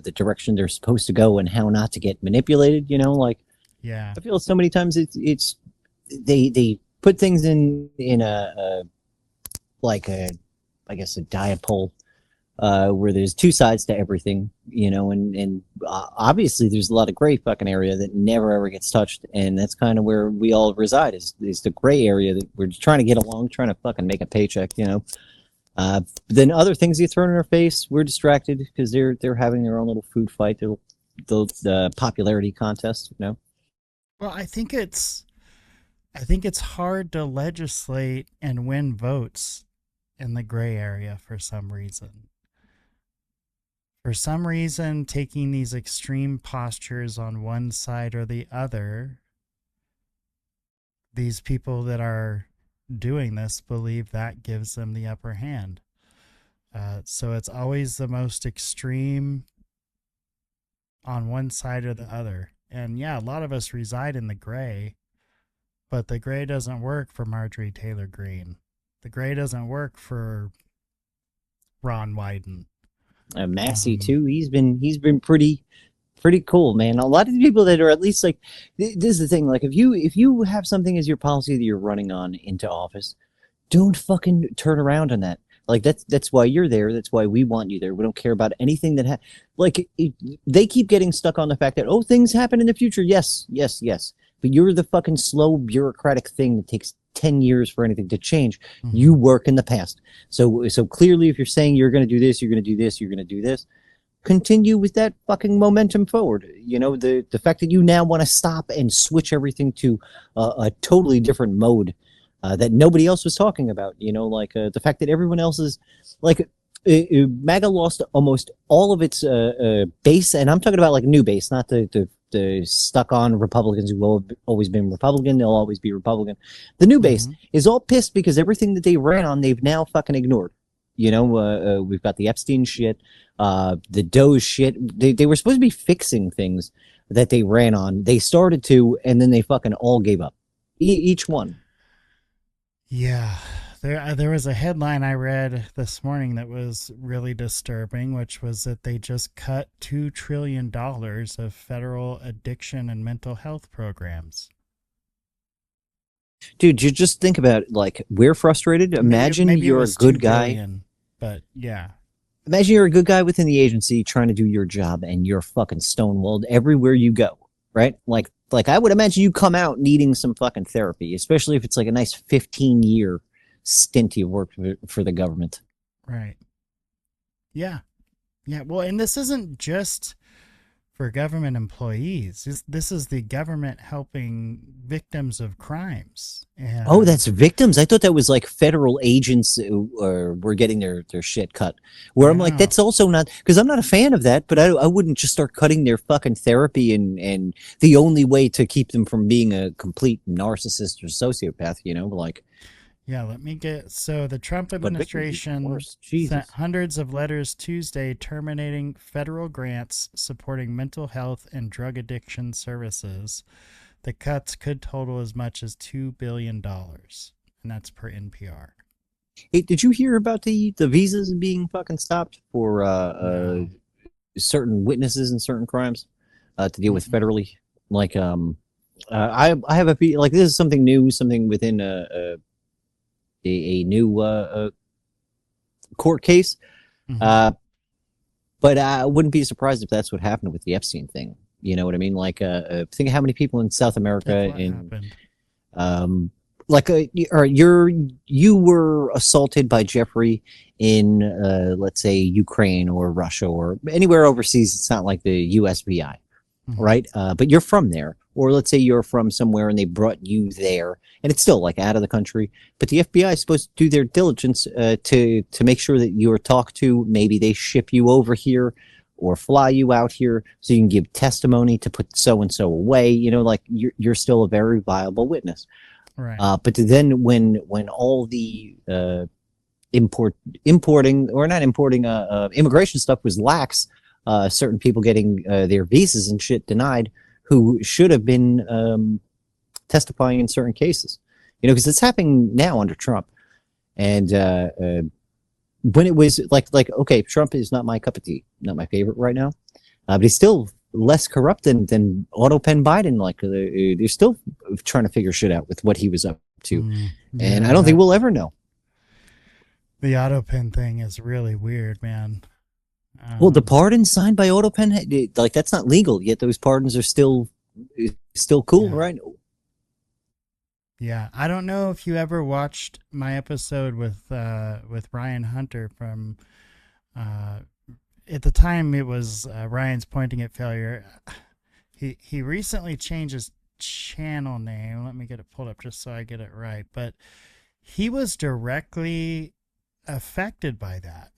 the direction they're supposed to go and how not to get manipulated. You know, like yeah, I feel so many times it's they put things in a like a I guess a diapole. Where there's two sides to everything, you know, and obviously there's a lot of gray fucking area that never ever gets touched, and that's kind of where we all reside is the gray area that we're just trying to get along, trying to fucking make a paycheck, you know. Then other things get thrown in our face, we're distracted because they're having their own little food fight, the popularity contest, you know. Well, I think it's hard to legislate and win votes in the gray area for some reason. For some reason, taking these extreme postures on one side or the other, these people that are doing this believe that gives them the upper hand. So it's always the most extreme on one side or the other. And yeah, a lot of us reside in the gray, but the gray doesn't work for Marjorie Taylor Greene. The gray doesn't work for Ron Wyden. Massey too. He's been pretty cool, man. A lot of the people that are at least like this is the thing. Like if you have something as your policy that you're running on into office, don't fucking turn around on that. Like that's why you're there. That's why we want you there. We don't care about anything that they keep getting stuck on the fact that things happen in the future. Yes. But you're the fucking slow bureaucratic thing that takes 10 years for anything to change. Mm-hmm. You work in the past. So clearly if you're saying you're going to do this, you're going to do this, you're going to do this, continue with that fucking momentum forward. You know, the fact that you now want to stop and switch everything to a totally different mode that nobody else was talking about, you know, like the fact that everyone else is like, MAGA lost almost all of its base, and I'm talking about like new base, not the stuck on Republicans who have always been Republican. They'll always be Republican. The new base is all pissed because everything that they ran on, they've now fucking ignored. You know, we've got the Epstein shit, the Doge shit. They were supposed to be fixing things that they ran on. They started to, and then they fucking all gave up. Each one. Yeah. There was a headline I read this morning that was really disturbing, which was that they just cut $2 trillion of federal addiction and mental health programs. Dude, you just think about, like, we're frustrated. Imagine maybe you're a good guy. Billion, but yeah. Imagine you're a good guy within the agency trying to do your job and you're fucking stonewalled everywhere you go, right? Like I would imagine you come out needing some fucking therapy, especially if it's like a nice 15-year stint you worked for the government. Right. Yeah. Yeah. Well, and this isn't just for government employees. This is the government helping victims of crimes. And oh, that's victims? I thought that was like federal agents who were getting their shit cut. Where I'm like, that's also not, because I'm not a fan of that, but I wouldn't just start cutting their fucking therapy and the only way to keep them from being a complete narcissist or sociopath, you know, like. Yeah, let me get... So the Trump administration sent hundreds of letters Tuesday terminating federal grants supporting mental health and drug addiction services. The cuts could total as much as $2 billion, and that's per NPR. Hey, did you hear about the visas being fucking stopped for certain witnesses in certain crimes to deal with federally? Like, I have a... Like, this is something new, something within a new court case. But I wouldn't be surprised if that's what happened with the Epstein thing. You know what I mean? Like, think of how many people in South America you were assaulted by Jeffrey in, let's say, Ukraine or Russia or anywhere overseas. It's not like the USVI, right? But you're from there. Or let's say you're from somewhere and they brought you there, and it's still like out of the country. But the FBI is supposed to do their diligence to make sure that you are talked to. Maybe they ship you over here or fly you out here so you can give testimony to put so and so away. You know, like you're still a very viable witness. Right. But then when all the immigration stuff was lax, certain people getting their visas and shit denied, who should have been testifying in certain cases, you know, because it's happening now under Trump. And when it was like, okay, Trump is not my cup of tea, not my favorite right now, but he's still less corrupt than Auto Pen Biden. Like they're still trying to figure shit out with what he was up to, and I don't think we'll ever know. The Auto Pen thing is really weird, man. Well, the pardons signed by Auto Pen, like that's not legal yet. Those pardons are still cool, right? Yeah, I don't know if you ever watched my episode with Ryan Hunter from. At the time, it was Ryan's Pointing at Failure. He recently changed his channel name. Let me get it pulled up just so I get it right. But he was directly affected by that.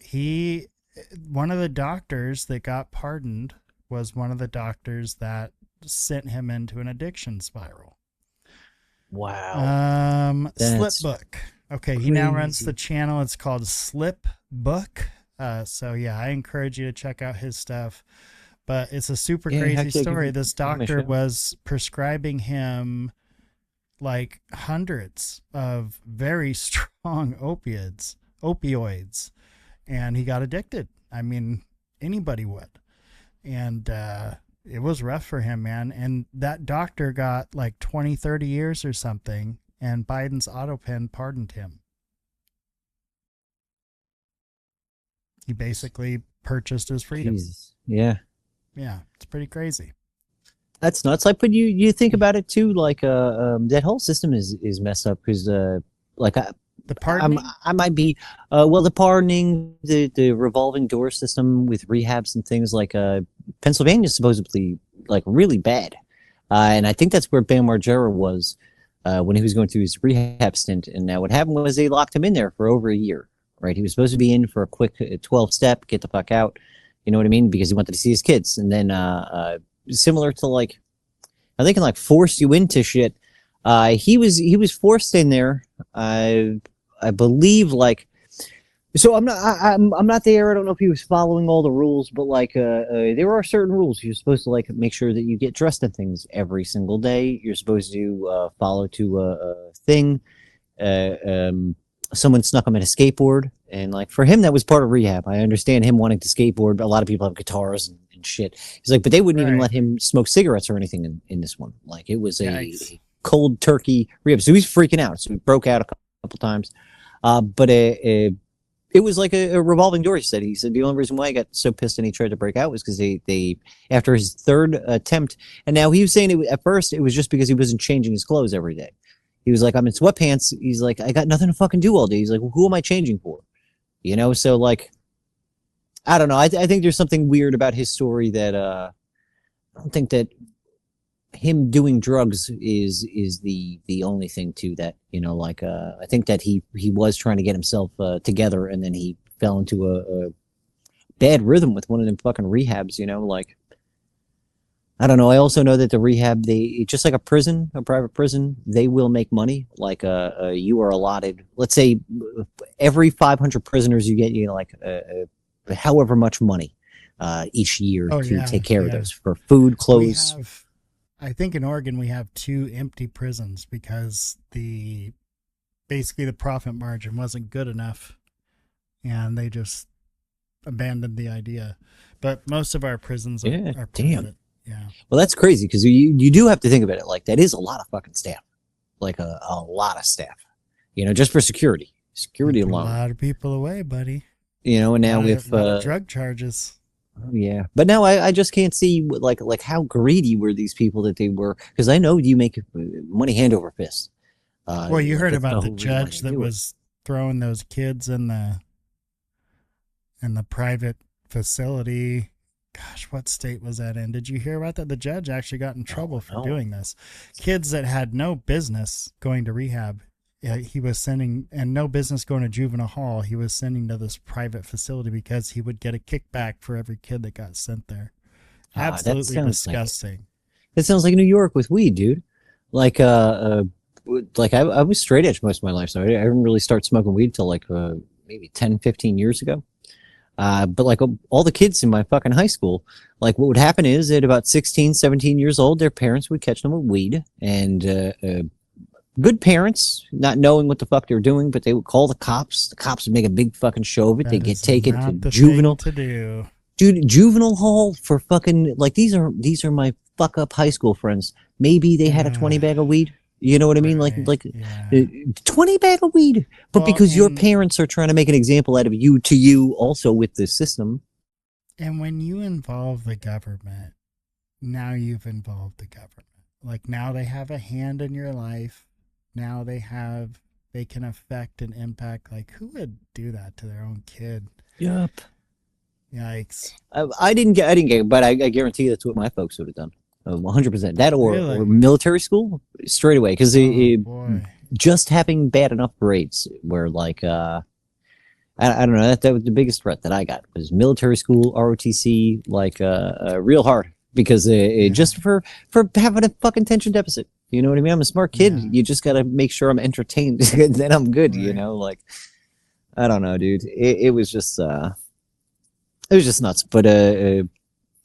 One of the doctors that got pardoned was one of the doctors that sent him into an addiction spiral. Wow. Slipbook. Okay, he now runs the channel. It's called Slipbook. So yeah, I encourage you to check out his stuff. But it's a super crazy story. This doctor was prescribing him like hundreds of very strong opioids. And he got addicted. I mean, anybody would. And it was rough for him, man. And that doctor got like 20, 30 years or something. And Biden's Auto Pen pardoned him. He basically purchased his freedom. Jesus. Yeah. Yeah, it's pretty crazy. That's nuts. Like, but you think about it too. Like, that whole system is messed up because, like, the pardoning? I might be, the pardoning, the revolving door system with rehabs and things like, Pennsylvania is supposedly like really bad. And I think that's where Bam Margera was, when he was going through his rehab stint. And now what happened was they locked him in there for over a year. right? He was supposed to be in for a quick 12-step, get the fuck out. You know what I mean? Because he wanted to see his kids. And then similar to like, I think, like force you into shit. He was forced in there. I believe like. So I'm not there. I don't know if he was following all the rules, but like there are certain rules. You're supposed to like make sure that you get dressed in things every single day. You're supposed to follow to a thing. Someone snuck him at a skateboard, and like for him that was part of rehab. I understand him wanting to skateboard. A lot of people have guitars and shit. He's like, but they wouldn't even let him smoke cigarettes or anything in this one. Like it was a cold turkey rehab. So he's freaking out. So he broke out a couple times, but it was like a revolving door. He said the only reason why he got so pissed and he tried to break out was because they after his third attempt, and now he was saying at first it was just because he wasn't changing his clothes every day. He was like, I'm in sweatpants. He's like, I got nothing to fucking do all day. He's like, well, who am I changing for? You know, so like, I don't know. I think there's something weird about his story that I don't think that him doing drugs is the only thing to that. You know, like I think that he was trying to get himself together, and then he fell into a bad rhythm with one of them fucking rehabs. You know, like. I don't know. I also know that the rehab, just like a prison, a private prison, they will make money. Like you are allotted, let's say, every 500 prisoners you get, you know, like however much money each year to take care of those for food, clothes. I think in Oregon we have 2 empty prisons because basically the profit margin wasn't good enough, and they just abandoned the idea. But most of our prisons are private. Yeah. Well, that's crazy because you do have to think about it. Like that is a lot of fucking staff, like a lot of staff, you know, just for security alone. A lot of people away, buddy. You know, and now with drug charges. Oh, yeah, but now I just can't see like how greedy were these people that they were, because I know you make money hand over fist. Well, you heard about the judge that was throwing those kids in the private facility. Gosh, what state was that in? Did you hear about that? The judge actually got in trouble for doing this. Kids that had no business going to rehab, he was sending, and no business going to juvenile hall, he was sending to this private facility because he would get a kickback for every kid that got sent there. Absolutely disgusting. That sounds like New York with weed, dude. Like I was straight edge most of my life, so I didn't really start smoking weed till like maybe 10, 15 years ago. But like all the kids in my fucking high school, like what would happen is at about 16, 17 years old, their parents would catch them with weed, and good parents, not knowing what the fuck they were doing, but they would call the cops. The cops would make a big fucking show of it. They'd get taken to juvenile to do. Dude, juvenile hall for fucking, like these are my fuck up high school friends. Maybe they had a 20 bag of weed. You know what I mean? Like 20 bag of weed. But because your parents are trying to make an example out of you to you also with the system. And when you involve the government, now you've involved the government. Like now they have a hand in your life. Now they can affect and impact. Like who would do that to their own kid? Yep. Yikes. I didn't get it, but I guarantee that's what my folks would have done. 100%. That or military school straight away, because just having bad enough grades where like I don't know, that was the biggest threat that I got was military school, ROTC, like real hard, because just for having a fucking attention deficit. You know what I mean? I'm a smart kid. You just got to make sure I'm entertained, then I'm good. You know, like I don't know, dude. It was just nuts. But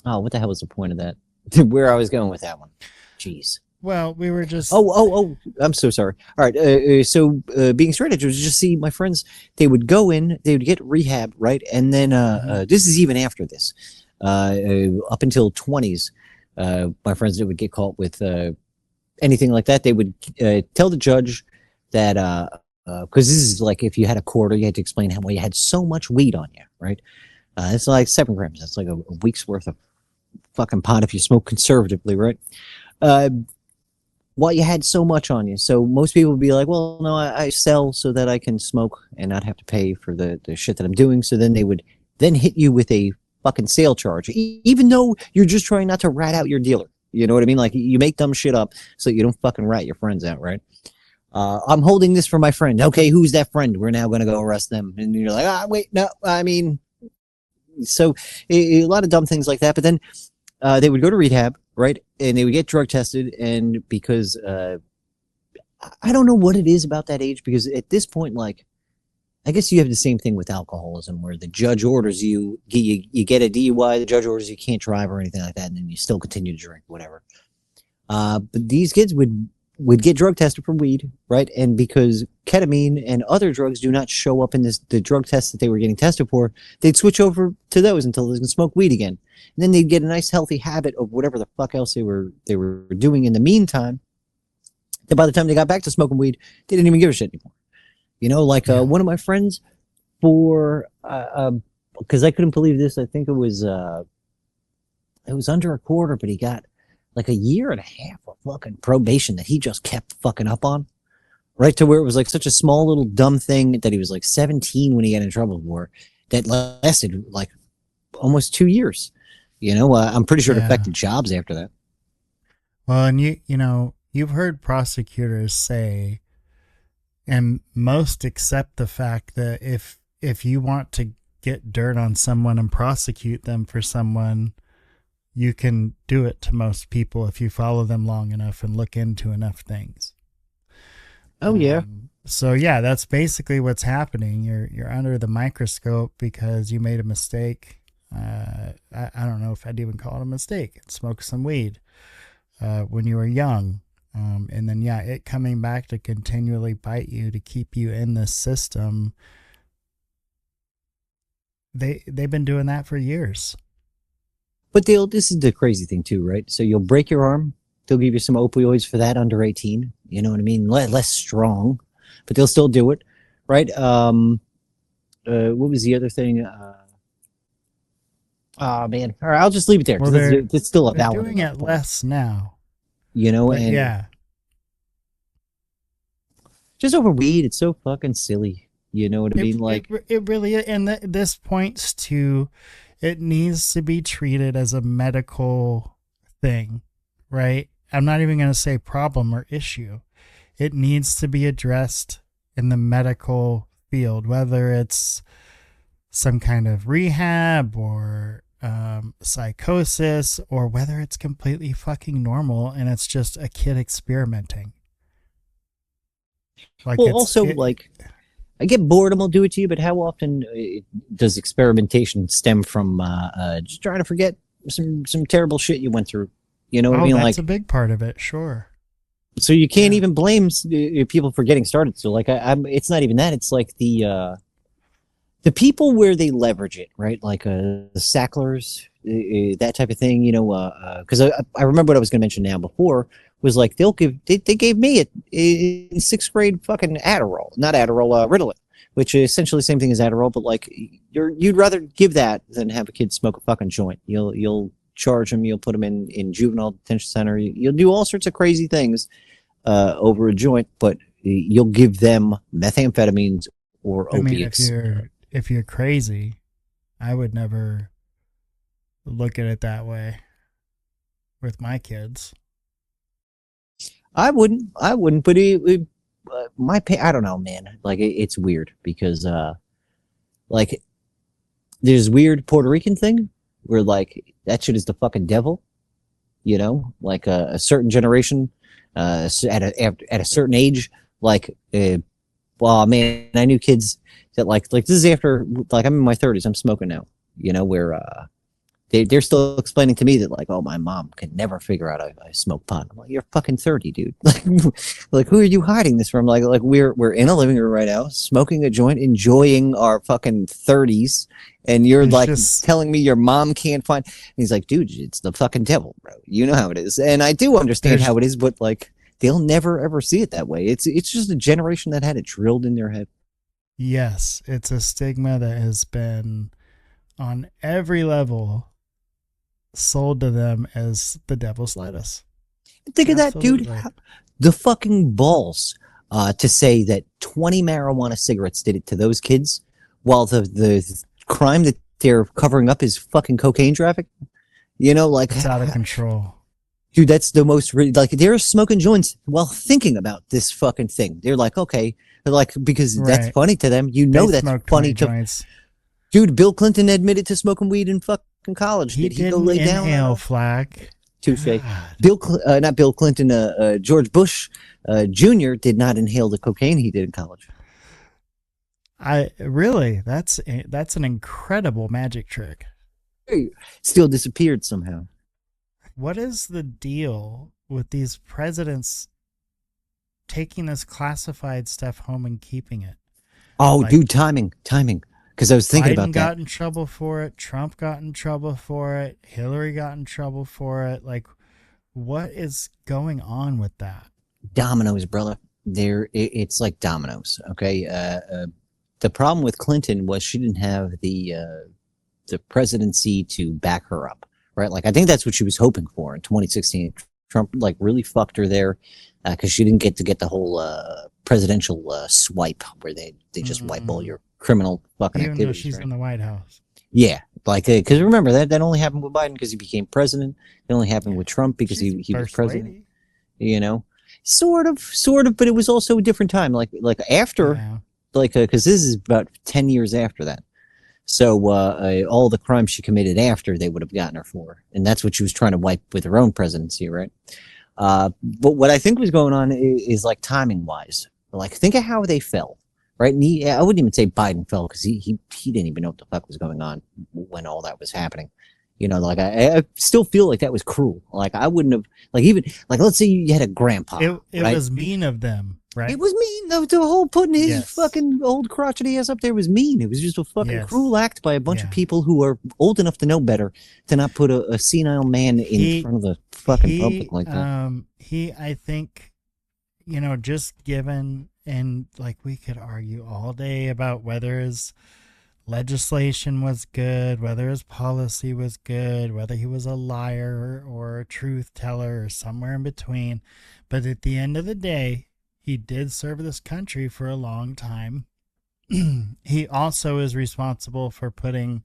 what the hell was the point of that? Where I was going with that one. Jeez. Well, we were just... Oh, I'm so sorry. All right, so being straight edge was just see my friends, they would go in, they would get rehab, right? And then, this is even after this, up until 20s, my friends that would get caught with anything like that, they would tell the judge that, because this is like if you had a quarter, you had to explain how well you had so much weed on you, right? It's like 7 grams. That's like a week's worth of fucking pot if you smoke conservatively, right? Well, you had so much on you. So most people would be like, well, no, I sell so that I can smoke and not have to pay for the shit that I'm doing. So then they would then hit you with a fucking sale charge, even though you're just trying not to rat out your dealer. You know what I mean? Like you make dumb shit up so you don't fucking rat your friends out, right? I'm holding this for my friend. Okay, who's that friend? We're now going to go arrest them. And you're like, wait, no, I mean, so a lot of dumb things like that. But then they would go to rehab, right? And they would get drug tested. And because I don't know what it is about that age, because at this point, like, I guess you have the same thing with alcoholism, where the judge orders you get a DUI, the judge orders you can't drive or anything like that, and then you still continue to drink, whatever. But these kids would get drug tested for weed, right? And because ketamine and other drugs do not show up in the drug tests that they were getting tested for, they'd switch over to those until they can smoke weed again. And then they'd get a nice healthy habit of whatever the fuck else they were doing in the meantime. And by the time they got back to smoking weed, they didn't even give a shit anymore. You know, like one of my friends, for because I couldn't believe this, I think it was under a quarter, but he got like a year and a half of fucking probation that he just kept fucking up on, right? To where it was like such a small little dumb thing that he was like 17 when he got in trouble for, that lasted like almost 2 years. You know, I'm pretty sure it affected jobs after that. Well, and you know, you've heard prosecutors say, and most accept the fact that if you want to get dirt on someone and prosecute them for someone, you can do it to most people if you follow them long enough and look into enough things. Oh yeah. So yeah, that's basically what's happening. You're under the microscope because you made a mistake. I don't know if I'd even call it a mistake. Smoke some weed when you were young. And then, yeah, it coming back to continually bite you to keep you in this system. They've been doing that for years. But this is the crazy thing too, right? So you'll break your arm. They'll give you some opioids for that under 18. You know what I mean? Less strong, but they'll still do it, right? What was the other thing? Oh, man. All right, I'll just leave it there. Well, it's still a valid. They're doing it less now. You know, But and yeah. just over weed, it's so fucking silly. You know what I mean? Like, it really is. And this points to, it needs to be treated as a medical thing, right? I'm not even going to say problem or issue. It needs to be addressed in the medical field, whether it's some kind of rehab or psychosis, or whether it's completely fucking normal and it's just a kid experimenting. Like, well, like, I get boredom will do it to you, but how often does experimentation stem from just trying to forget some terrible shit you went through? You know what I mean? That's like, a big part of it, sure. So you can't even blame people for getting started. So like, it's not even that. It's like the people where they leverage it, right? Like the Sacklers, that type of thing, you know, because I remember what I was going to mention now before was like, they gave me in 6th grade fucking Adderall, not Adderall, Ritalin, which is essentially the same thing as Adderall, but like you'd rather give that than have a kid smoke a fucking joint. You'll charge them, you'll put them in juvenile detention center, you'll do all sorts of crazy things over a joint, but you'll give them methamphetamines or opiates. I mean, if you're crazy, I would never look at it that way with my kids. I wouldn't, but I don't know, man. Like, it's weird because, like, there's weird Puerto Rican thing where, like, that shit is the fucking devil, you know? Like, a certain generation, at a certain age, like, well, man, I knew kids that, like, this is after, like, I'm in my 30s, I'm smoking now, you know, where, they're still explaining to me that, like, oh, my mom could never figure out I smoke pot. I'm like, you're fucking 30, dude. Like, who are you hiding this from? Like we're in a living room right now, smoking a joint, enjoying our fucking 30s, and you're like telling me your mom can't find. And he's like, dude, it's the fucking devil, bro. You know how it is, and I do understand how it is, but like, they'll never ever see it that way. It's just a generation that had it drilled in their head. Yes, it's a stigma that has been on every level sold to them as the devil's lettuce. Think of that, dude. The fucking balls to say that 20 marijuana cigarettes did it to those kids, while the crime that they're covering up is fucking cocaine traffic. You know, like, it's out of control. Dude, that's the most like they're smoking joints while thinking about this fucking thing. They're like, okay, they're like because that's Right. funny to them. You know They that's smoke funny 20 to. joints. Dude, Bill Clinton admitted to smoking weed in fucking college. He Did he go didn't lay down? inhale, Flack. Touche. Not Bill Clinton. George Bush Jr. did not inhale the cocaine he did in college. That's an incredible magic trick. Still disappeared somehow. What is the deal with these presidents taking this classified stuff home and keeping it? Oh, Like, dude, timing. Because I was thinking Biden about that. got in trouble for it. Trump got in trouble for it. Hillary got in trouble for it. Like, what is going on with that? Dominoes, brother. It's like dominoes. Okay. The problem with Clinton was she didn't have the presidency to back her up, right? Like I think that's what she was hoping for in 2016. Trump like really fucked her there because she didn't get the whole presidential swipe where they just wipe all your criminal fucking Even though activities. she's right? in the White House. Yeah, like because remember that only happened with Biden because he became president. It only happened with Trump because he was First president. lady. You know, sort of, but it was also a different time. Like after, because this is about 10 years after that. So all the crimes she committed after they would have gotten her for, and that's what she was trying to wipe with her own presidency, right? But what I think was going on is like timing wise. Like think of how they fell. Right, and I wouldn't even say Biden fell because he didn't even know what the fuck was going on when all that was happening. You know, like I still feel like that was cruel. Like I wouldn't have even let's say you had a grandpa. It right? was mean of them, right? It was mean. The whole putting his fucking old crotchety ass up there was mean. It was just a fucking cruel act by a bunch of people who are old enough to know better to not put a senile man in front of the fucking public like that. I think, just given. And like we could argue all day about whether his legislation was good, whether his policy was good, whether he was a liar or a truth teller or somewhere in between. But at the end of the day, he did serve this country for a long time. He also is responsible for putting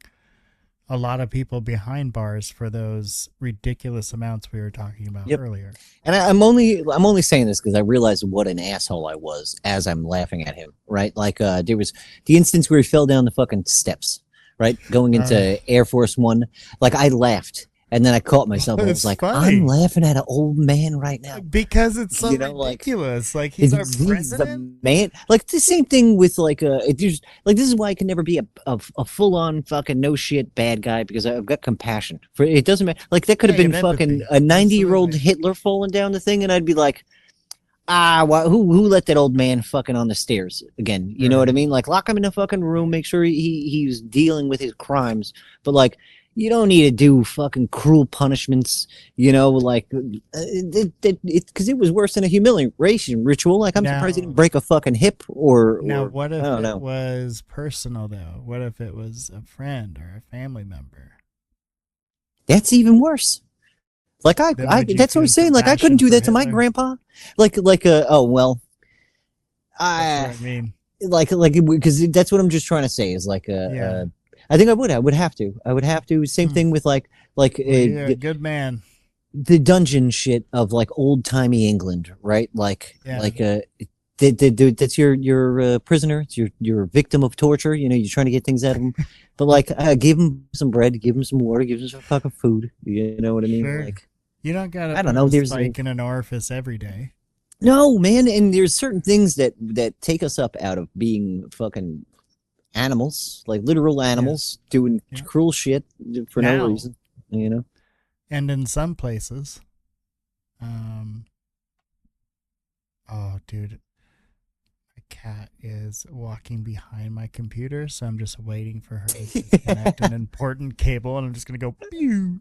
a lot of people behind bars for those ridiculous amounts we were talking about earlier. And I'm only saying this because I realized what an asshole I was as I'm laughing at him, right? Like there was the instance where he fell down the fucking steps, right? Going into Air Force One. Like I laughed and then I caught myself and I was like, funny. I'm laughing at an old man right now. Because it's so ridiculous. Like he's our president. Man, like the same thing with like this is why I can never be a full on fucking no shit bad guy because I've got compassion for it. Doesn't matter. Like that could have been fucking a 90-year-old Hitler falling down the thing, and I'd be like, who let that old man fucking on the stairs again? You know what I mean? Like lock him in a fucking room, make sure he's dealing with his crimes, but like. You don't need to do fucking cruel punishments, like because it was worse than a humiliation ritual. Like I'm surprised he didn't break a fucking hip or. Now, what if it was personal though? What if it was a friend or a family member? That's even worse. Like that's what I'm saying. Like I couldn't do that to my grandpa. That's what I mean. Like because that's what I'm just trying to say is like I think I would have to. Same thing with a good man. The dungeon shit of like old timey England, right? That's your prisoner. It's your victim of torture. You're trying to get things out of him, but give him some bread, give him some water, give him some fucking food. You know what I mean? Sure. You don't gotta. I don't know. There's spike in an orifice every day. No, man, and there's certain things that take us up out of being fucking. Animals, like literal animals, doing cruel shit for no reason, And in some places, oh, dude, my cat is walking behind my computer, so I'm just waiting for her to disconnect an important cable, and I'm just gonna go. Pew!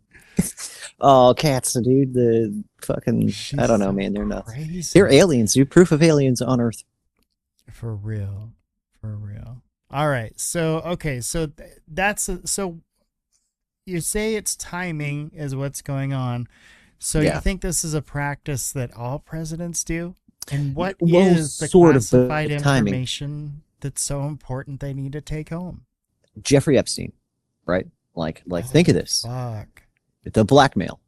Oh, cats, dude, the fucking I don't know, man, they're nuts. Crazy. They're aliens, dude. Proof of aliens on Earth. For real. All right. So, okay. So so you say it's timing is what's going on. So you think this is a practice that all presidents do? And what is the classified information that's so important they need to take home? Jeffrey Epstein, right? Like think of this. Fuck. The blackmail.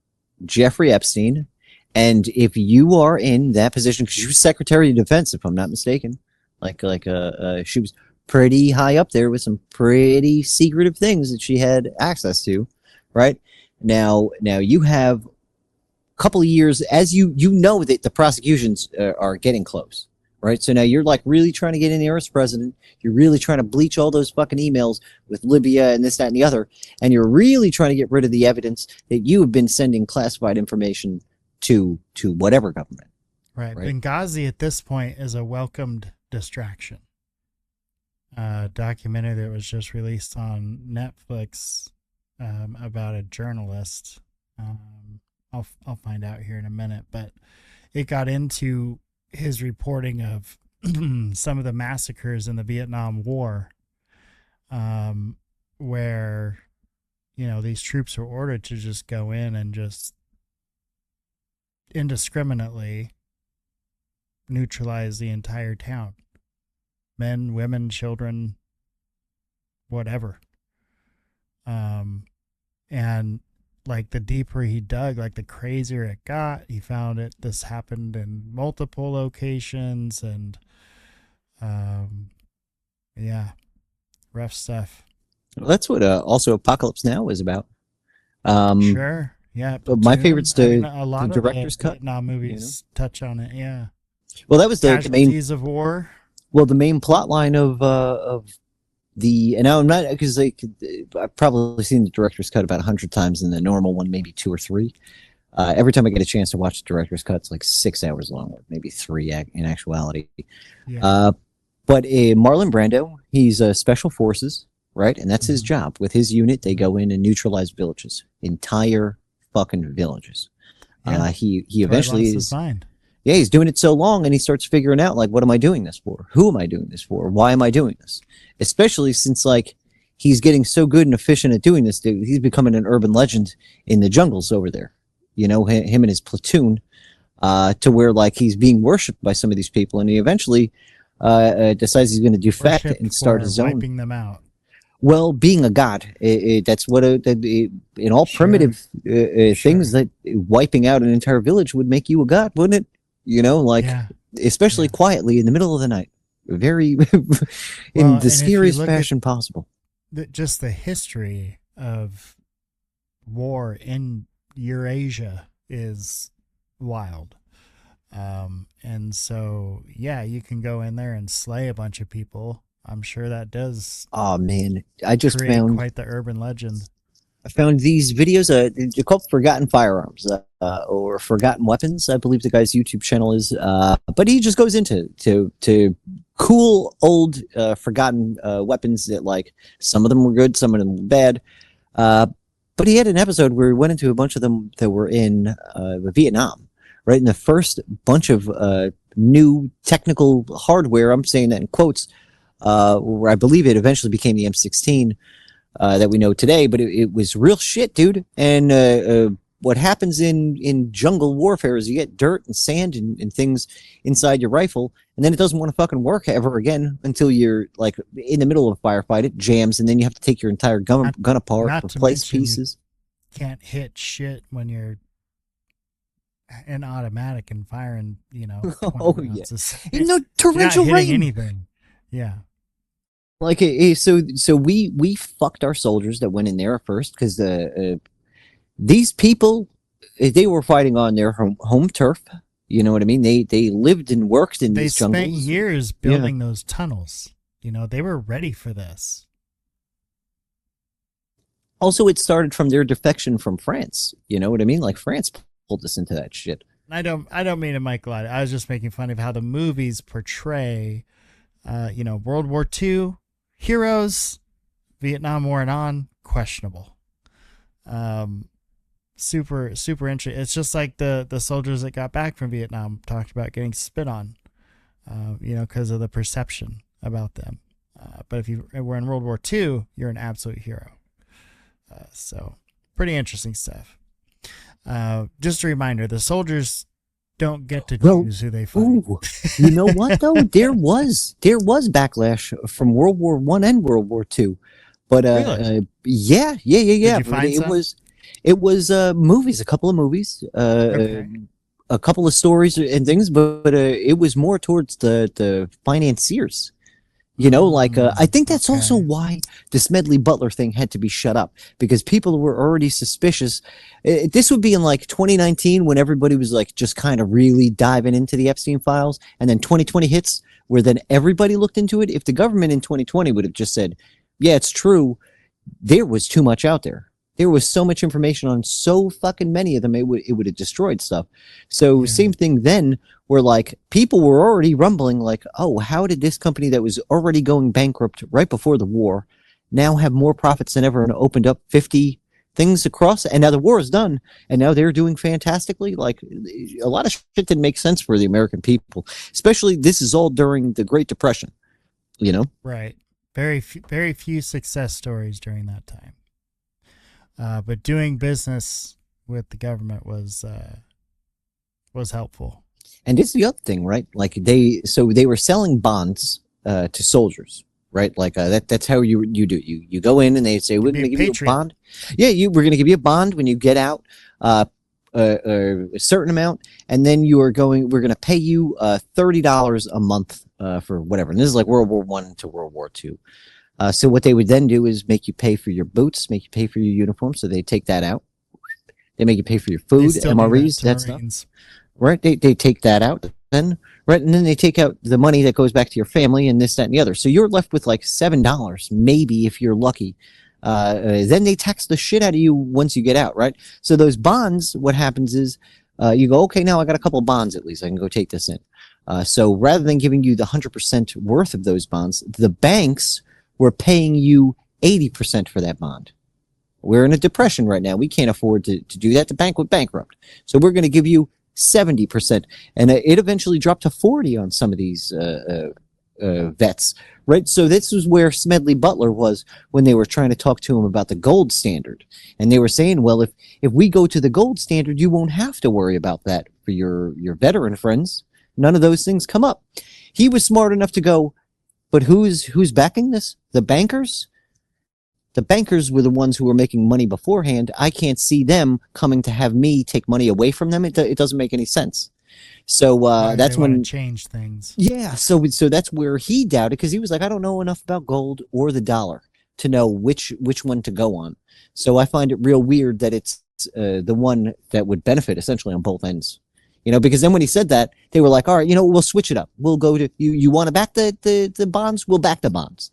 Jeffrey Epstein And if you are in that position, because she was Secretary of Defense, if I'm not mistaken, she was pretty high up there with some pretty secretive things that she had access to, right? Now you have a couple of years, as you know that the prosecutions are getting close, right? So now you're like really trying to get in there as president. You're really trying to bleach all those fucking emails with Libya and this, that, and the other, and you're really trying to get rid of the evidence that you have been sending classified information to whatever government. Right. Benghazi at this point is a welcomed distraction. Documentary that was just released on Netflix about a journalist. I'll find out here in a minute, but it got into his reporting of some of the massacres in the Vietnam War, where, you know, these troops were ordered to just go in and just indiscriminately neutralize the entire town. Men, women, children, whatever. And like the deeper he dug, like the crazier it got. He found this happened in multiple locations, and yeah, rough stuff. Well, that's what also Apocalypse Now is about. Sure. Yeah. But my favorite's the director's cut. Vietnam movies touch on it. Yeah. Well, that was the main Casualties of war. Well, the main plot line of the, and now I'm not, because I've probably seen the director's cut about 100 times, and the normal one maybe 2 or 3. Every time I get a chance to watch the director's cut, it's like 6 hours long, or maybe 3 in actuality. Yeah. But Marlon Brando, he's Special Forces, right? And that's his job. With his unit, they go in and neutralize villages, entire fucking villages. Yeah. He eventually lost is. his mind. Yeah, he's doing it so long, and he starts figuring out, like, what am I doing this for? Who am I doing this for? Why am I doing this? Especially since, like, he's getting so good and efficient at doing this, dude. He's becoming an urban legend in the jungles over there. You know, him and his platoon, to where, like, he's being worshipped by some of these people, and he eventually decides he's going to defect and start his own. Wiping them out. Well, being a god, that's what in all primitive things, that wiping out an entire village would make you a god, wouldn't it? You know, like, especially quietly in the middle of the night, very in the scariest fashion possible. Just the history of war in Eurasia is wild. And so, yeah, you can go in there and slay a bunch of people. I'm sure that does. Oh man, I just create found quite the urban legend. I found these videos. They're called Forgotten Firearms or Forgotten Weapons, I believe the guy's YouTube channel is. But he just goes into to cool old forgotten weapons that, like, some of them were good, some of them were bad. But he had an episode where he went into a bunch of them that were in Vietnam, right? And the first bunch of new technical hardware, I'm saying that in quotes, where I believe it eventually became the M16 that we know today, but it was real shit, dude. And what happens in jungle warfare is you get dirt and sand and things inside your rifle, and then it doesn't want to fucking work ever again until you're, like, in the middle of a firefight. It jams, and then you have to take your entire gun apart, replace pieces. Can't hit shit when you're in automatic and firing, you know. Oh yeah, you no torrential rain. Anything. Yeah. Like, so we fucked our soldiers that went in there first, because these people, they were fighting on their home turf. You know what I mean? They lived and worked in these jungles. They spent years building those tunnels. You know, they were ready for this. Also, it started from their defection from France. You know what I mean? Like, France pulled us into that shit. I don't mean to make light. I was just making fun of how the movies portray, you know, World War II heroes, Vietnam War and on, questionable. Super interesting. It's just like the soldiers that got back from Vietnam talked about getting spit on, you know, because of the perception about them. But if you were in World War II, you're an absolute hero. So pretty interesting stuff. Just a reminder, the soldiers don't get to choose who they fight. Ooh, you know what though? There was backlash from World War I and World War II, but really? Yeah. Did you find some? It was movies, a couple of movies. Okay. a couple of stories and things, but it was more towards the financiers. You know, like I think that's also why the Smedley Butler thing had to be shut up, because people were already suspicious. This would be in like 2019 when everybody was like just kind of really diving into the Epstein files, and then 2020 hits where then everybody looked into it. If the government in 2020 would have just said, yeah, it's true, there was too much out there. There was so much information on so fucking many of them, it would have destroyed stuff. So same thing then, where like people were already rumbling like, oh, how did this company that was already going bankrupt right before the war now have more profits than ever and opened up 50 things across? And now the war is done, and now they're doing fantastically. Like, a lot of shit didn't make sense for the American people, especially this is all during the Great Depression, you know? Right. Very few success stories during that time. But doing business with the government was helpful. And it's the other thing, right? Like they were selling bonds to soldiers, right? Like that's how you do it. You go in and they say, we're going to give you a bond. Yeah, we're going to give you a bond when you get out, a certain amount, and then we're going to pay you $30 a month for whatever. And this is like World War I to World War II. So what they would then do is make you pay for your boots, make you pay for your uniform. So they take that out. They make you pay for your food, MREs, that stuff. Right? They take that out then, right? And then they take out the money that goes back to your family and this, that, and the other. So you're left with like $7, maybe if you're lucky. Then they tax the shit out of you once you get out, right? So those bonds, what happens is you go, okay, now I got a couple of bonds at least. I can go take this in. So rather than giving you the 100% worth of those bonds, the banks were paying you 80% for that bond. We're in a depression right now. We can't afford to do that. The bank would bankrupt. So we're going to give you 70%. And it eventually dropped to 40 on some of these vets, right? So this was where Smedley Butler was when they were trying to talk to him about the gold standard. And they were saying, well, if we go to the gold standard, you won't have to worry about that for your veteran friends. None of those things come up. He was smart enough to go, but who's backing this? The bankers? The bankers were the ones who were making money beforehand. I can't see them coming to have me take money away from them. It doesn't make any sense. So that's when change things. Yeah, so that's where he doubted, because he was like, I don't know enough about gold or the dollar to know which one to go on. So I find it real weird that it's the one that would benefit essentially on both ends. You know, because then when he said that, they were like, all right, you know, we'll switch it up. We'll go to, you want to back the bonds? We'll back the bonds.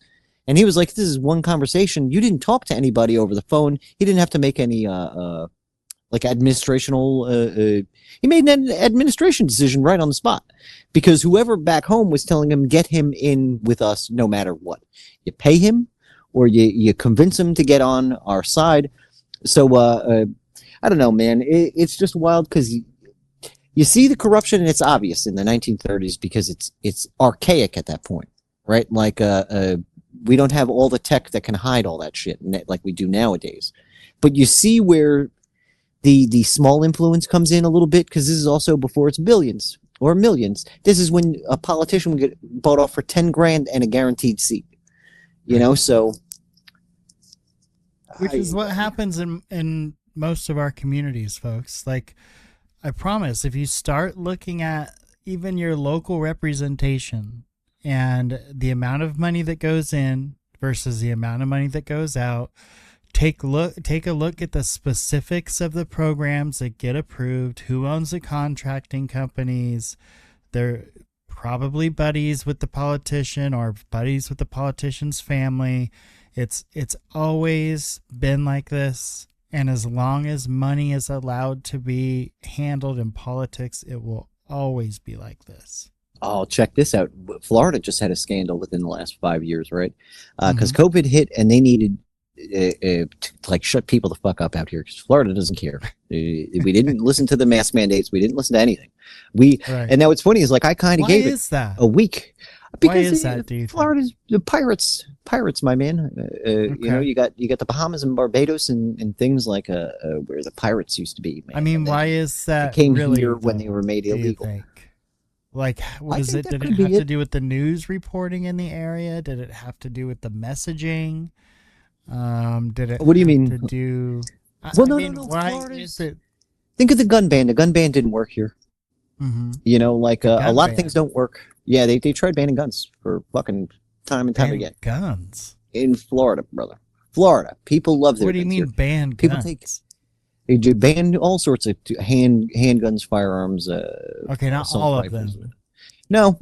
And he was like, this is one conversation. You didn't talk to anybody over the phone. He didn't have to make any, like administrational, he made an administration decision right on the spot, because whoever back home was telling him, get him in with us no matter what. You pay him or you convince him to get on our side. So, I don't know, man. It's just wild, because you see the corruption, and it's obvious in the 1930s because it's archaic at that point, right? Like we don't have all the tech that can hide all that shit like we do nowadays. But you see where the small influence comes in a little bit, because this is also before it's billions or millions. This is when a politician would get bought off for 10 grand and a guaranteed seat. You know, so which is what happens in most of our communities, folks. Like, I promise, if you start looking at even your local representation and the amount of money that goes in versus the amount of money that goes out, take a look at the specifics of the programs that get approved, who owns the contracting companies. They're probably buddies with the politician or buddies with the politician's family. It's always been like this. And as long as money is allowed to be handled in politics, it will always be like this. Oh, check this out. Florida just had a scandal within the last 5 years, right? Because COVID hit and they needed to like shut people the fuck up out here, because Florida doesn't care. We didn't listen to the mask mandates. We didn't listen to anything. And now what's funny is, like, I kind of gave it a week. Because why is that, do you Florida's the pirates, my man. You know, you got the Bahamas and Barbados and things like where the pirates used to be. Man. I mean, why is that? Came really here when they were made illegal. Like, was it? Did it have to do with the news reporting in the area? Did it have to do with the messaging? Did it? What do you mean? To do? Well, no. Why is it? Think of the gun ban. The gun ban didn't work here. You know, like a gun lot ban. of things don't work. Yeah, they tried banning guns for fucking time and time Banning again. guns In Florida, brother. Florida. People love their What do you guns mean here. ban People guns? they do ban all sorts of handguns, firearms. Okay, not assault all of rifles. them. No.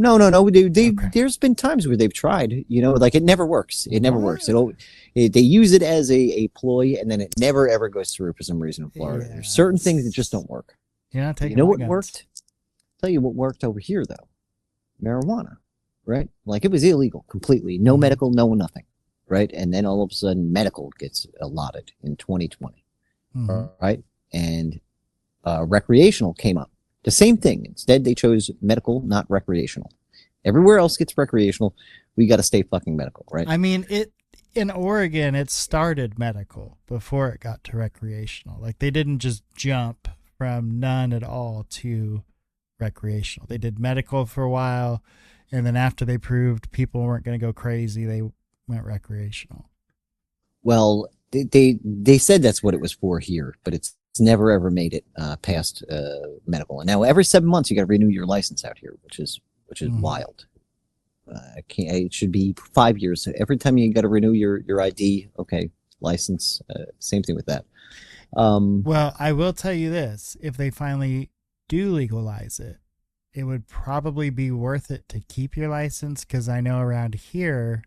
There's been times where they've tried. You know, like it never works. It never works. They use it as a ploy, and then it never ever goes through for some reason in Florida. There's certain things that just don't work. You're not taking You know my what guns. worked? Tell you what worked over here though. Marijuana, right? Like it was illegal completely. No medical, no nothing, right? And then all of a sudden, medical gets allotted in 2020, right? And recreational came up. The same thing. Instead, they chose medical, not recreational. Everywhere else gets recreational. We got to stay fucking medical, right? I mean, in Oregon, it started medical before it got to recreational. Like they didn't just jump from none at all to recreational. They did medical for a while, and then after they proved people weren't going to go crazy, they went recreational. Well, they said that's what it was for here, but it's never ever made it past medical. And now every 7 months you got to renew your license out here, which is wild. It should be 5 years. So every time you got to renew your ID, okay, license. Same thing with that. Well, I will tell you this: if they finally do legalize it, it would probably be worth it to keep your license, because I know around here,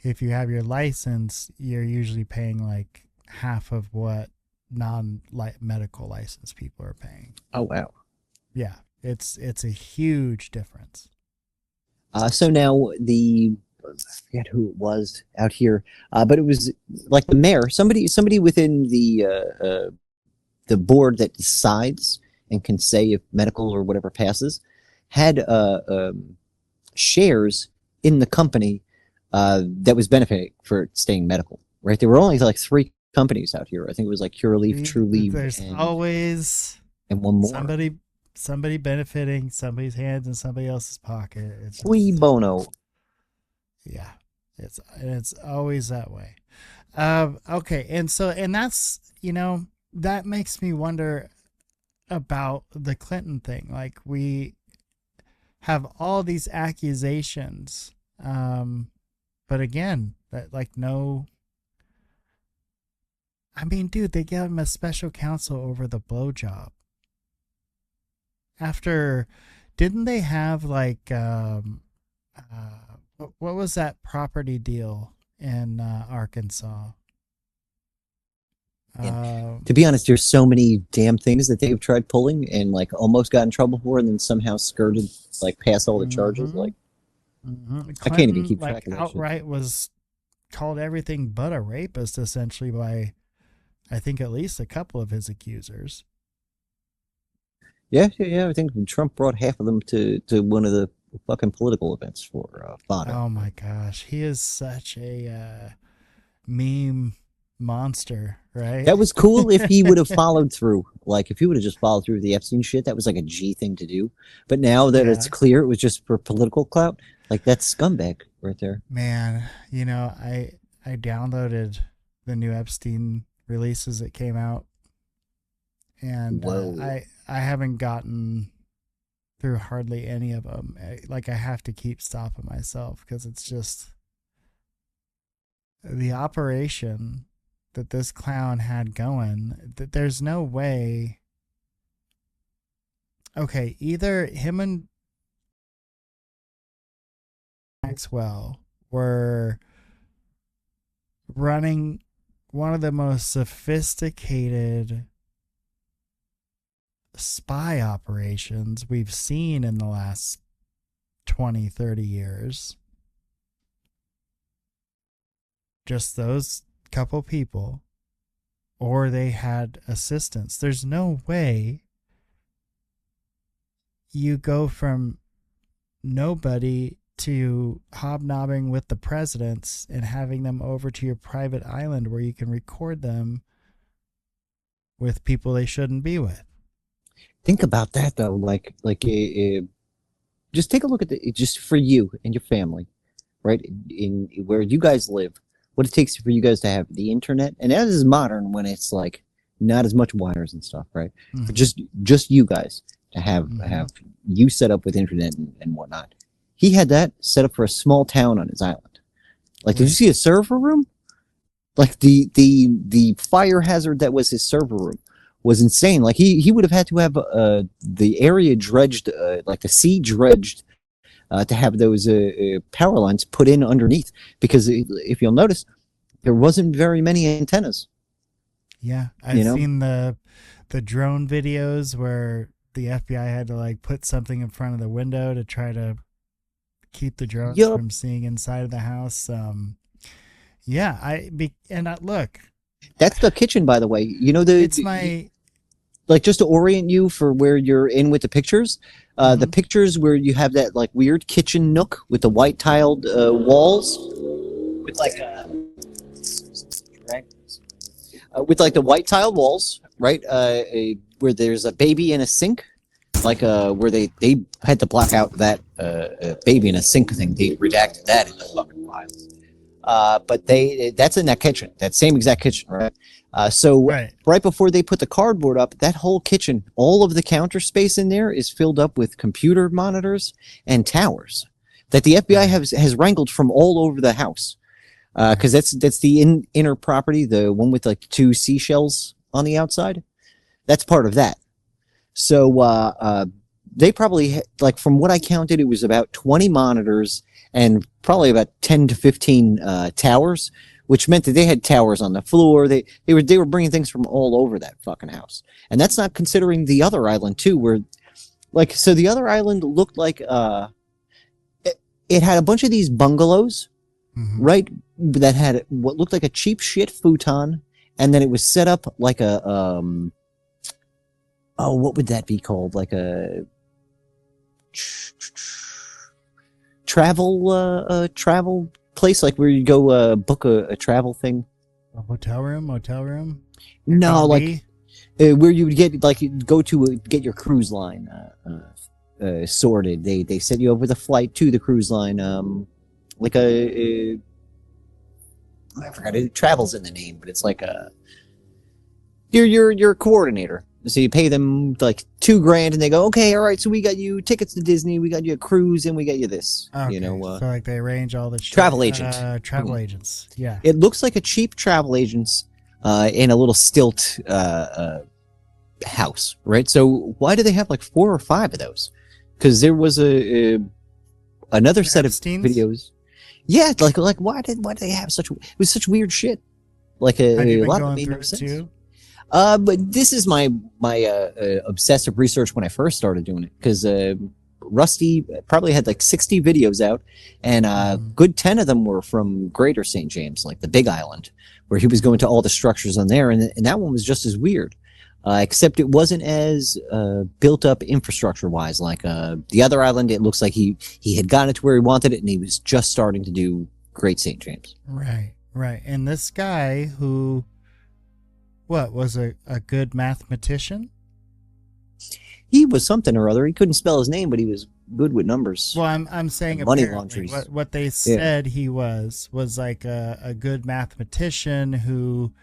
if you have your license, you're usually paying like half of what non-medical licensed people are paying. Oh wow. Yeah, it's a huge difference. So now I forget who it was out here, but it was like the mayor, somebody within the board that decides and can say if medical or whatever passes, had shares in the company that was benefiting for staying medical. Right, there were only like 3 companies out here. I think it was like Curaleaf, TrueLeaf, There's always one more. Somebody benefiting, somebody's hands in somebody else's pocket. It's Cui bono. Yeah, it's always that way. Okay, and that's, that makes me wonder about the Clinton thing. Like, we have all these accusations, but again, that no. I mean, dude, they gave him a special counsel over the blowjob. Didn't they have like what was that property deal in Arkansas? To be honest, there's so many damn things that they've tried pulling and like almost got in trouble for, and then somehow skirted like past all the charges. Like I can't even keep track of that outright shit. Was called everything but a rapist, essentially, by I think at least a couple of his accusers. Yeah. I think Trump brought half of them to one of the fucking political events for fodder. Oh my gosh, he is such a meme monster, right? That was cool if he would have followed through. Like if he would have just followed through with the Epstein shit, that was like a G thing to do. But now that it's clear it was just for political clout, like that's scumbag right there. Man, I downloaded the new Epstein releases that came out, and I haven't gotten through hardly any of them. Like I have to keep stopping myself because it's just the operation that this clown had going. That there's no way. Okay, either him and Maxwell were running one of the most sophisticated spy operations we've seen in the last 20, 30 years. Just those couple people, or they had assistants. There's no way you go from nobody to hobnobbing with the presidents and having them over to your private island where you can record them with people they shouldn't be with. Think about that though, just take a look at just for you and your family, right? In where you guys live, what it takes for you guys to have the internet, and that is modern when it's like not as much wires and stuff, right? Mm-hmm. For just you guys to have you set up with internet and whatnot. He had that set up for a small town on his island. Like, did you see a server room? Like the fire hazard that was his server room was insane. Like he would have had to have the area dredged, like the sea dredged, to have those power lines put in underneath. Because if you'll notice, there wasn't very many antennas. Yeah, I've seen the drone videos where the FBI had to like put something in front of the window to try to keep the drones from seeing inside of the house. Look, that's the kitchen, by the way. You know, like, just to orient you for where you're in with the pictures, the pictures where you have that like weird kitchen nook with the white tiled walls with like the white tiled walls, right? Where there's a baby in a sink, like where they had to block out that baby in a sink thing. They redacted that in the fucking files. But that's in that kitchen, that same exact kitchen, right? So right before they put the cardboard up, that whole kitchen, all of the counter space in there is filled up with computer monitors and towers that the FBI has wrangled from all over the house. Because that's the inner property, the one with like 2 seashells on the outside. That's part of that. So they probably, like, from what I counted, it was about 20 monitors and probably about 10 to 15 towers, which meant that they had towers on the floor. They were bringing things from all over that fucking house. And that's not considering the other island too, where, like, so the other island looked like it had a bunch of these bungalows, right? That had what looked like a cheap shit futon, and then it was set up like a what would that be called? Like a travel place, like where you go book a travel thing. A hotel room? No, like where you would get, like, you'd go to get your cruise line sorted. They set you up with a flight to the cruise line, like I forgot it. Travel's in the name, but it's like your coordinator. So you pay them like $2,000, and they go, okay, all right. So we got you tickets to Disney, we got you a cruise, and we got you this. Okay. You know, so like they arrange all the travel agent. Travel agents. Yeah. It looks like a cheap travel agent's in a little stilt house, right? So why do they have like 4 or 5 of those? Because there was another set of videos. Yeah, like why did they have such? It was such weird shit. Like a lot of it made no sense. Too? But this is my obsessive research when I first started doing it, because Rusty probably had like 60 videos out, and good 10 of them were from Greater St. James, like the Big Island, where he was going to all the structures on there, and that one was just as weird, except it wasn't as built up infrastructure wise. Like the other island, it looks like he had gotten it to where he wanted it, and he was just starting to do Great St. James. Right. And this guy who, was a good mathematician? He was something or other. He couldn't spell his name, but he was good with numbers. Well, I'm saying money laundering. What they said he was like a good mathematician who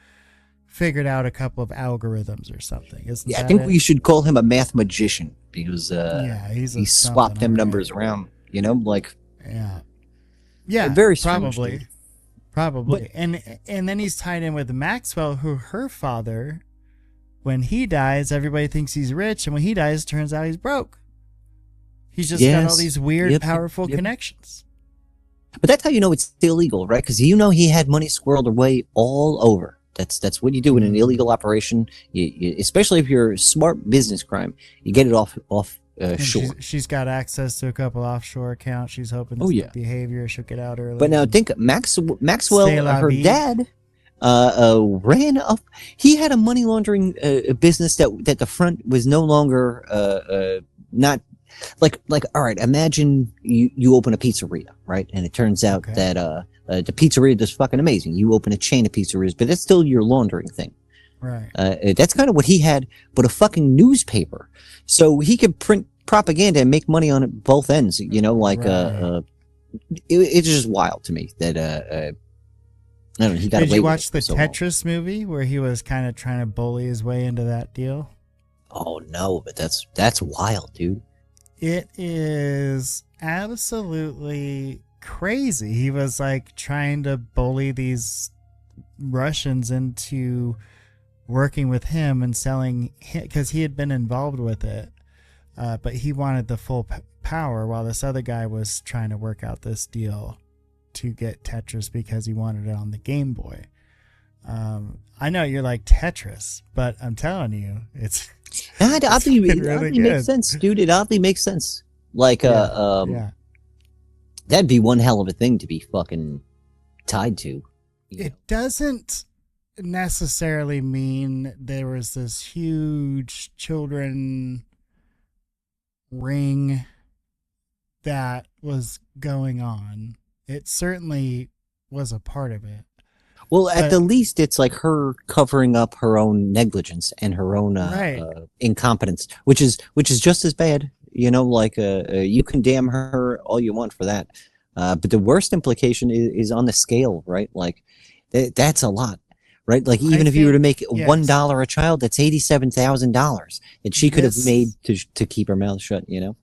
figured out a couple of algorithms or something. Isn't I think we should call him a math magician, because he swapped them numbers around. You know, like very probably. And then he's tied in with Maxwell, who her father, when he dies, everybody thinks he's rich, and when he dies, turns out he's broke. He's just got all these weird, powerful connections. But that's how you know it's illegal, right? Because you know he had money squirreled away all over. That's what you do in an illegal operation. You, especially if you're a smart business crime, you get it off shore. She's got access to a couple offshore accounts. She's hoping this behavior she'll get out early. But now think, Maxwell, her dad, ran up. He had a money laundering business that the front was no longer not like. All right, imagine you open a pizzeria, right? And it turns out that the pizzeria is fucking amazing. You open a chain of pizzerias, but that's still your laundering thing. Right. That's kind of what he had, but a fucking newspaper. So he could print propaganda and make money on it both ends. You know, like it's just wild to me that I don't know. He got away with it. Did you watch the Tetris movie where he was kind of trying to bully his way into that deal? Oh no, but that's wild, dude. It is absolutely crazy. He was like trying to bully these Russians into working with him and selling, because he had been involved with it, but he wanted the full power, while this other guy was trying to work out this deal to get Tetris because he wanted it on the Game Boy. I know you're like Tetris, but I'm telling you, it oddly makes sense, dude. It oddly makes sense. Like, yeah. That'd be one hell of a thing to be fucking tied to. It doesn't necessarily mean there was this huge children ring that was going on. It certainly was a part of it. Well, at the least, it's like her covering up her own negligence and her own incompetence, which is just as bad. You know, like you can damn her all you want for that, but the worst implication is on the scale, right? Like that's a lot, right? Like even if you were to make $1 a child, that's $87,000 that she could have made to keep her mouth shut. You know,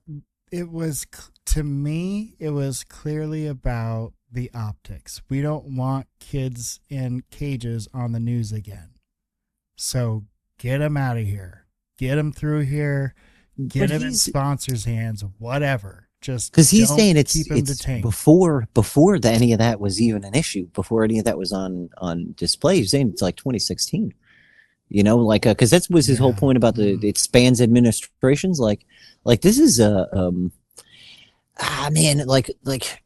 it was, to me, it was clearly about the optics. We don't want kids in cages on the news again. So get them out of here. Get them through here. Get them in sponsors' hands. Whatever. Just because he's saying it's detained. before any of that was even an issue. Before any of that was on display. He's saying it's like 2016. You know, like because that was his whole point about it spans administrations. Like this is man, like.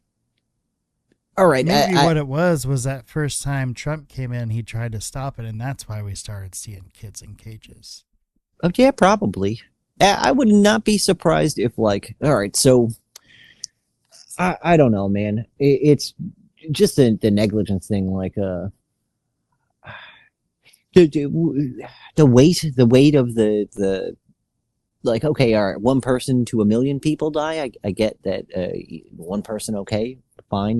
All right. Maybe what it was that first time Trump came in, he tried to stop it, and that's why we started seeing kids in cages. Oh, yeah, probably. I would not be surprised if, like, all right, so I don't know, man. It's just the negligence thing, like the weight of the like, okay, all right, 1 person to 1 million people die. I get that 1 person, okay, fine.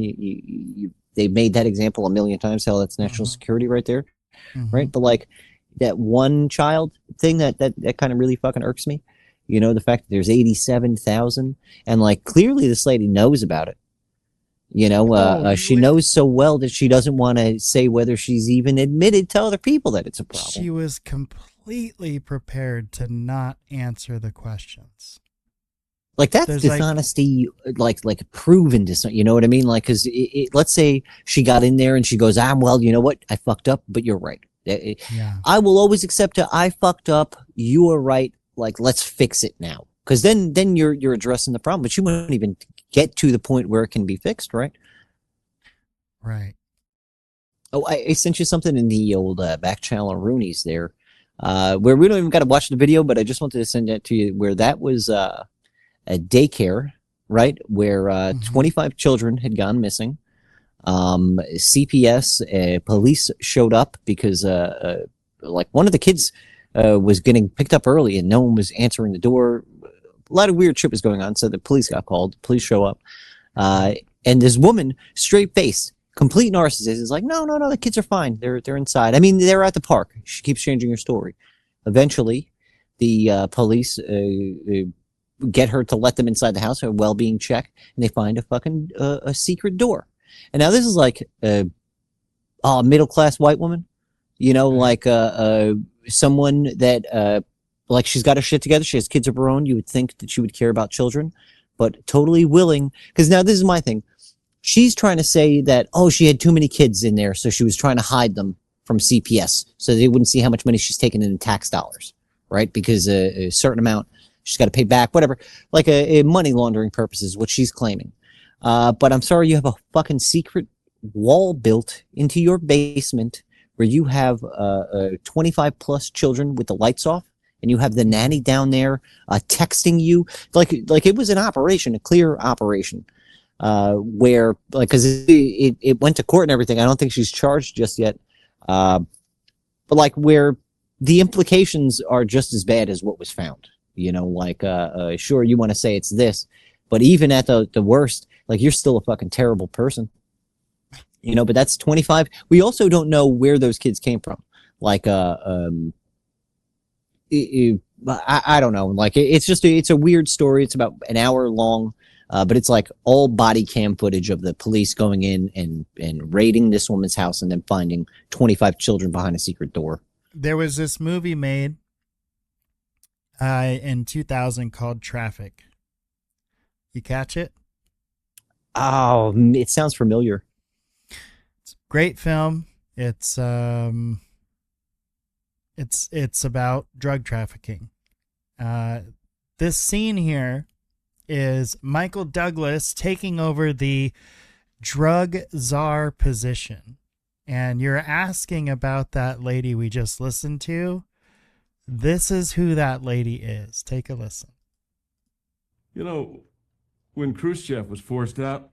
They made that example 1 million times. Hell, that's national security right there, right? But like that 1 child thing, that kind of really fucking irks me. You know, the fact that there's 87,000, and like clearly this lady knows about it. You know, she knows so well that she doesn't want to say whether she's even admitted to other people that it's a problem. She was completely prepared to not answer the questions. Like that's dishonesty, like proven dishonesty. You know what I mean? Like, because let's say she got in there and she goes, well, you know what? I fucked up, but you're right. I will always accept it. I fucked up. You are right. Like, let's fix it now. Because then you're addressing the problem, but you won't even get to the point where it can be fixed, right? Right. Oh, I sent you something in the old back channel Rooney's there, where we don't even got to watch the video, but I just wanted to send that to you, where that was a daycare, right, where 25 children had gone missing. CPS, police showed up because like one of the kids was getting picked up early and no one was answering the door. A lot of weird shit was going on, so the police got called. Police show up, and this woman, straight-faced, complete narcissist, is like, no, the kids are fine. They're inside. I mean, they're at the park. She keeps changing her story. Eventually, the police get her to let them inside the house, her well-being check, and they find a fucking a secret door. And now this is like a middle-class white woman, you know, like someone that like she's got her shit together. She has kids of her own. You would think that she would care about children, but totally willing. Because now this is my thing. She's trying to say that, she had too many kids in there, so she was trying to hide them from CPS so they wouldn't see how much money she's taking in tax dollars, right? Because a certain amount she's got to pay back, whatever. Like a money laundering purposes, what she's claiming. But I'm sorry, you have a fucking secret wall built into your basement where you have 25 plus children with the lights off, and you have the nanny down there texting you like it was an operation, a clear operation, where like because it went to court and everything. I don't think she's charged just yet, but like where the implications are just as bad as what was found. You know, like sure you want to say it's this, but even at the worst, like you're still a fucking terrible person. You know, but that's 25. We also don't know where those kids came from. Like, but I don't know. Like it's just it's a weird story. It's about an hour long, but it's like all body cam footage of the police going in and raiding this woman's house and then finding 25 children behind a secret door. There was this movie made in 2000 called Traffic. You catch it? Oh, it sounds familiar. It's a great film. It's about drug trafficking. This scene here is Michael Douglas taking over the drug czar position. And you're asking about that lady we just listened to. This is who that lady is. Take a listen. You know, when Khrushchev was forced out,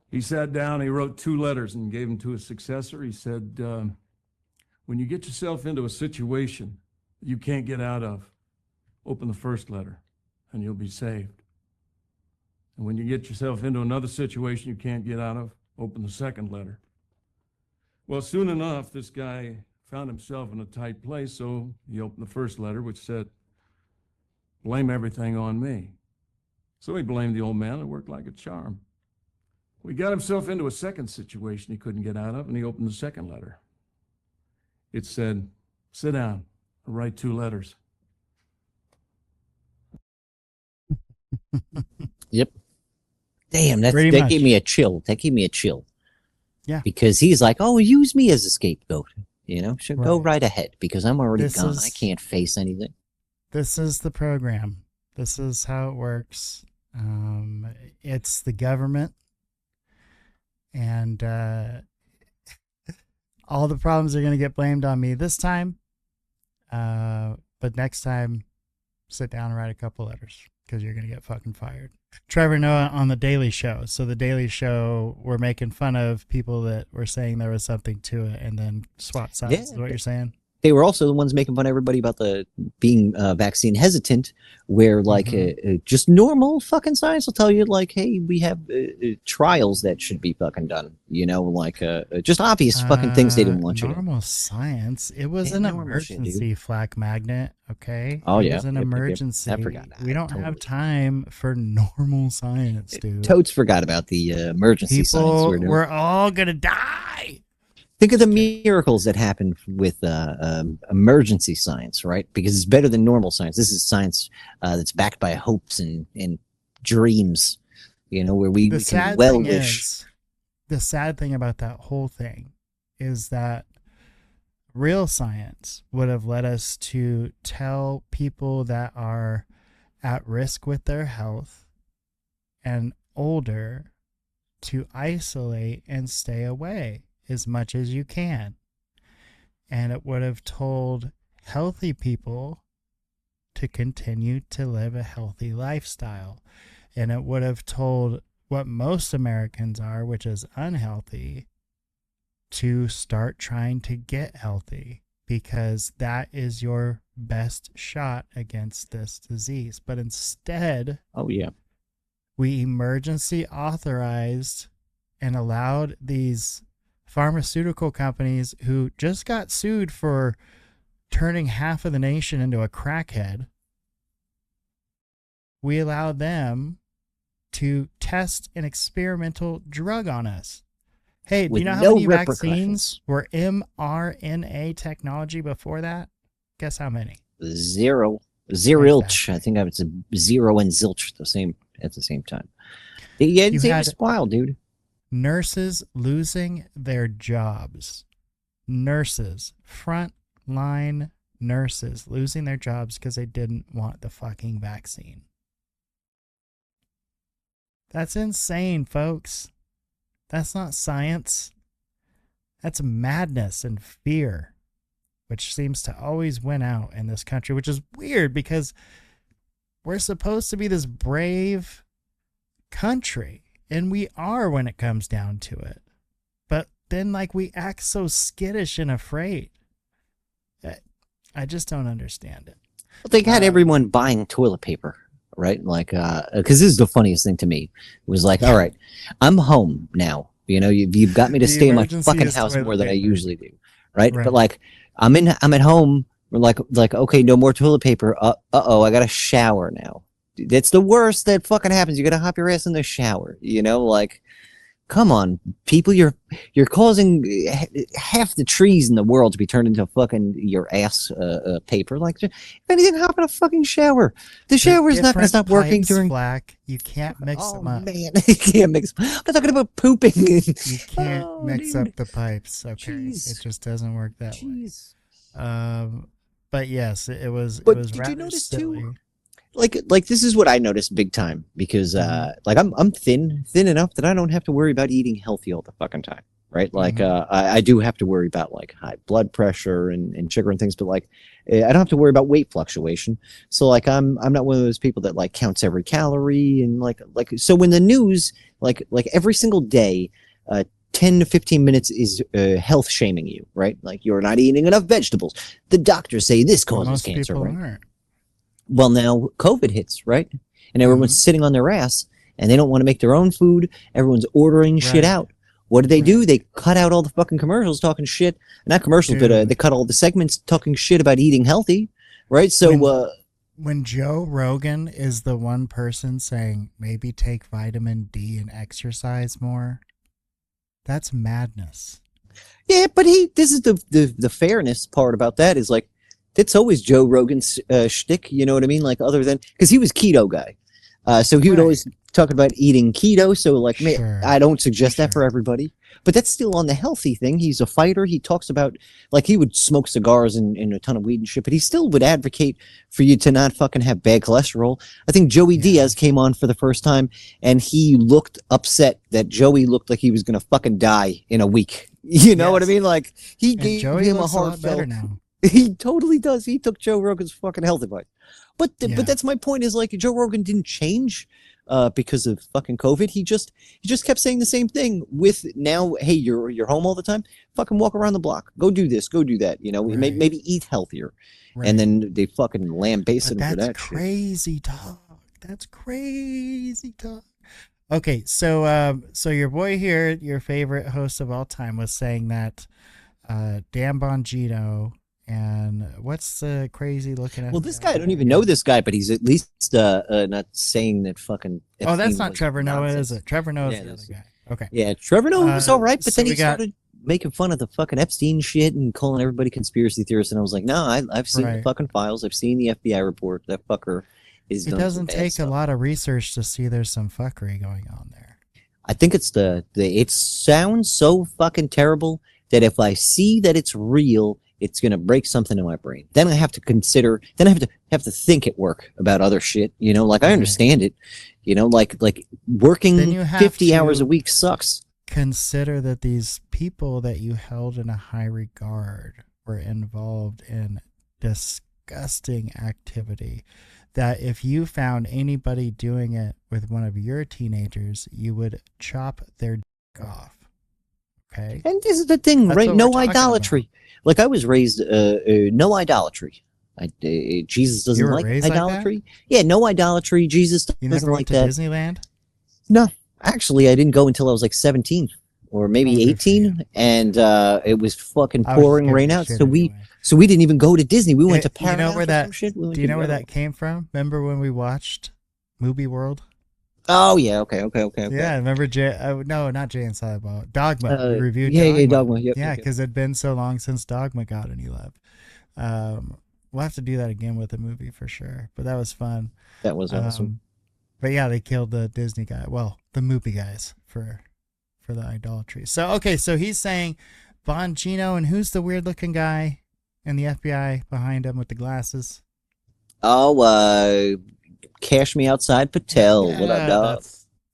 he sat down, he wrote 2 letters and gave them to his successor. He said, when you get yourself into a situation you can't get out of, open the first letter and you'll be saved. And when you get yourself into another situation you can't get out of, open the second letter. Well, soon enough, this guy found himself in a tight place, so he opened the first letter, which said, blame everything on me. So he blamed the old man, and it worked like a charm. He got himself into a second situation he couldn't get out of, and he opened the second letter. It said, sit down and write 2 letters. Yep. Damn, that gave me a chill. That gave me a chill. Yeah. Because he's like, oh, use me as a scapegoat. You know, so go right ahead because I'm already gone. I can't face anything. This is the program. This is how it works. It's the government. And all the problems are going to get blamed on me this time. But next time, sit down and write a couple letters because you're going to get fucking fired. Trevor Noah on The Daily Show. So The Daily Show, we're making fun of people that were saying there was something to it and then swap sides. Is what you're saying? They were also the ones making fun of everybody about the being vaccine hesitant, where like just normal fucking science will tell you like, hey, we have trials that should be fucking done. You know, like just obvious fucking things they didn't want you to. Normal science. It was an emergency, Flak Magnet. Okay. Oh it yeah, was an emergency. I forgot. We don't have time for normal science, dude. Totes forgot about the emergency science. We're all gonna die. Think of the miracles that happen with emergency science, right? Because it's better than normal science. This is science that's backed by hopes and dreams, you know, where we can well wish. The sad thing about that whole thing is that real science would have led us to tell people that are at risk with their health and older to isolate and stay away as much as you can. And it would have told healthy people to continue to live a healthy lifestyle. And it would have told what most Americans are, which is unhealthy, to start trying to get healthy because that is your best shot against this disease. But instead, we emergency authorized and allowed these pharmaceutical companies who just got sued for turning half of the nation into a crackhead. We allowed them to test an experimental drug on us. Hey, do you know how many vaccines were mRNA technology before that? Guess how many? Zero. Zilch. I think it's a 0 and zilch at the same time. Yeah, it's wild, dude. Nurses losing their jobs. Nurses, front-line nurses losing their jobs because they didn't want the fucking vaccine. That's insane, folks. That's not science. That's madness and fear, which seems to always win out in this country, which is weird because we're supposed to be this brave country. And we are when it comes down to it. But then, like, we act so skittish and afraid. I just don't understand it. Well, they got everyone buying toilet paper, right? Like, because this is the funniest thing to me. It was like, all right, I'm home now. You know, you've got me to stay in my fucking house more than I usually do, right? But like, I'm at home We're like, okay, no more toilet paper. Uh-oh, I got to shower now. That's the worst that fucking happens. You got to hop your ass in the shower, you know, like, come on, people, you're causing half the trees in the world to be turned into fucking your ass paper. Like, if anything, hop in a fucking shower. The shower is not going to stop working during. Flak. You can't mix them up. Man, you can't mix. I'm not talking about pooping. You can't mix up the pipes. Okay, it just doesn't work that way. But yes, it was. But it was did you rather notice silly. too? Like this is what I noticed big time because like I'm thin enough that I don't have to worry about eating healthy all the fucking time, right? Like I do have to worry about like high blood pressure and sugar and things, but like I don't have to worry about weight fluctuation. So like I'm not one of those people that like counts every calorie and like so when the news like every single day 10 to 15 minutes is health shaming you, right? Like you're not eating enough vegetables. The doctors say this causes Most cancer, people right? aren't. Well, now COVID hits, right? And everyone's sitting on their ass and they don't want to make their own food. Everyone's ordering shit out. What do? They cut out all the fucking commercials talking shit. Not commercials, but they cut all the segments talking shit about eating healthy, right? So when Joe Rogan is the one person saying maybe take vitamin D and exercise more, that's madness. yeah, but this is the fairness part about that is like, it's always Joe Rogan's shtick, you know what I mean? Like other than, because he was keto guy. So he would always talk about eating keto. So like, I don't suggest that for everybody, but that's still on the healthy thing. He's a fighter. He talks about, like he would smoke cigars and a ton of weed and shit, but he still would advocate for you to not fucking have bad cholesterol. I think Joey Diaz came on for the first time and he looked upset that Joey looked like he was going to fucking die in a week. You know what I mean? Like he gave him a heartfelt. Better now. He totally does. He took Joe Rogan's fucking health advice. But that's my point is like Joe Rogan didn't change because of fucking COVID. He just kept saying the same thing with now, hey, you're home all the time. Fucking walk around the block. Go do this, go do that. You know, maybe eat healthier. Right. And then they fucking lambaste him for that That's crazy talk. That's crazy talk. Okay, so your boy here, your favorite host of all time, was saying that Dan Bongino. And what's the crazy looking at? Well, this guy, I don't even know this guy, but he's at least not saying that fucking. Oh, that's not Trevor Noah, is it? Trevor Noah's the other guy. Okay. Yeah, Trevor Noah was all right, but so then he started making fun of the fucking Epstein shit and calling everybody conspiracy theorists. And I was like, no, I've seen the fucking files. I've seen the FBI report. That fucker is. It doesn't take a lot of research to see there's some fuckery going on there. I think it's it sounds so fucking terrible that if I see that it's real, it's going to break something in my brain. Then I have to consider, then I have to think at work about other shit, you know, like I understand it, you know, like working 50 hours a week sucks. Consider that these people that you held in a high regard were involved in disgusting activity that if you found anybody doing it with one of your teenagers, you would chop their dick off. Okay. And this is the thing, right? No idolatry. Like I was raised, no idolatry. Jesus doesn't like idolatry. Yeah, no idolatry. Jesus doesn't like that. Disneyland? No, actually, I didn't go until I was like 17 or maybe 18, and it was fucking pouring rain out. So we didn't even go to Disney. We went to Paris. Do you know where that came from? Remember when we watched Movie World? Oh yeah, okay. Yeah, remember no, not Jay and Silent Bob. Dogma. We reviewed Dogma. Yep, yeah, because it'd been so long since Dogma got any love. We'll have to do that again with the movie for sure. But that was fun. That was awesome. But yeah, they killed the Disney guy. Well, the movie guys for the idolatry. So okay, so he's saying Bongino, and who's the weird looking guy in the FBI behind him with the glasses? Oh, Cash Me Outside Patel. Yeah, what up, dog?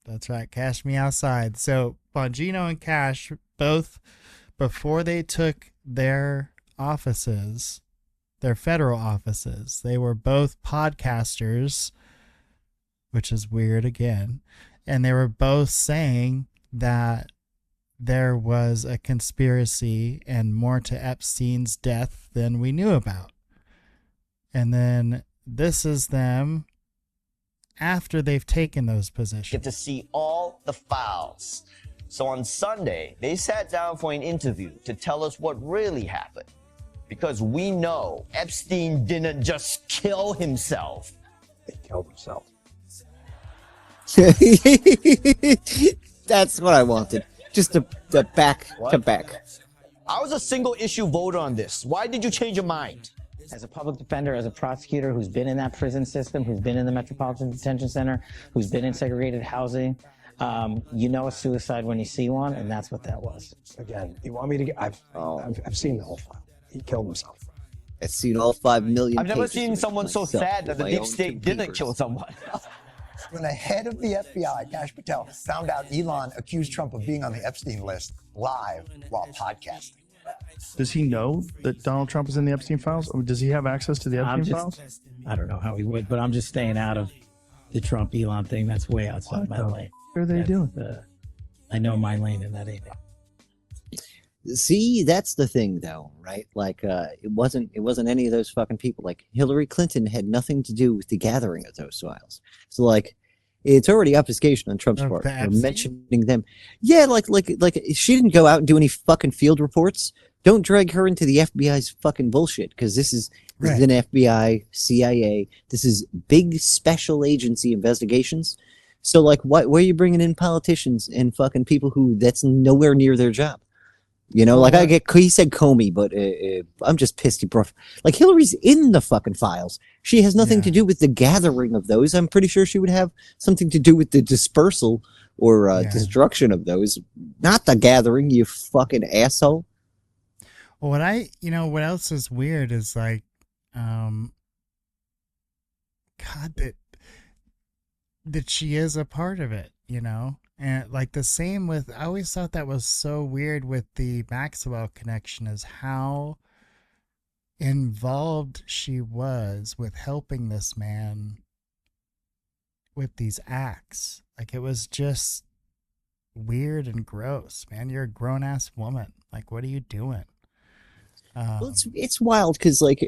That's right. Cash Me Outside. So Bongino and Cash, both before they took their offices, their federal offices, they were both podcasters, which is weird again. And they were both saying that there was a conspiracy and more to Epstein's death than we knew about. And then this is them after they've taken those positions. Get to see all the files. So on Sunday, they sat down for an interview to tell us what really happened. because we know Epstein didn't just kill himself. He killed himself. That's what I wanted. Just the back to back. I was a single issue voter on this. Why did you change your mind? As a public defender, as a prosecutor who's been in that prison system, who's been in the Metropolitan Detention Center, who's been in segregated housing, you know a suicide when you see one, and that's what that was. Again, you want me to get? I've seen the whole file. He killed himself. I've seen all 5 million. I've never seen someone so sad that the deep state didn't kill someone. When the head of the FBI, Kash Patel, found out Elon accused Trump of being on the Epstein list live while podcasting. Does he know that Donald Trump is in the Epstein files? Or does he have access to the Epstein files? I don't know how he would, but I'm just staying out of the Trump Elon thing. That's way outside my lane. What are they doing? I know my lane, and that ain't it. See, that's the thing, though, right? Like, it wasn't any of those fucking people. Like, Hillary Clinton had nothing to do with the gathering of those files. So, like, it's already obfuscation on Trump's part. We're mentioning them. Yeah, like she didn't go out and do any fucking field reports. Don't drag her into the FBI's fucking bullshit, because this is an FBI, CIA. This is big special agency investigations. So, like, why are you bringing in politicians and fucking people who that's nowhere near their job? You know, like he said Comey, but I'm just pissed he brought, like, Hillary's in the fucking files. She has nothing to do with the gathering of those. I'm pretty sure she would have something to do with the dispersal or destruction of those, not the gathering, you fucking asshole. Well, what else is weird is like, God, that she is a part of it, you know? And like the same with, I always thought that was so weird with the Maxwell connection, is how involved she was with helping this man with these acts. Like, it was just weird and gross, man. You're a grown-ass woman. Like, what are you doing? Well, it's wild because, like,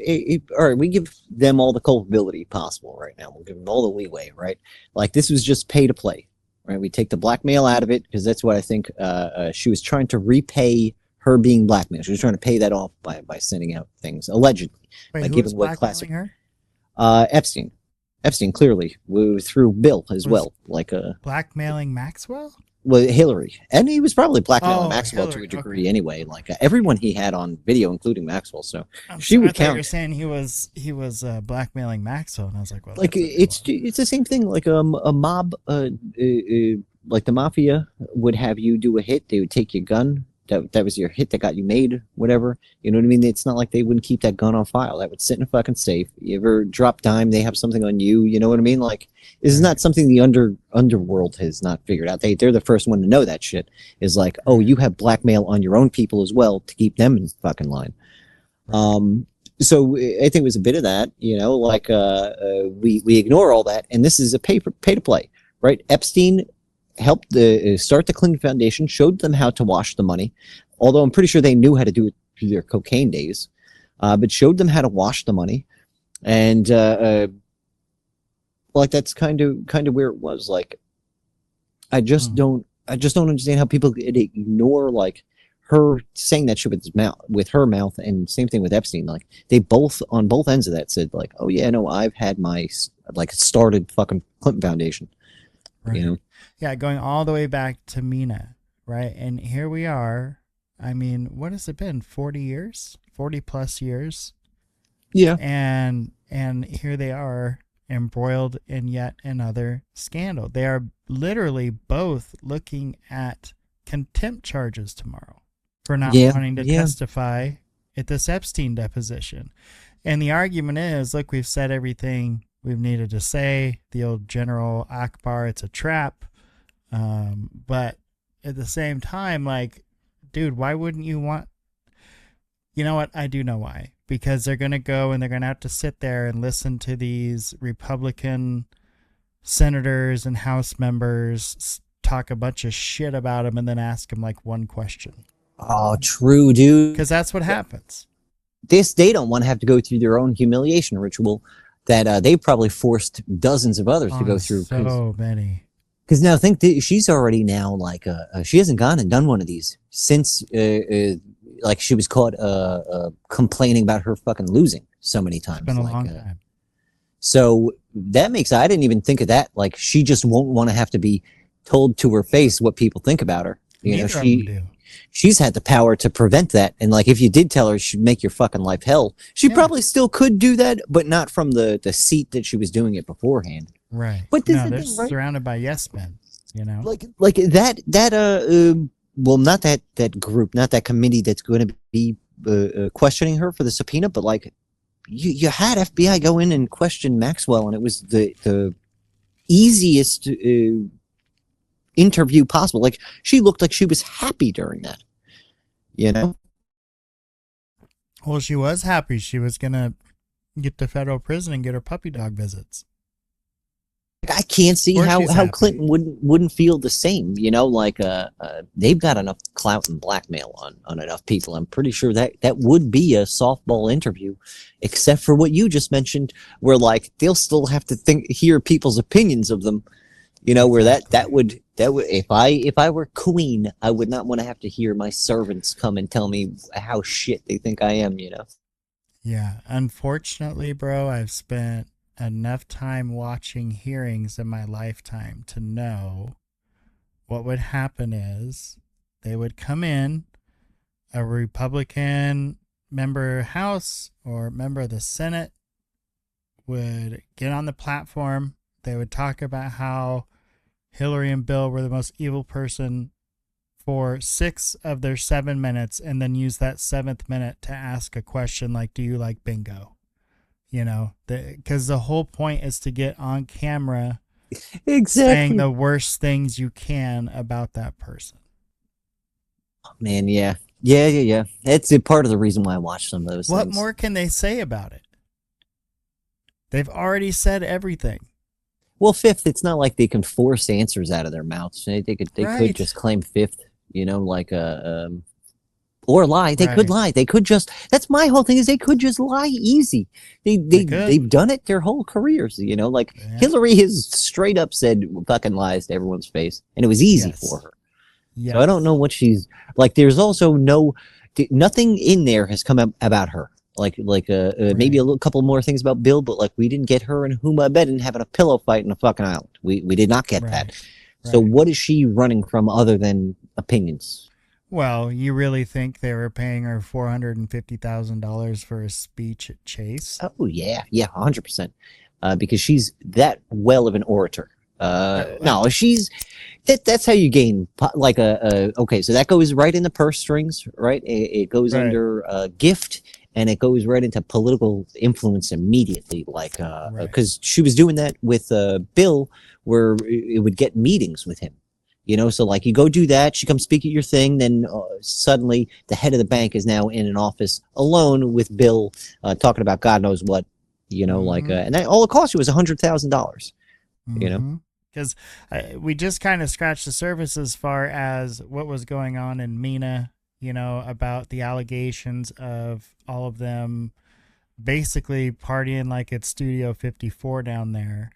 all right, we give them all the culpability possible right now. We'll give them all the leeway, right? Like, this was just pay to play. Right, we take the blackmail out of it because that's what I think she was trying to repay her being blackmailed. She was trying to pay that off by sending out things allegedly. Wait, who was blackmailing her? Epstein. Epstein clearly through Bill as well. Like blackmailing Maxwell. Well, Hillary, and he was probably blackmailing Maxwell to a degree anyway. Like everyone he had on video, including Maxwell. So she would count. You're saying he was blackmailing Maxwell, and I was like, well, like it's the same thing. Like a mob, like the mafia would have you do a hit. They would take your gun. That was your hit that got you made, whatever. You know what I mean? It's not like they wouldn't keep that gun on file. That would sit in a fucking safe. You ever drop dime, they have something on you. You know what I mean? Like, this is not something the underworld has not figured out. They're the first one to know that shit. Is like, oh, you have blackmail on your own people as well to keep them in fucking line. So I think it was a bit of that. You know, like we ignore all that, and this is a pay to play, right? Epstein helped start the Clinton Foundation, showed them how to wash the money, although I'm pretty sure they knew how to do it through their cocaine days, but showed them how to wash the money. And like, that's kind of where it was. Like, I just don't understand how people ignore, like, her saying that shit with her mouth, and same thing with Epstein. Like, they both, on both ends of that, said like, oh yeah, no, I've had my, like, started fucking Clinton Foundation. Right. You know? Yeah, going all the way back to Mena, right? And here we are. I mean, what has it been? 40 years? 40 plus years? Yeah. And here they are, embroiled in yet another scandal. They are literally both looking at contempt charges tomorrow for not wanting to testify at this Epstein deposition. And the argument is, look, we've said everything we've needed to say. The old General Akbar, it's a trap. But at the same time, like, dude, why wouldn't you want, you know what? I do know why, because they're going to go and they're going to have to sit there and listen to these Republican senators and House members talk a bunch of shit about him and then ask him like one question. Oh, true, dude. Because that's what happens. They don't want to have to go through their own humiliation ritual that they probably forced dozens of others to go through. So many. Because now think she's already now like she hasn't gone and done one of these since like she was caught complaining about her fucking losing so many times. It's been a like, long time. So that makes, I didn't even think of that. Like, she just won't want to have to be told to her face what people think about her. You know, Neither of them do. she's had the power to prevent that. And like, if you did tell her she'd make your fucking life hell, she probably still could do that, but not from the seat that she was doing it beforehand. Right. But this no, is the they're thing, right? surrounded by yes men, you know? Like well, not that group, not that committee that's going to be questioning her for the subpoena, but like, you had FBI go in and question Maxwell, and it was the easiest interview possible. Like, she looked like she was happy during that, you know? Well, she was happy. She was going to get to federal prison and get her puppy dog visits. I can't see how Clinton wouldn't feel the same, you know, like they've got enough clout and blackmail on enough people. I'm pretty sure that would be a softball interview, except for what you just mentioned, where like they'll still have to hear people's opinions of them, you know, where that would if I were queen, I would not want to have to hear my servants come and tell me how shit they think I am, you know. Yeah, unfortunately, bro, I've spent enough time watching hearings in my lifetime to know what would happen is they would come in, a Republican member of House or member of the Senate would get on the platform. They would talk about how Hillary and Bill were the most evil person for 6 of their 7 minutes, and then use that 7th minute to ask a question like, do you like bingo? You know, because the whole point is to get on camera saying the worst things you can about that person. Oh, man, yeah. That's a part of the reason why I watch some of those What things. more can they say about it? They've already said everything. Well, fifth, it's not like they can force answers out of their mouths. They could just claim fifth, you know, like or lie. They could lie. They could just. That's my whole thing, is they could just lie easy. They've done it their whole careers. You know, like Hillary has straight up said fucking lies to everyone's face, and it was easy for her. Yes. So I don't know what she's like. There's also nothing in there has come up about her. Maybe a couple more things about Bill, but like we didn't get her and Huma Abedin having a pillow fight in a fucking island. We did not get that. So what is she running from other than opinions? Well, you really think they were paying her $450,000 for a speech at Chase? Oh yeah, 100%. Because she's that well of an orator. No, she's that's how you gain okay. So that goes right in the purse strings, right? It goes under gift. And it goes right into political influence immediately, like because she was doing that with Bill, where it would get meetings with him, you know. So like you go do that, she comes speak at your thing, then suddenly the head of the bank is now in an office alone with Bill, talking about God knows what, you know, and that all it cost you was $100,000, you know. Because we just kind of scratched the surface as far as what was going on in Mena. You know, about the allegations of all of them basically partying like it's Studio 54 down there,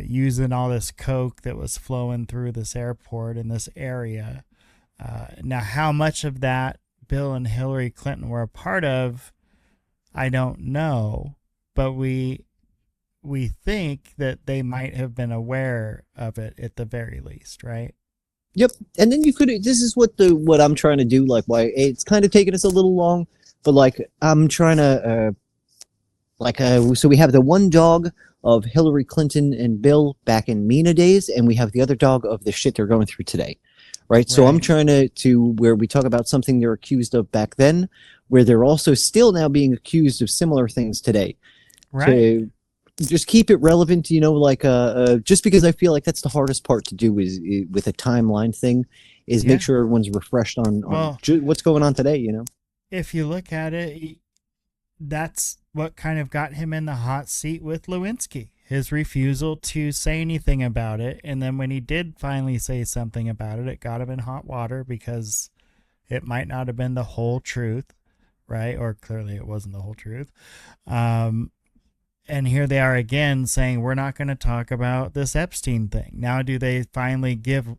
using all this coke that was flowing through this airport in this area. Now, how much of that Bill and Hillary Clinton were a part of, I don't know, but we think that they might have been aware of it at the very least, right? Yep, and then you could. This is what I'm trying to do. Like, why it's kind of taking us a little long, but like I'm trying to, so we have the one dog of Hillary Clinton and Bill back in Mena days, and we have the other dog of the shit they're going through today, right? So I'm trying to where we talk about something they're accused of back then, where they're also still now being accused of similar things today, right? So, just keep it relevant, you know, like just because I feel like that's the hardest part to do is with a timeline thing is make sure everyone's refreshed on what's going on today, you know. If you look at it, that's what kind of got him in the hot seat with Lewinsky, his refusal to say anything about it. And then when he did finally say something about it, it got him in hot water because it might not have been the whole truth, right? Or clearly it wasn't the whole truth. And here they are again saying, we're not going to talk about this Epstein thing. Now, do they finally give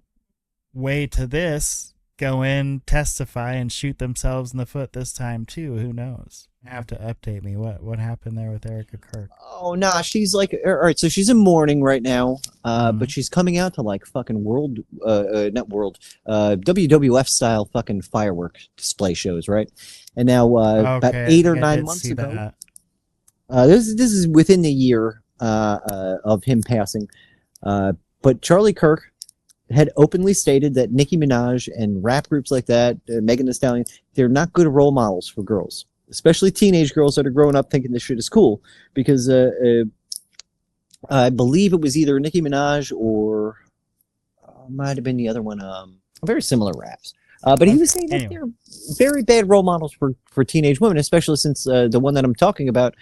way to this go in, testify, and shoot themselves in the foot this time too. Who knows? You have to update me. What happened there with Erica Kirk? Oh, nah, she's like, all right, so she's in mourning right now, but she's coming out to like fucking WWF style fucking firework display shows, right? And now, about 8 or 9 months ago, this is within the year of him passing, but Charlie Kirk had openly stated that Nicki Minaj and rap groups like that, Megan Thee Stallion, they're not good role models for girls, especially teenage girls that are growing up thinking this shit is cool. Because I believe it was either Nicki Minaj or might have been the other one, very similar raps. But he was saying that they're very bad role models for teenage women, especially since the one that I'm talking about,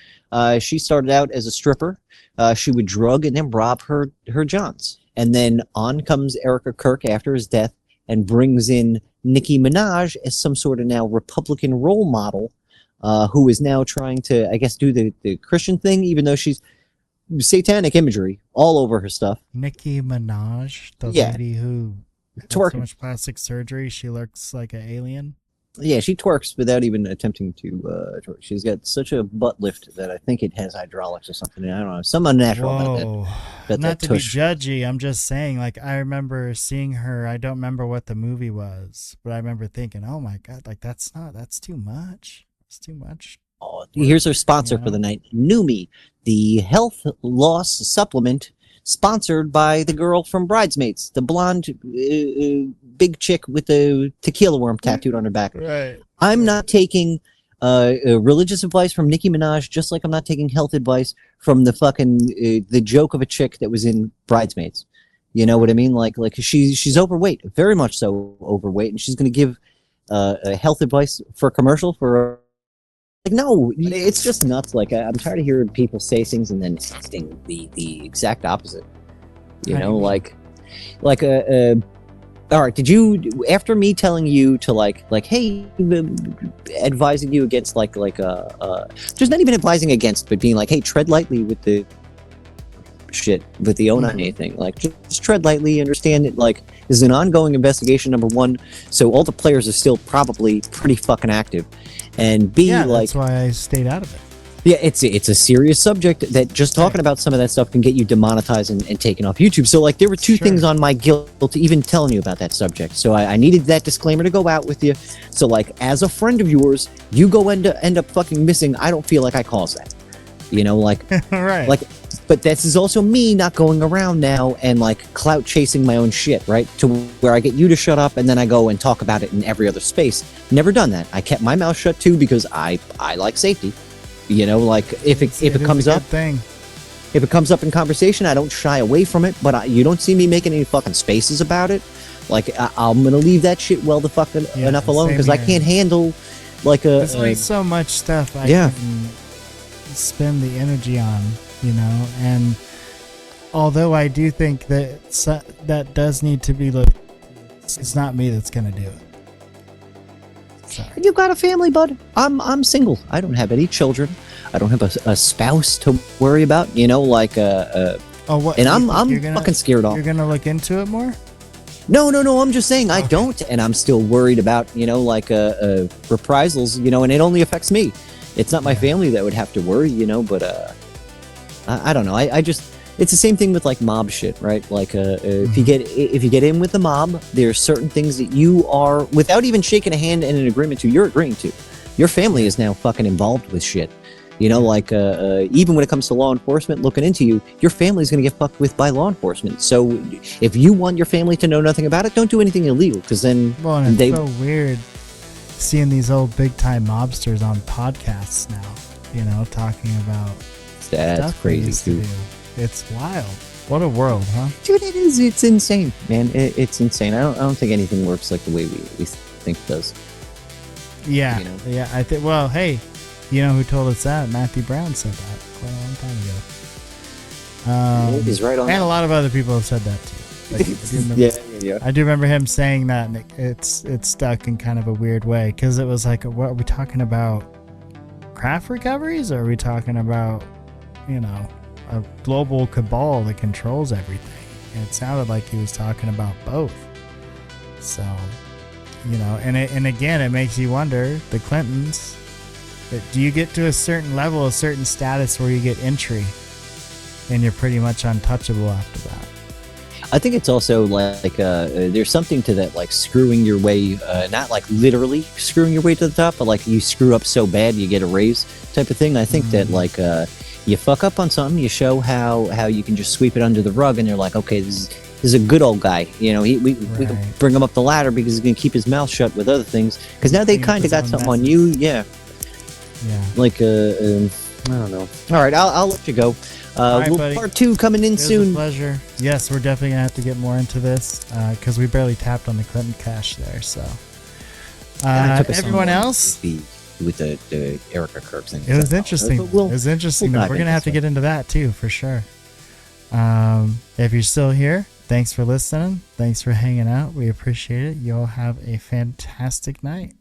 she started out as a stripper. She would drug and then rob her johns. And then on comes Erica Kirk after his death and brings in Nicki Minaj as some sort of now Republican role model, who is now trying to, I guess, do the Christian thing, even though she's satanic imagery all over her stuff. Nicki Minaj, the lady who had so much plastic surgery, she looks like an alien. Yeah, she twerks without even attempting to twerk. She's got such a butt lift that I think it has hydraulics or something. I don't know, some unnatural. Whoa. Not to be judgy, I'm just saying, like, I remember seeing her, I don't remember what the movie was, but I remember thinking, oh my God, like, that's too much. It's too much. Oh, here's her sponsor for the night, Numi, the health loss supplement sponsored by the girl from Bridesmaids, the blonde big chick with the tequila worm tattooed on her back. Right. I'm not taking religious advice from Nicki Minaj, just like I'm not taking health advice from the fucking the joke of a chick that was in Bridesmaids. You know what I mean? Like she's overweight, very much so overweight, and she's going to give health advice for a commercial for. Like, no, it's just nuts. Like, I'm tired of hearing people say things and then acting the exact opposite. You know, like, all right, did you, after me telling you to like, hey, advising you against just not even advising against, but being like, hey, tread lightly with the shit, with the Onane thing. Like, just tread lightly, understand it, like, this is an ongoing investigation, number one, so all the players are still probably pretty fucking active. And B, that's why I stayed out of it. Yeah, it's a serious subject that just talking about some of that stuff can get you demonetized and taken off YouTube. So, like, there were two things on my guilt to even telling you about that subject. So I needed that disclaimer to go out with you. So, like, as a friend of yours, you go end up fucking missing. I don't feel like I caused that. You know, like, right. Like, but this is also me not going around now and like clout chasing my own shit, right? To where I get you to shut up and then I go and talk about it in every other space. Never done that. I kept my mouth shut too because I like safety. You know, like if it comes up, if it comes up in conversation, I don't shy away from it. But you don't see me making any fucking spaces about it. Like I'm gonna leave that shit well the fuck enough alone because I can't handle like There's like so much stuff I can spend the energy on, you know, and although I do think that that does need to be looked, it's not me that's gonna do it. Sorry. You've got a family, bud. I'm single. I don't have any children. I don't have a spouse to worry about. You know, like what? And I'm fucking scared off. You're gonna look into it more? No. I'm just saying I don't, and I'm still worried about, you know, like reprisals. You know, and it only affects me. It's not my family that would have to worry, you know, but I don't know. I just, it's the same thing with like mob shit, right? Like if you get in with the mob, there's certain things that you are, without even shaking a hand in an agreement to, you're agreeing to. Your family is now fucking involved with shit. You know, like even when it comes to law enforcement looking into you, your family's going to get fucked with by law enforcement. So if you want your family to know nothing about it, don't do anything illegal, because then and it's so weird seeing these old big time mobsters on podcasts now, you know, talking about that's crazy dude. It's wild. What a world, huh? Dude, it is. It's insane, man. It's insane. I don't think anything works like the way we think it does. Yeah, you know? Yeah. I think. Well, hey, you know who told us that? Matthew Brown said that quite a long time ago. He's right on. And a lot of other people have said that too. Like, I do remember him saying that, and it's stuck in kind of a weird way, because it was like, what are we talking about? Craft recoveries, or are we talking about, you know, a global cabal that controls everything? And it sounded like he was talking about both. So You know, and again, it makes you wonder, the Clintons, do you get to a certain level, a certain status where you get entry and you're pretty much untouchable after that? I think it's also like there's something to that, like screwing your way, not like literally screwing your way to the top, but like you screw up so bad you get a raise type of thing. I think that like you fuck up on something, you show how you can just sweep it under the rug, and they're like, okay, this is a good old guy. You know, we can bring him up the ladder because he's gonna keep his mouth shut with other things. Because now they kind of got something on you, yeah. Like I don't know. All right, I'll let you go. All right, part 2 coming in soon. It was a pleasure. Yes, we're definitely gonna have to get more into this because we barely tapped on the Clinton cache there. So everyone else with the Erica Kirk thing. It was interesting. It was interesting. We're gonna have to get into that too for sure. If you're still here, thanks for listening. Thanks for hanging out. We appreciate it. You all have a fantastic night.